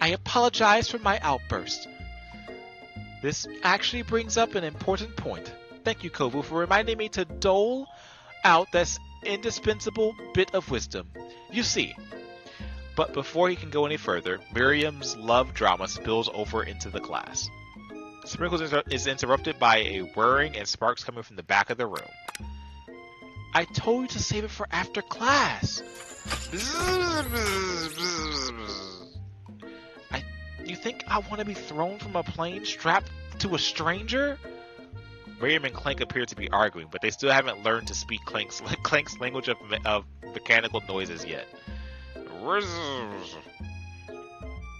I apologize for my outburst. This actually brings up an important point. Thank you, Kovu, for reminding me to dole out this indispensable bit of wisdom. You see. But before he can go any further, Miriam's love drama spills over into the class. Sprinkles is interrupted by a whirring and sparks coming from the back of the room. I told you to save it for after class. You think I want to be thrown from a plane strapped to a stranger? Miriam and Clank appear to be arguing, but they still haven't learned to speak Clank's language of mechanical noises yet.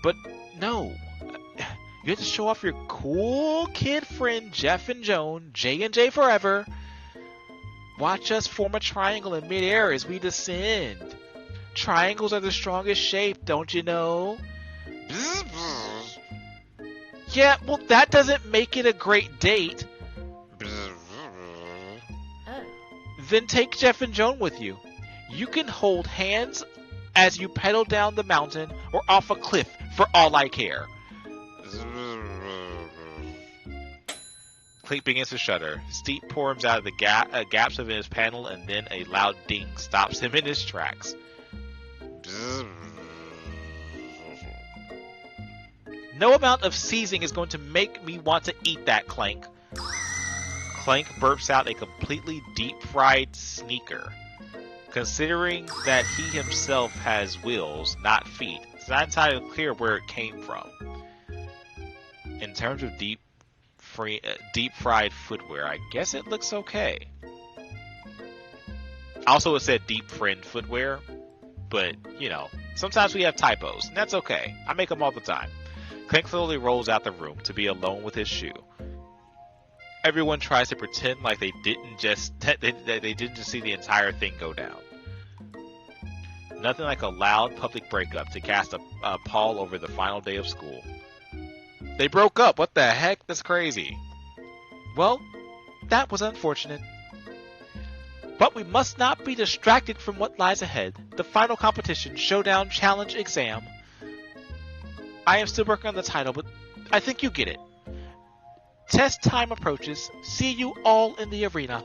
But no, you have to show off your cool kid friend Jeff and Joan, J&J forever. Watch us form a triangle in midair as we descend. Triangles are the strongest shape, don't you know? Yeah, well, that doesn't make it a great date. Then take Jeff and Joan with you. You can hold hands as you pedal down the mountain or off a cliff for all I care. Clink begins to shudder. Steep forms out of the gaps of his panel, and then a loud ding stops him in his tracks. No amount of seizing is going to make me want to eat that, Clank. Clank burps out a completely deep-fried sneaker. Considering that he himself has wheels, not feet, it's not entirely clear where it came from. In terms of deep-fried footwear, I guess it looks okay. Also, it said deep-fried footwear, but, you know, sometimes we have typos, and that's okay. I make them all the time. Clank slowly rolls out the room to be alone with his shoe. Everyone tries to pretend like they didn't just see the entire thing go down. Nothing like a loud public breakup to cast a pall over the final day of school. They broke up. What the heck? That's crazy. Well, that was unfortunate. But we must not be distracted from what lies ahead. The final competition, showdown, challenge, exam. I am still working on the title, but I think you get it. Test time approaches. See you all in the arena.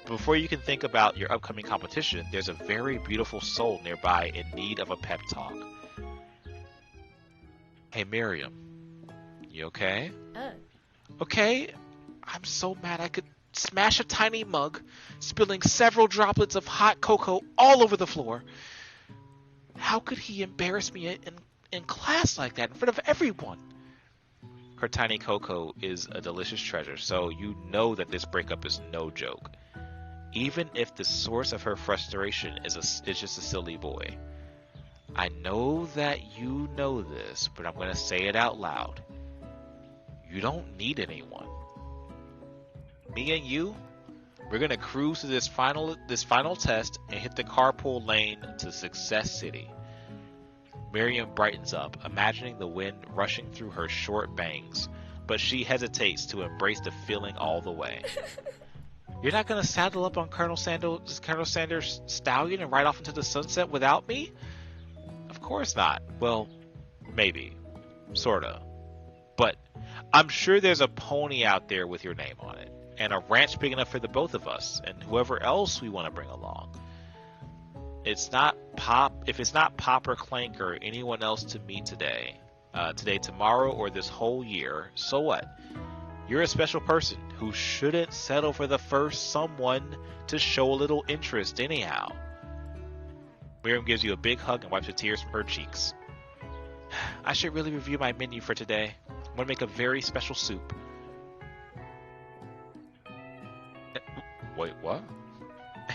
Before you can think about your upcoming competition, there's a very beautiful soul nearby in need of a pep talk. Hey, Miriam. You okay? Okay. I'm so mad I could smash a tiny mug, spilling several droplets of hot cocoa all over the floor. How could he embarrass me in class like that in front of everyone? Her tiny cocoa is a delicious treasure, so you know that this breakup is no joke. Even if the source of her frustration is just a silly boy. I know that you know this, but I'm going to say it out loud. You don't need anyone. Me and you, we're going to cruise to this final test and hit the carpool lane to Success City. Miriam brightens up, imagining the wind rushing through her short bangs, but she hesitates to embrace the feeling all the way. You're not going to saddle up on Colonel Sanders' stallion and ride off into the sunset without me? Of course not. Well, maybe. Sorta. But I'm sure there's a pony out there with your name on it, and a ranch big enough for the both of us, and whoever else we want to bring along. If it's not Pop or Clank or anyone else to meet today, tomorrow, or this whole year, so what? You're a special person who shouldn't settle for the first someone to show a little interest anyhow. Miriam gives you a big hug and wipes the tears from her cheeks. I should really review my menu for today. I'm going to make a very special soup. Wait, what?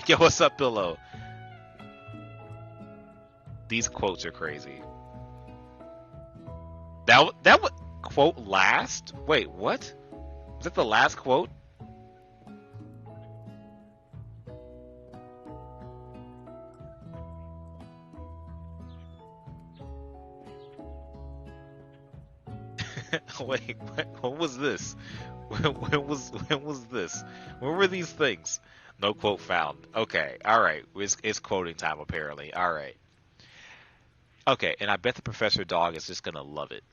Yo, what's up, Pillow? These quotes are crazy. That would quote last? Wait, what? Was that the last quote? Wait, what was this? When was this? When were these things? No quote found. Okay, all right. It's quoting time apparently. All right. Okay, and I bet the Professor Dog is just gonna love it.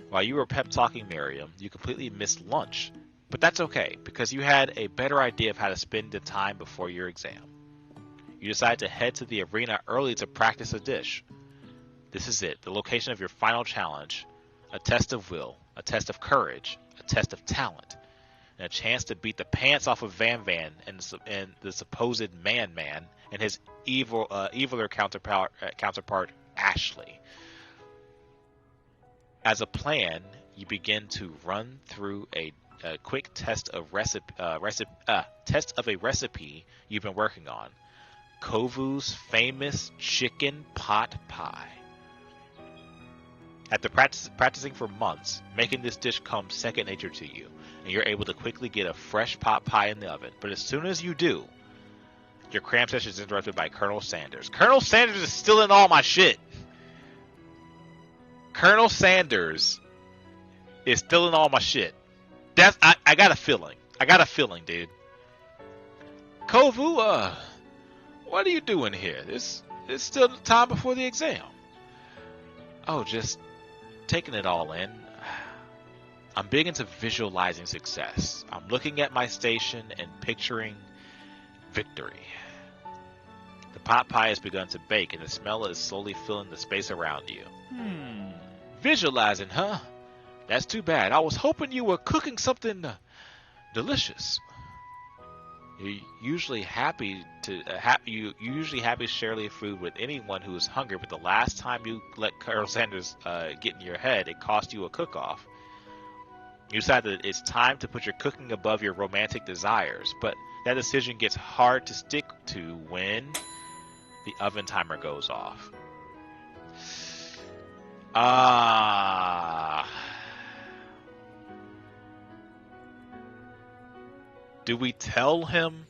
While you were pep talking Miriam, you completely missed lunch. But that's okay, because you had a better idea of how to spend the time before your exam. You decided to head to the arena early to practice a dish. This is it, the location of your final challenge. A test of will, a test of courage, a test of talent, and a chance to beat the pants off of Van Van and the supposed Man and his eviler counterpart Ashley. As a plan, you begin to run through a quick test of a recipe you've been working on. Kovu's famous chicken pot pie. After practicing for months, making this dish comes second nature to you, and you're able to quickly get a fresh pot pie in the oven. But as soon as you do, your cram session is interrupted by Colonel Sanders. Colonel Sanders is stealing all my shit. Colonel Sanders is stealing all my shit. I got a feeling. I got a feeling, dude. Kovu, what are you doing here? It's still time before the exam. Oh, just taking it all in. I'm big into visualizing success. I'm looking at my station and picturing victory. The pot pie has begun to bake and the smell is slowly filling the space around you. Visualizing, huh? That's too bad. I was hoping you were cooking something delicious. You're usually happy to share your food with anyone who is hungry, but the last time you let Colonel Sanders get in your head, it cost you a cook-off. You decide that it's time to put your cooking above your romantic desires, but that decision gets hard to stick to when the oven timer goes off. Do we tell him?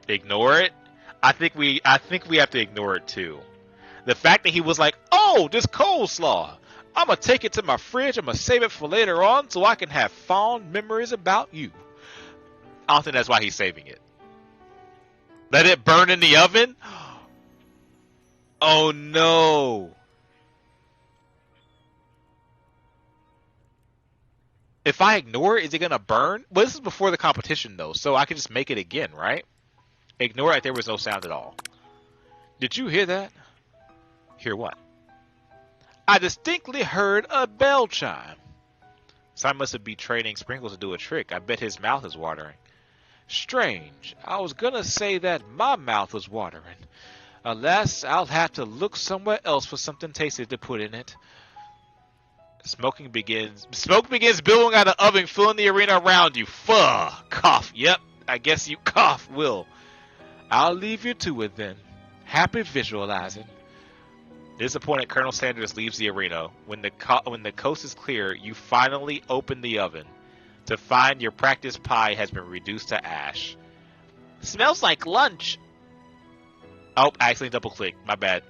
Ignore it? I think we have to ignore it too. The fact that he was like, "Oh, this coleslaw. I'm gonna take it to my fridge. I'm gonna save it for later on so I can have fond memories about you." I don't think that's why he's saving it. Let it burn in the oven? Oh no. If I ignore it, is it gonna burn? Well, this is before the competition though, so I can just make it again, right? Ignore it like there was no sound at all. Did you hear that? Hear what? I distinctly heard a bell chime. Psyop must be training Sprinkles to do a trick. I bet his mouth is watering. Strange. I was gonna say that my mouth was watering. Alas, I'll have to look somewhere else for something tasty to put in it. Smoke begins billowing out of the oven, filling the arena around you. Fuh! Cough. Yep, I guess you cough, Will. I'll leave you to it then. Happy visualizing. Disappointed, Colonel Sanders leaves the arena. When the coast is clear, you finally open the oven to find your practice pie has been reduced to ash. Smells like lunch. Oh, I accidentally double-clicked. My bad.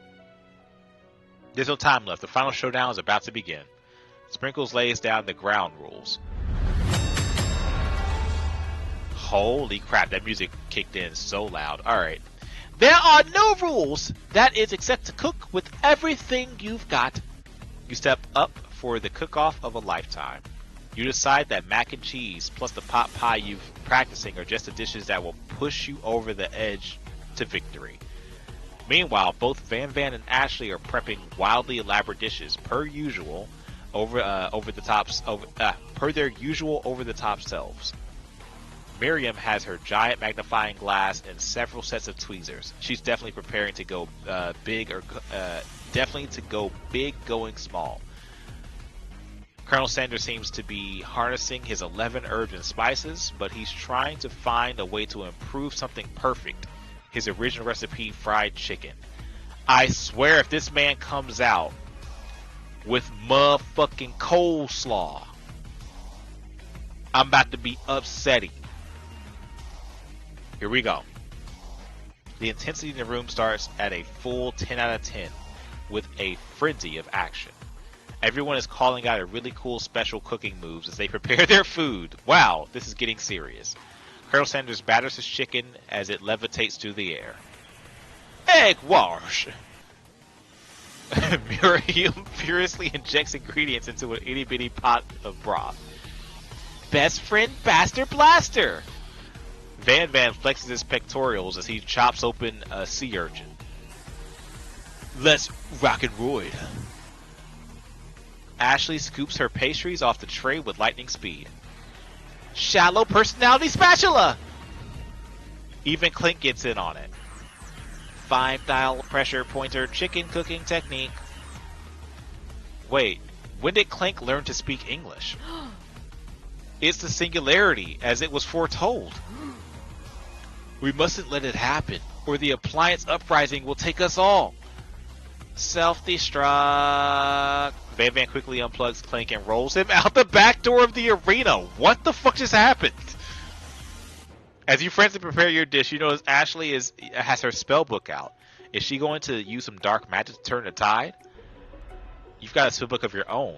There's no time left. The final showdown is about to begin. Sprinkles lays down the ground rules. Holy crap, that music kicked in so loud. Alright. There are no rules, that is, except to cook with everything you've got. You step up for the cook-off of a lifetime. You decide that mac and cheese plus the pot pie you've practicing are just the dishes that will push you over the edge to victory. Meanwhile, both Van Van and Ashley are prepping wildly elaborate dishes, per their usual over-the-top selves. Miriam has her giant magnifying glass and several sets of tweezers. She's definitely preparing to go big, going small. Colonel Sanders seems to be harnessing his 11 herbs and spices, but he's trying to find a way to improve something perfect. His original recipe, fried chicken. I swear if this man comes out with motherfucking coleslaw, I'm about to be upsetting. Here we go. The intensity in the room starts at a full 10 out of 10 with a frenzy of action. Everyone is calling out a really cool special cooking moves as they prepare their food. Wow, this is getting serious. Colonel Sanders batters his chicken as it levitates through the air. Egg wash! Miriam furiously injects ingredients into an itty bitty pot of broth. Best friend Bastard Blaster! Van flexes his pectorals as he chops open a sea urchin. Let's rock and roll. Ashley scoops her pastries off the tray with lightning speed. Shallow personality spatula! Even Clint gets in on it. 5-dial pressure pointer chicken cooking technique. Wait, when did Clank learn to speak English? It's the singularity, as it was foretold. We mustn't let it happen, or the appliance uprising will take us all. Self-destruct. Van quickly unplugs Clank and rolls him out the back door of the arena. What the fuck just happened? As you frantically prepare your dish, you notice Ashley has her spell book out. Is she going to use some dark magic to turn the tide? You've got a spell book of your own.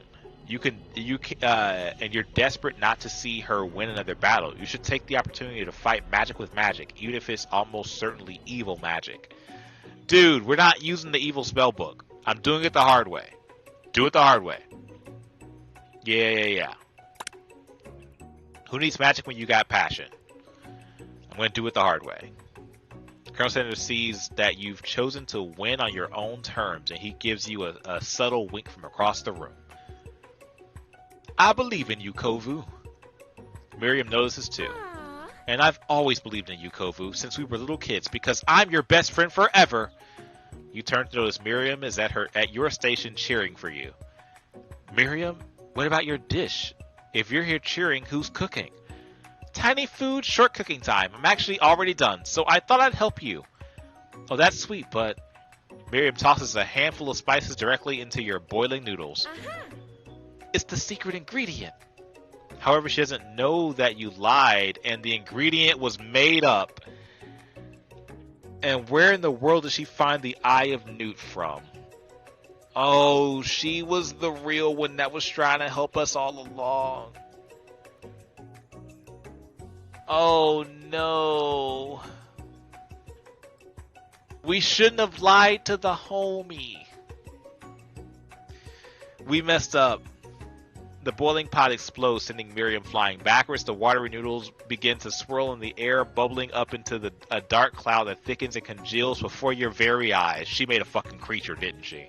And you're desperate not to see her win another battle. You should take the opportunity to fight magic with magic, even if it's almost certainly evil magic. Dude, we're not using the evil spell book. I'm doing it the hard way. Do it the hard way. Yeah. Who needs magic when you got passion? I'm going to do it the hard way. Colonel Sanders sees that you've chosen to win on your own terms, and he gives you a subtle wink from across the room. I believe in you, Kovu. Miriam notices too. And I've always believed in you, Kovu, since we were little kids, because I'm your best friend forever. You turn to notice Miriam is at your station cheering for you. Miriam, what about your dish? If you're here cheering, who's cooking? Tiny food, short cooking time. I'm actually already done, so I thought I'd help you. Oh, that's sweet, but... Miriam tosses a handful of spices directly into your boiling noodles. It's the secret ingredient. However, she doesn't know that you lied and the ingredient was made up. And where in the world did she find the Eye of Newt from? Oh, she was the real one that was trying to help us all along. Oh no. We shouldn't have lied to the homie. We messed up. The boiling pot explodes, sending Miriam flying backwards. The watery noodles begin to swirl in the air, bubbling up into a dark cloud that thickens and congeals before your very eyes. She made a fucking creature, didn't she?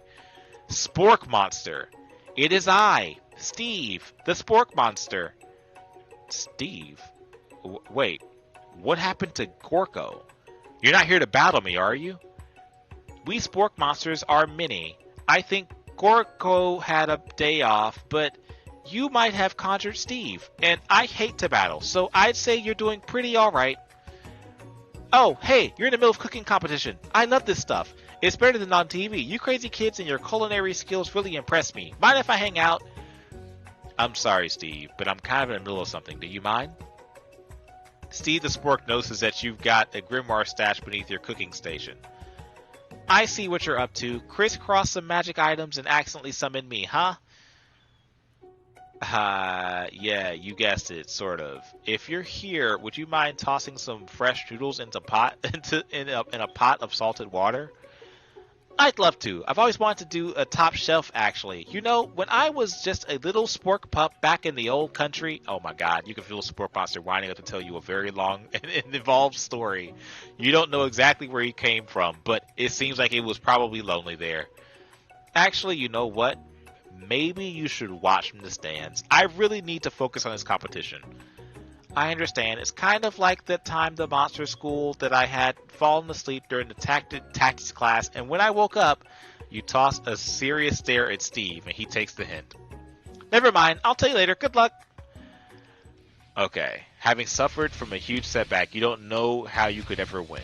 Spork monster. It is I, Steve, the spork monster. Steve? Wait, what happened to Gorko? You're not here to battle me, are you? We spork monsters are many. I think Gorko had a day off, but you might have conjured Steve, and I hate to battle, so I'd say you're doing pretty alright. Oh, hey, you're in the middle of cooking competition. I love this stuff. It's better than on TV. You crazy kids and your culinary skills really impress me. Mind if I hang out? I'm sorry, Steve, but I'm kind of in the middle of something. Do you mind? Steve the Spork notices that you've got a grimoire stashed beneath your cooking station. I see what you're up to. Crisscross some magic items and accidentally summon me, huh? Yeah, you guessed it, sort of. If you're here, would you mind tossing some fresh noodles in a pot of salted water? I'd love to. I've always wanted to do a top shelf, actually. You know, when I was just a little spork pup back in the old country, oh my god, you can feel a spork monster winding up to tell you a very long and involved story. You don't know exactly where he came from, but it seems like it was probably lonely there. Actually, you know what? Maybe you should watch from the stands. I really need to focus on this competition. I understand. It's kind of like the time the monster school that I had fallen asleep during the tactics class, and when I woke up, you tossed a serious stare at Steve, and he takes the hint. Never mind, I'll tell you later. Good luck. Okay, having suffered from a huge setback, you don't know how you could ever win.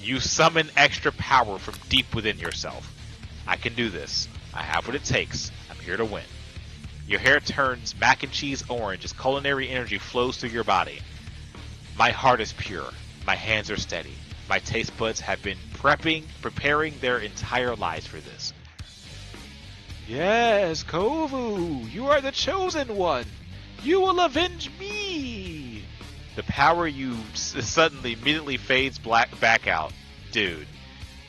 You summon extra power from deep within yourself. I can do this. I have what it takes. I'm here to win. Your hair turns mac and cheese orange as culinary energy flows through your body. My heart is pure. My hands are steady. My taste buds have been preparing their entire lives for this. Yes, Kovu, you are the chosen one. You will avenge me. The power you suddenly immediately fades back out. Dude,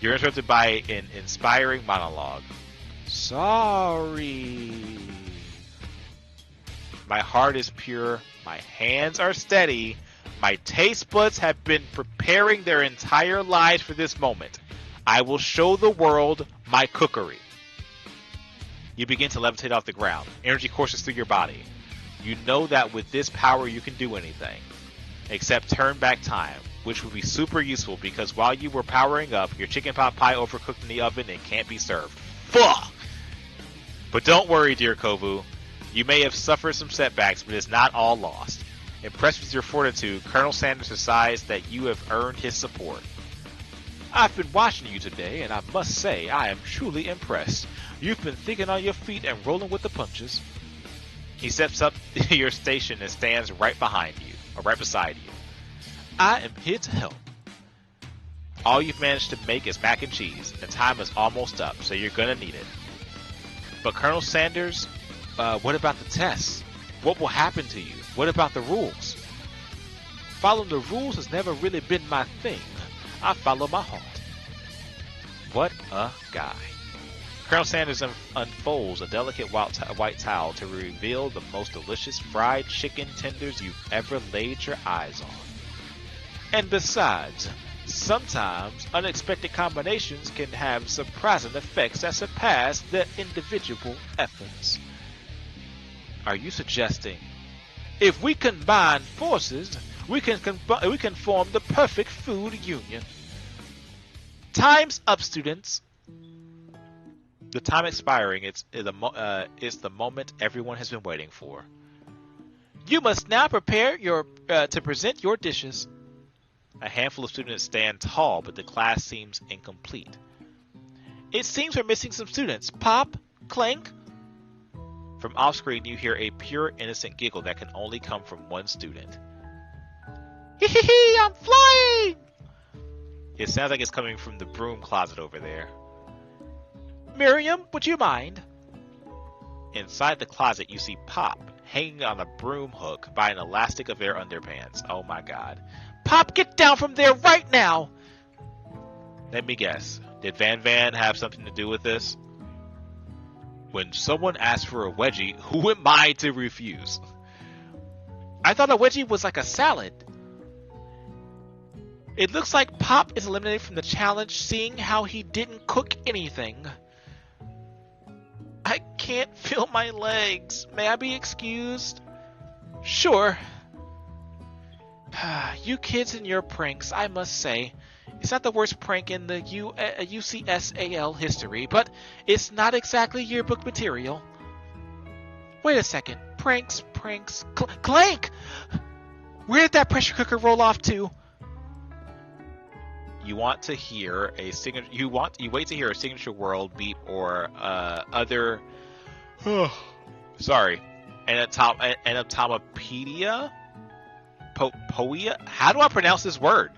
you're interrupted by an inspiring monologue. Sorry. My heart is pure. My hands are steady. My taste buds have been preparing their entire lives for this moment. I will show the world my cookery. You begin to levitate off the ground. Energy courses through your body. You know that with this power you can do anything. Except turn back time, which would be super useful because while you were powering up, your chicken pot pie overcooked in the oven and can't be served. Fuck! But don't worry, dear Kovu. You may have suffered some setbacks, but it's not all lost. Impressed with your fortitude, Colonel Sanders decides that you have earned his support. I've been watching you today, and I must say I am truly impressed. You've been thinking on your feet and rolling with the punches. He steps up to your station and stands right behind you, or right beside you. I am here to help. All you've managed to make is mac and cheese, and time is almost up, so you're gonna need it. But Colonel Sanders, what about the tests? What will happen to you? What about the rules? Following the rules has never really been my thing. I follow my heart. What a guy. Colonel Sanders unfolds a delicate white towel to reveal the most delicious fried chicken tenders you've ever laid your eyes on. And besides, sometimes unexpected combinations can have surprising effects that surpass their individual efforts. Are you suggesting, if we combine forces, we can form the perfect food union? Time's up, students. The time expiring is the moment everyone has been waiting for. You must now prepare to present your dishes. A handful of students stand tall, but the class seems incomplete. It seems we're missing some students. Pop, Clank. From off-screen, you hear a pure, innocent giggle that can only come from one student. Hee hee hee! I'm flying! It sounds like it's coming from the broom closet over there. Miriam, would you mind? Inside the closet, you see Pop hanging on a broom hook by an elastic of their underpants. Oh my god. Pop, get down from there right now! Let me guess. Did Van Van have something to do with this? When someone asks for a wedgie, who am I to refuse? I thought a wedgie was like a salad. It looks like Pop is eliminated from the challenge, seeing how he didn't cook anything. I can't feel my legs. May I be excused? Sure. You kids and your pranks, I must say. It's not the worst prank in the UCSAL history, but it's not exactly yearbook material. Wait a second. Pranks. Clank! Where did that pressure cooker roll off to? You want to hear a signature. You wait to hear a signature world beep or other. Sorry, anatomopedia. Poia. How do I pronounce this word?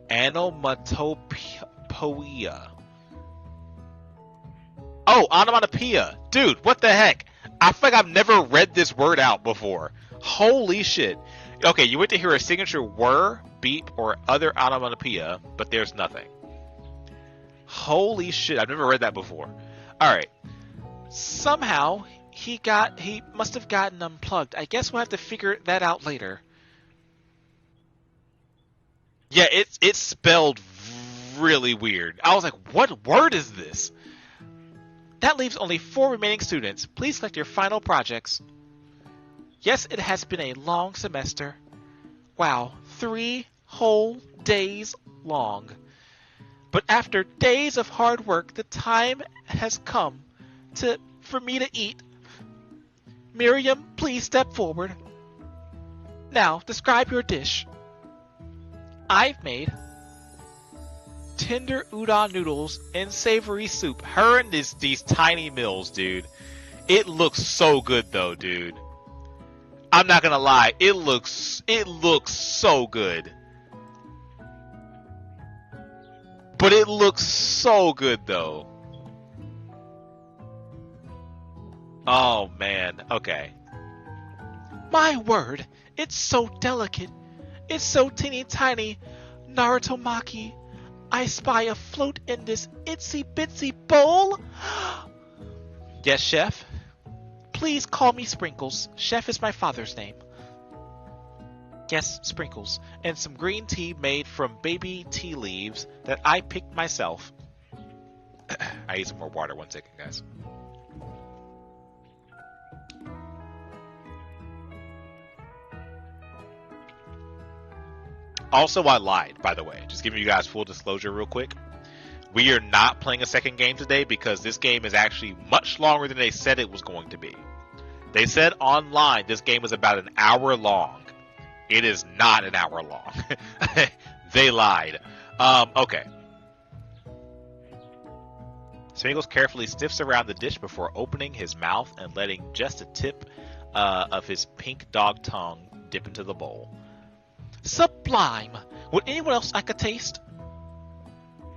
Onomatopoeia. Oh, onomatopoeia. Dude, what the heck? I feel like I've never read this word out before. Holy shit. Okay, you went to hear a signature whir, beep, or other onomatopoeia, but there's nothing. Holy shit, I've never read that before. Alright. Somehow, he must have gotten unplugged. I guess we'll have to figure that out later. Yeah, it's spelled really weird. I was like, what word is this? That leaves only 4 remaining students. Please select your final projects. Yes, it has been a long semester. Wow, 3 whole days long. But after days of hard work, the time has come for me to eat. Miriam, please step forward. Now, describe your dish. I've made tender udon noodles and savory soup. Her and these tiny meals, dude. It looks so good though, dude. I'm not gonna lie, it looks so good. But it looks so good though. Oh man, okay. My word, it's so delicate. It's so teeny tiny. Naruto Maki, I spy a float in this itsy bitsy bowl. Yes, chef? Please call me Sprinkles. Chef is my father's name. Yes, Sprinkles. And some green tea made from baby tea leaves that I picked myself. I need some more water. 1 second, guys. Also, I lied, by the way. Just giving you guys full disclosure real quick. We are not playing a second game today because this game is actually much longer than they said it was going to be. They said online this game was about an hour long. It is not an hour long. They lied. Okay. Sprinkles carefully sniffs around the dish before opening his mouth and letting just a tip of his pink dog tongue dip into the bowl. Sublime! Would anyone else like a taste?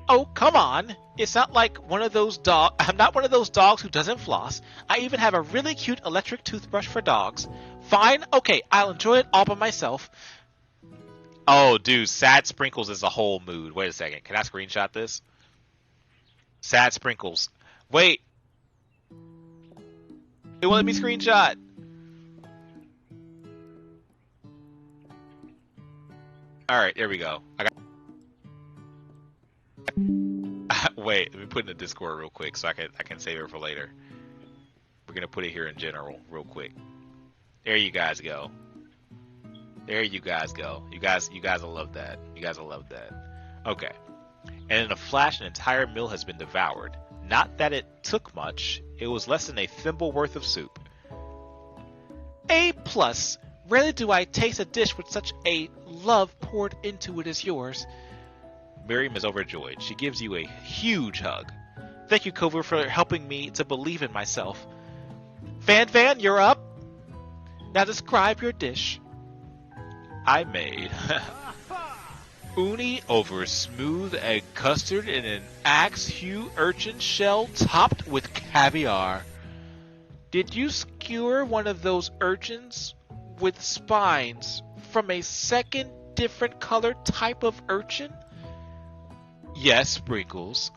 Oh, come on. It's not like one of those dogs. I'm not one of those dogs who doesn't floss. I even have a really cute electric toothbrush for dogs. Fine. Okay, I'll enjoy it all by myself. Oh, dude, Sad Sprinkles is a whole mood. Wait a second. Can I screenshot this? Sad Sprinkles. Wait. It won't let me screenshot. Alright, there we go. Wait, let me put it in the Discord real quick so I can save it for later. We're gonna put it here in general real quick. There you guys go. There you guys go. You guys will love that. You guys will love that. Okay. And in a flash, an entire meal has been devoured. Not that it took much. It was less than a thimble worth of soup. A+. Rarely do I taste a dish with such a love poured into it as yours. Miriam is overjoyed. She gives you a huge hug. Thank you, Kovu, for helping me to believe in myself. Van, you're up. Now describe your dish. I made uni over smooth egg custard in an axe-hue urchin shell topped with caviar. Did you skewer one of those urchins with spines from a second different color type of urchin? Yes, Sprinkles.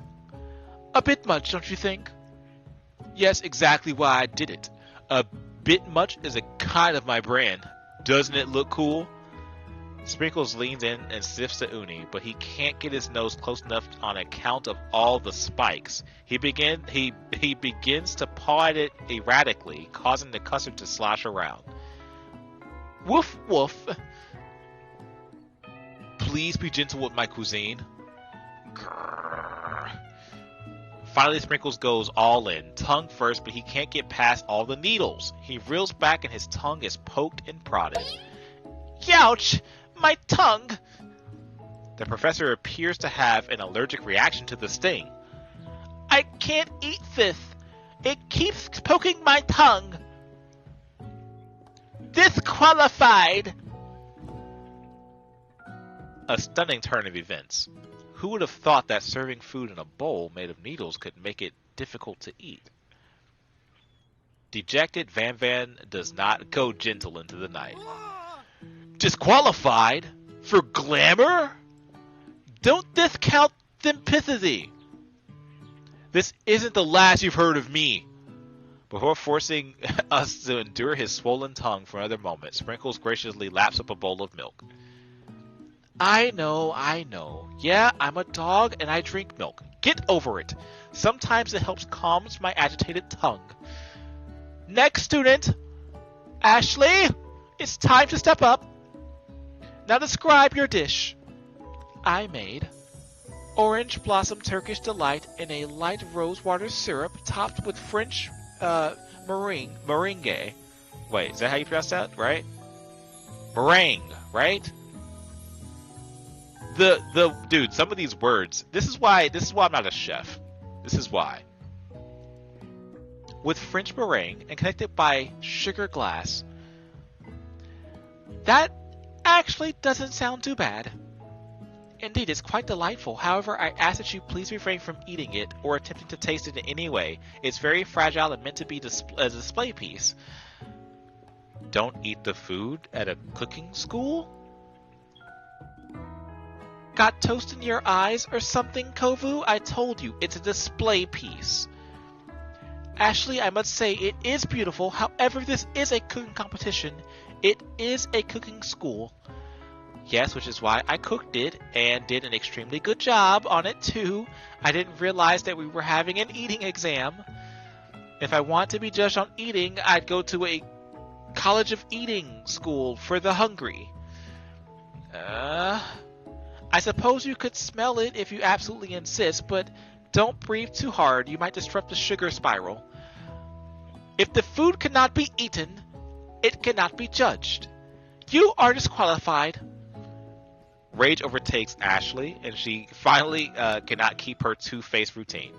A bit much, don't you think? Yes, exactly why I did it. A bit much is a kind of my brand. Doesn't it look cool? Sprinkles leans in and sniffs the uni, but he can't get his nose close enough on account of all the spikes. He begins to paw at it erratically, causing the custard to slosh around. Woof woof. Please be gentle with my cuisine. Grrr. Finally, Sprinkles goes all in, tongue first, but he can't get past all the needles. He reels back and his tongue is poked and prodded. Youch! My tongue! The professor appears to have an allergic reaction to the sting. I can't eat this. It keeps poking my tongue. Disqualified! A stunning turn of events. Who would have thought that serving food in a bowl made of needles could make it difficult to eat? Dejected, Van does not go gentle into the night. Disqualified? For glamour? Don't discount sympathy. This isn't the last you've heard of me. Before forcing us to endure his swollen tongue for another moment, Sprinkles graciously laps up a bowl of milk. I know. Yeah, I'm a dog and I drink milk. Get over it. Sometimes it helps calms my agitated tongue. Next student! Ashley! It's time to step up. Now describe your dish. I made Orange blossom Turkish delight in a light rosewater syrup topped with French meringue. Wait, is that how you pronounce that? Right? Meringue, right? The dude, some of these words. This is why I'm not a chef. This is why. With French meringue and connected by sugar glass. That actually doesn't sound too bad. Indeed, it's quite delightful. However, I ask that you please refrain from eating it or attempting to taste it in any way. It's very fragile and meant to be a display piece. Don't eat the food at a cooking school? Got toast in your eyes or something, Kovu? I told you, it's a display piece. Ashley, I must say, it is beautiful. However, this is a cooking competition. It is a cooking school. Yes, which is why I cooked it and did an extremely good job on it too. I didn't realize that we were having an eating exam. If I want to be judged on eating, I'd go to a college of eating school for the hungry. I suppose you could smell it if you absolutely insist, but don't breathe too hard. You might disrupt the sugar spiral. If the food cannot be eaten, it cannot be judged. You are disqualified. Rage overtakes Ashley, and she finally cannot keep her two-faced routine.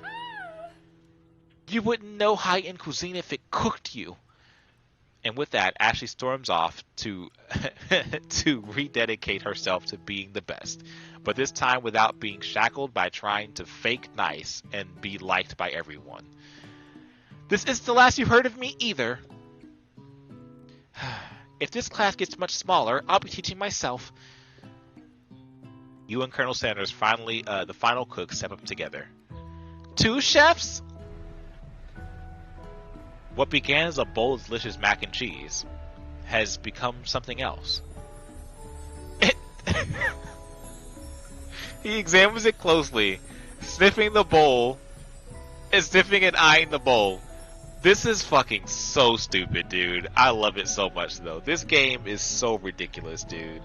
You wouldn't know high-end cuisine if it cooked you. And with that, Ashley storms off to to rededicate herself to being the best, but this time without being shackled by trying to fake nice and be liked by everyone. This isn't the last you heard of me either. If this class gets much smaller, I'll be teaching myself. You and Colonel Sanders finally, the final cook, step up together. 2 chefs? What began as a bowl of delicious mac and cheese has become something else. He examines it closely, sniffing the bowl, and sniffing and eyeing the bowl. This is fucking so stupid, dude. I love it so much, though. This game is so ridiculous, dude.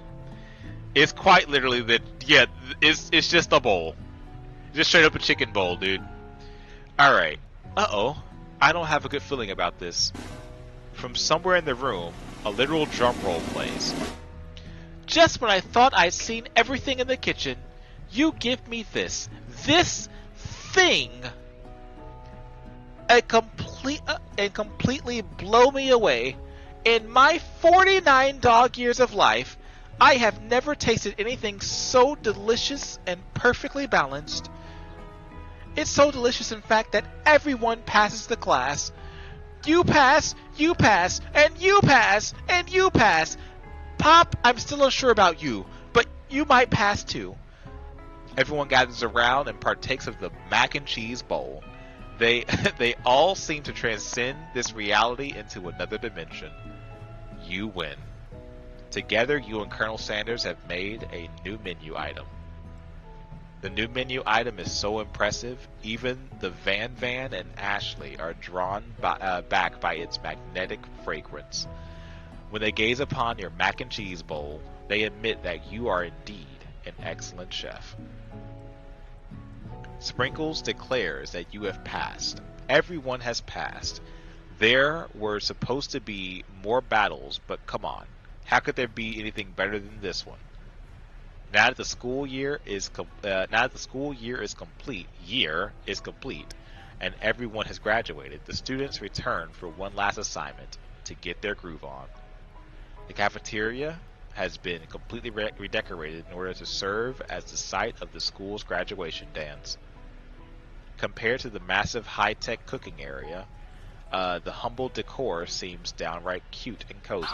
It's quite literally that, yeah, it's just a bowl. Just straight up a chicken bowl, dude. Alright. Uh-oh. I don't have a good feeling about this. From somewhere in the room, a literal drum roll plays. Just when I thought I'd seen everything in the kitchen, you give me this. This thing. And completely blow me away. In my 49 dog years of life, I have never tasted anything so delicious and perfectly balanced. It's so delicious, in fact, that everyone passes the class. You pass, and you pass, and you pass. Pop, I'm still unsure about you, but you might pass too. Everyone gathers around and partakes of the mac and cheese bowl. They all seem to transcend this reality into another dimension. You win. Together, you and Colonel Sanders have made a new menu item. The new menu item is so impressive, even the Van and Ashley are drawn back by its magnetic fragrance. When they gaze upon your mac and cheese bowl, they admit that you are indeed an excellent chef. Sprinkles declares that you have passed. Everyone has passed. There were supposed to be more battles, but come on. How could there be anything better than this one? Now that the school year is complete, and everyone has graduated, the students return for one last assignment to get their groove on. The cafeteria has been completely redecorated in order to serve as the site of the school's graduation dance. Compared to the massive high-tech cooking area, the humble decor seems downright cute and cozy.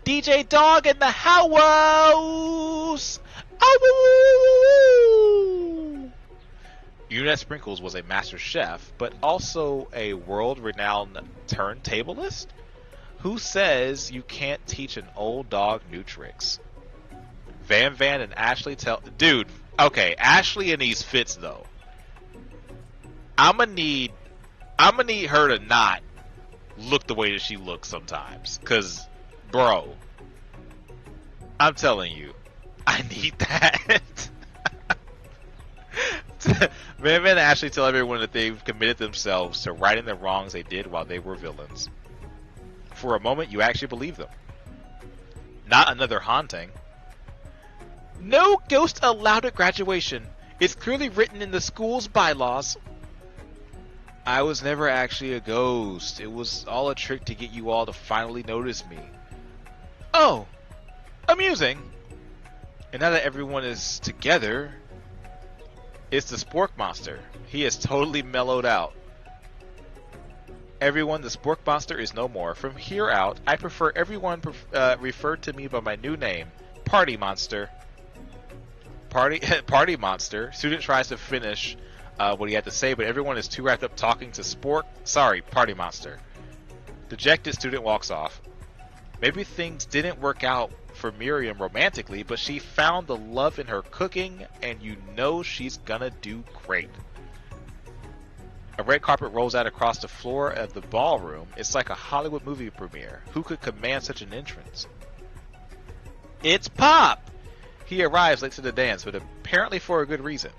DJ Dog in the house! Ow! Unit Sprinkles was a master chef, but also a world-renowned turntablist? Who says you can't teach an old dog new tricks? Van and Ashley tell... Dude, okay, Ashley in these fits, though. I'ma need her to not look the way that she looks sometimes. Because, bro, I'm telling you, I need that. Men actually tell everyone that they've committed themselves to righting the wrongs they did while they were villains. For a moment, you actually believe them. Not another haunting. No ghost allowed at graduation. It's clearly written in the school's bylaws. I was never actually a ghost. It was all a trick to get you all to finally notice me. Oh, amusing. And now that everyone is together, it's the Spork Monster. He has totally mellowed out. Everyone, the Spork Monster is no more. From here out, I prefer everyone referred to me by my new name, Party Monster. Party Monster. Student tries to finish what he had to say, but everyone is too wrapped up talking to Spork. Sorry, Party Monster. Dejected student walks off. Maybe things didn't work out for Miriam romantically, but she found the love in her cooking, and you know she's gonna do great. A red carpet rolls out across the floor of the ballroom. It's like a Hollywood movie premiere. Who could command such an entrance? It's Pop! He arrives late to the dance, but apparently for a good reason.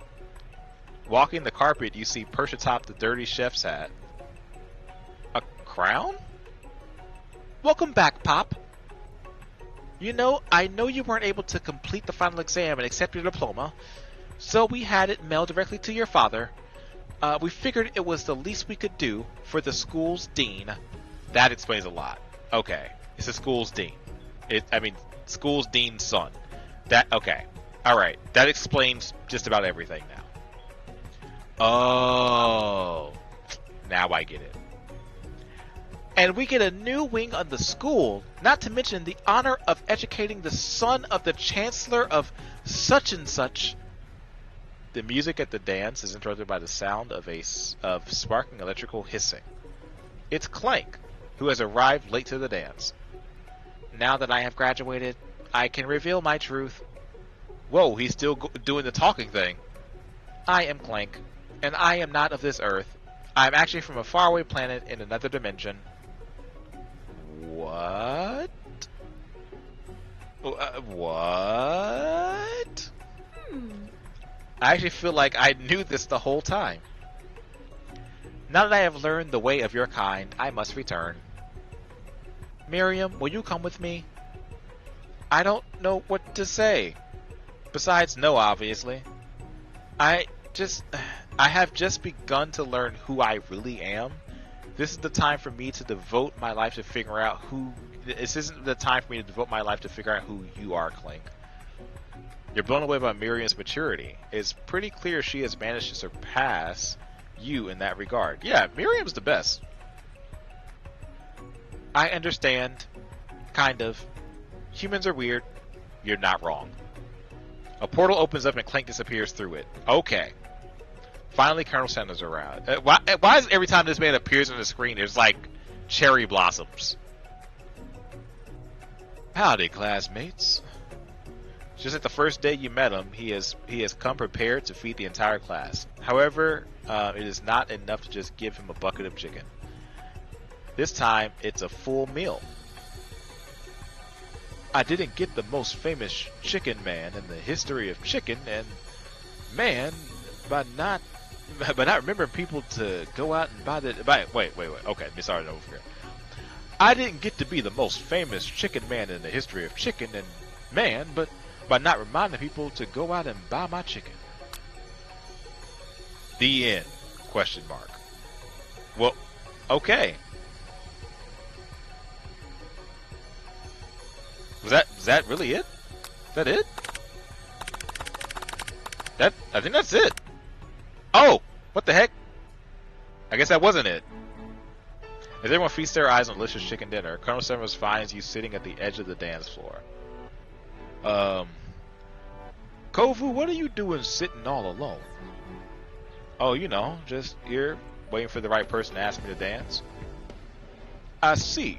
Walking the carpet, you see perched atop the dirty chef's hat. A crown? Welcome back, Pop. You know, I know you weren't able to complete the final exam and accept your diploma, so we had it mailed directly to your father. We figured it was the least we could do for the school's dean. That explains a lot. Okay, it's the school's dean. School's dean's son. Okay. Alright, that explains just about everything now. Oh, now I get it. And we get a new wing on the school, not to mention the honor of educating the son of the chancellor of such and such. The music at the dance is interrupted by the sound of sparking electrical hissing. It's Clank, who has arrived late to the dance. Now that I have graduated, I can reveal my truth. Whoa, he's still doing the talking thing. I am Clank, and I am not of this earth. I am actually from a faraway planet in another dimension. What? What? I actually feel like I knew this the whole time. Now that I have learned the way of your kind, I must return. Miriam, will you come with me? I don't know what to say. Besides, no, obviously. I have just begun to learn who I really am. This is the time for me to devote my life to figure out who... This isn't the time for me to devote my life to figure out who you are, Clank. You're blown away by Miriam's maturity. It's pretty clear she has managed to surpass you in that regard. Yeah, Miriam's the best. I understand. Kind of. Humans are weird. You're not wrong. A portal opens up and Clank disappears through it. Okay. Finally, Colonel Sanders around. Why is every time this man appears on the screen, there's like cherry blossoms? Howdy, classmates. Just like the first day you met him, he has come prepared to feed the entire class. However, it is not enough to just give him a bucket of chicken. This time, it's a full meal. I didn't get the most famous chicken man in the history of chicken, and man, by not remembering people to go out and buy the... Wait. Okay, let me start it over here. I didn't get to be the most famous chicken man in the history of chicken and man, but by not reminding people to go out and buy my chicken. The end. Question mark. Well, okay. Was that really it? Is that it? I think that's it. Oh! What the heck? I guess that wasn't it. As everyone feasts their eyes on delicious chicken dinner, Colonel Summers finds you sitting at the edge of the dance floor. Kovu, what are you doing sitting all alone? Oh, you know, just here, waiting for the right person to ask me to dance. I see.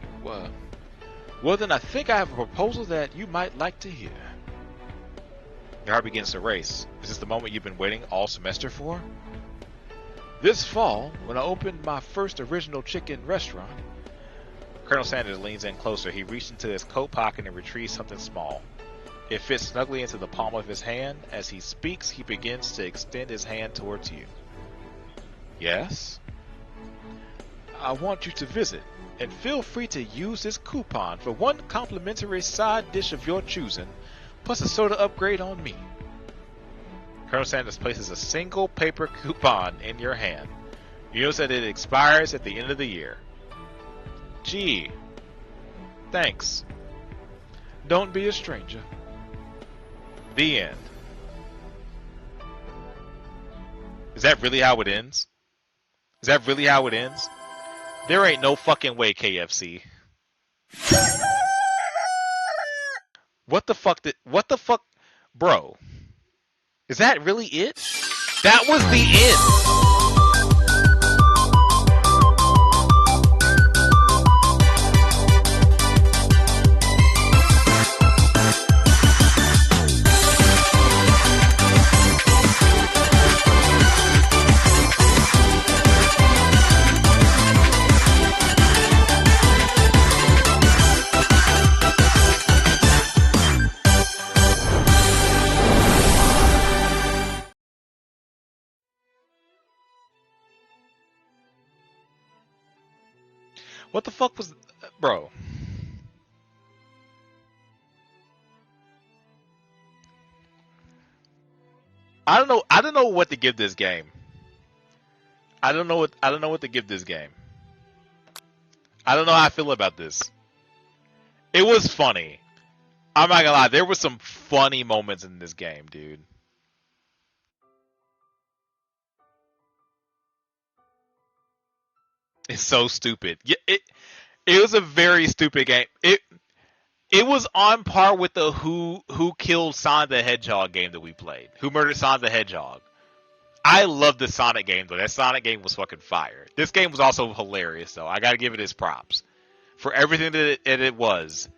Well, then I think I have a proposal that you might like to hear. Your heart begins to race. Is this the moment you've been waiting all semester for? This fall, when I opened my first original chicken restaurant... Colonel Sanders leans in closer. He reaches into his coat pocket and retrieves something small. It fits snugly into the palm of his hand. As he speaks, he begins to extend his hand towards you. Yes? I want you to visit, and feel free to use this coupon for one complimentary side dish of your choosing, plus a soda upgrade on me. Colonel Sanders places a single paper coupon in your hand. You notice that it expires at the end of the year. Gee, thanks. Don't be a stranger. The end. Is that really how it ends? Is that really how it ends? There ain't no fucking way, KFC. What the fuck? Bro, is that really it? That was the end. What the fuck was, bro? I don't know. I don't know what to give this game. I don't know what to give this game. I don't know how I feel about this. It was funny. I'm not gonna lie. There were some funny moments in this game, dude. It's so stupid. Yeah, it was a very stupid game. It was on par with the who killed Sonic the Hedgehog game that we played. Who murdered Sonic the Hedgehog? I love the Sonic game though. That Sonic game was fucking fire. This game was also hilarious though. I gotta give it its props for everything that it was.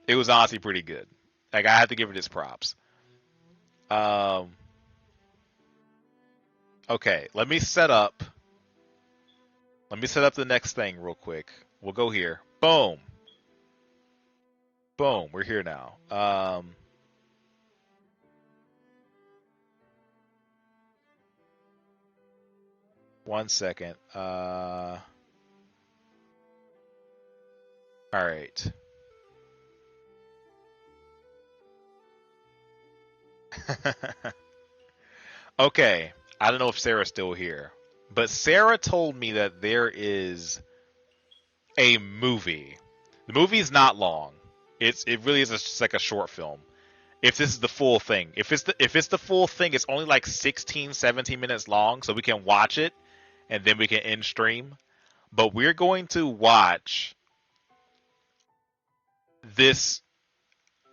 It was honestly pretty good. Like I have to give it its props. Okay, let me set up the next thing real quick. We'll go here. Boom. Boom. We're here now. 1 second. All right. Okay. I don't know if Sarah's still here, but Sarah told me that there is a movie. The movie is not long. It really is just like a short film. If this is the full thing, if it's the full thing, it's only like 16, 17 minutes long, so we can watch it and then we can end stream. But we're going to watch this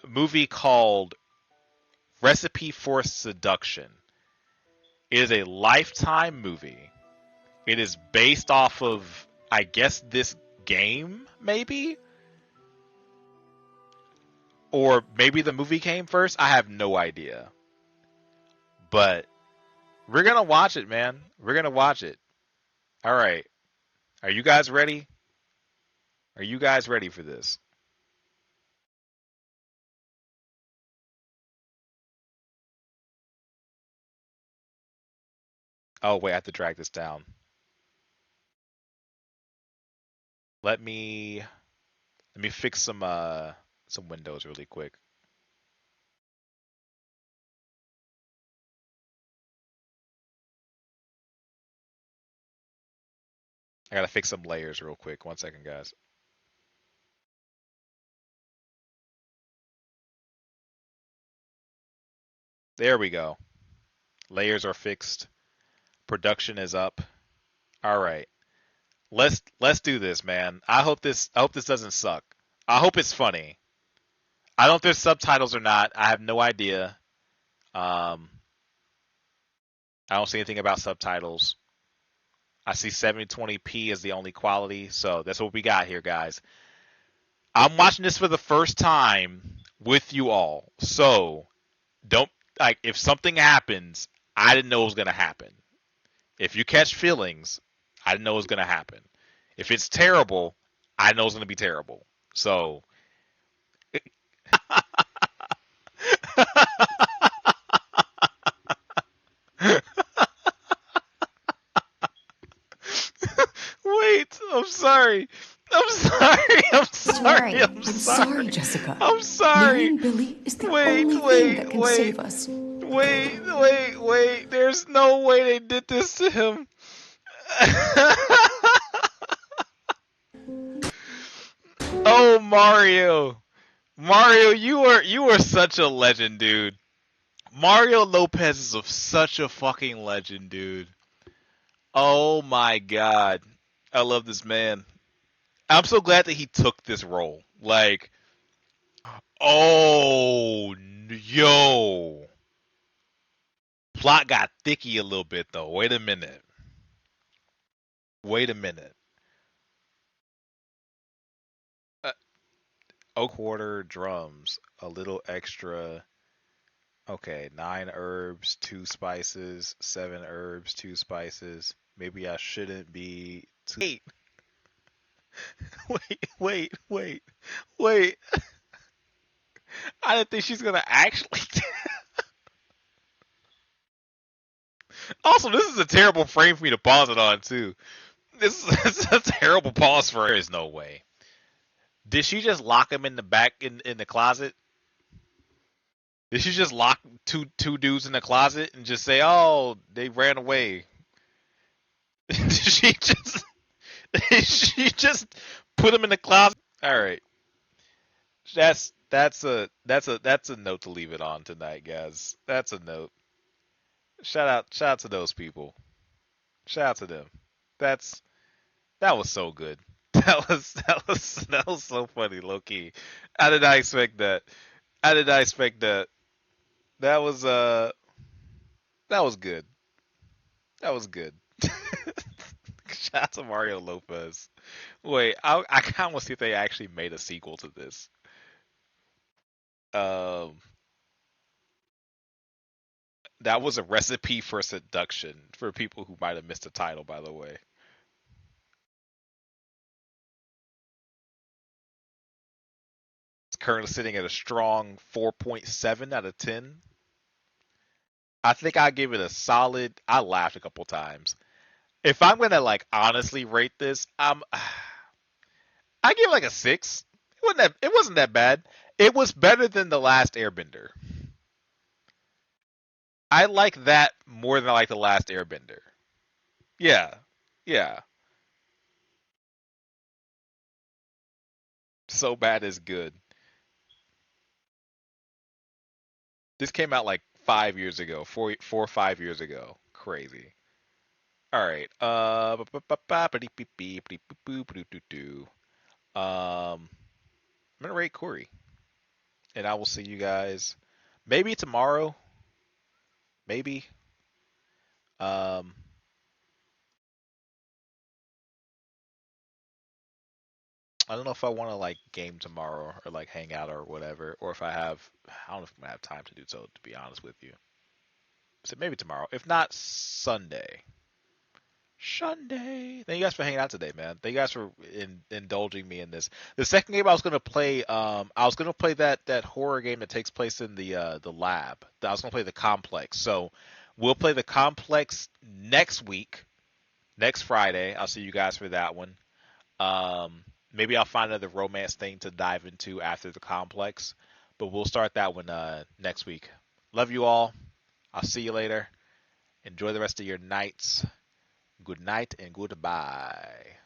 movie called Recipe for Seduction. It is a Lifetime movie. It is based off of, I guess, this game, maybe? Or maybe the movie came first? I have no idea. But we're going to watch it, man. We're going to watch it. All right. Are you guys ready? Are you guys ready for this? Oh, wait, I have to drag this down. Let me fix some windows really quick. I gotta fix some layers real quick. 1 second, guys. There we go. Layers are fixed. Production is up. All right. Let's do this, man. I hope this doesn't suck. I hope it's funny. I don't know if there's subtitles or not. I have no idea. I don't see anything about subtitles. I see 720p as the only quality, so that's what we got here, guys. I'm watching this for the first time with you all, so don't like if something happens, I didn't know it was gonna happen. If you catch feelings, I didn't know it was gonna happen. If it's terrible, I know it's gonna be terrible. So sorry. I'm sorry. I'm sorry. Mary, I'm sorry. Jessica. I'm sorry. Marrying Billy is the only thing that can save us. Wait. There's no way they did this to him. Oh, Mario. Mario, you are such a legend, dude. Mario Lopez is such a fucking legend, dude. Oh my god. I love this man. I'm so glad that he took this role. Like, oh, yo. Plot got thicky a little bit, though. Wait a minute. Wait a minute. Quarter drums, a little extra. Okay, 9 herbs, 2 spices, 7 herbs, 2 spices. Maybe I shouldn't be too. Wait. I didn't think she's gonna actually. Also, this is a terrible frame for me to pause it on too. This is a terrible pause for her. There is no way. Did she just lock him in the back in the closet? Did she just lock two dudes in the closet and just say, "Oh, they ran away"? she just she just put him in the closet. All right, that's a note to leave it on tonight, guys. That's a note. Shout out to those people. Shout out to them. That's that was so good. That was so funny, low key. I did not expect that. I did not expect that. That was that was good. That was good. Shout out to Mario Lopez. Wait, I kind of want to see if they actually made a sequel to this. Um, that was a recipe for seduction for people who might have missed the title, by the way. It's currently sitting at a strong 4.7 out of 10. I think I give it a solid. I laughed a couple times. If I'm gonna like honestly rate this, I give it like a 6. It wasn't that bad. It was better than the last Airbender. I like that more than I like the last Airbender. Yeah, yeah. So bad is good. This came out like 5 years ago, 4 or 5 years ago. Crazy. All right. I'm gonna rate Corey, and I will see you guys maybe tomorrow. Maybe. Um, I don't know if I want to like game tomorrow or like hang out or whatever, or if I have. I don't know if I'm gonna have time to do so. To be honest with you, so maybe tomorrow. If not Sunday. Sunday. Thank you guys for hanging out today, man. Thank you guys for indulging me in this. The second game I was gonna play, I was gonna play that horror game that takes place in the lab. I was gonna play the complex. So we'll play the complex next week, next Friday. I'll see you guys for that one. Maybe I'll find another romance thing to dive into after the complex, but we'll start that one next week. Love you all. I'll see you later. Enjoy the rest of your nights. Good night and goodbye.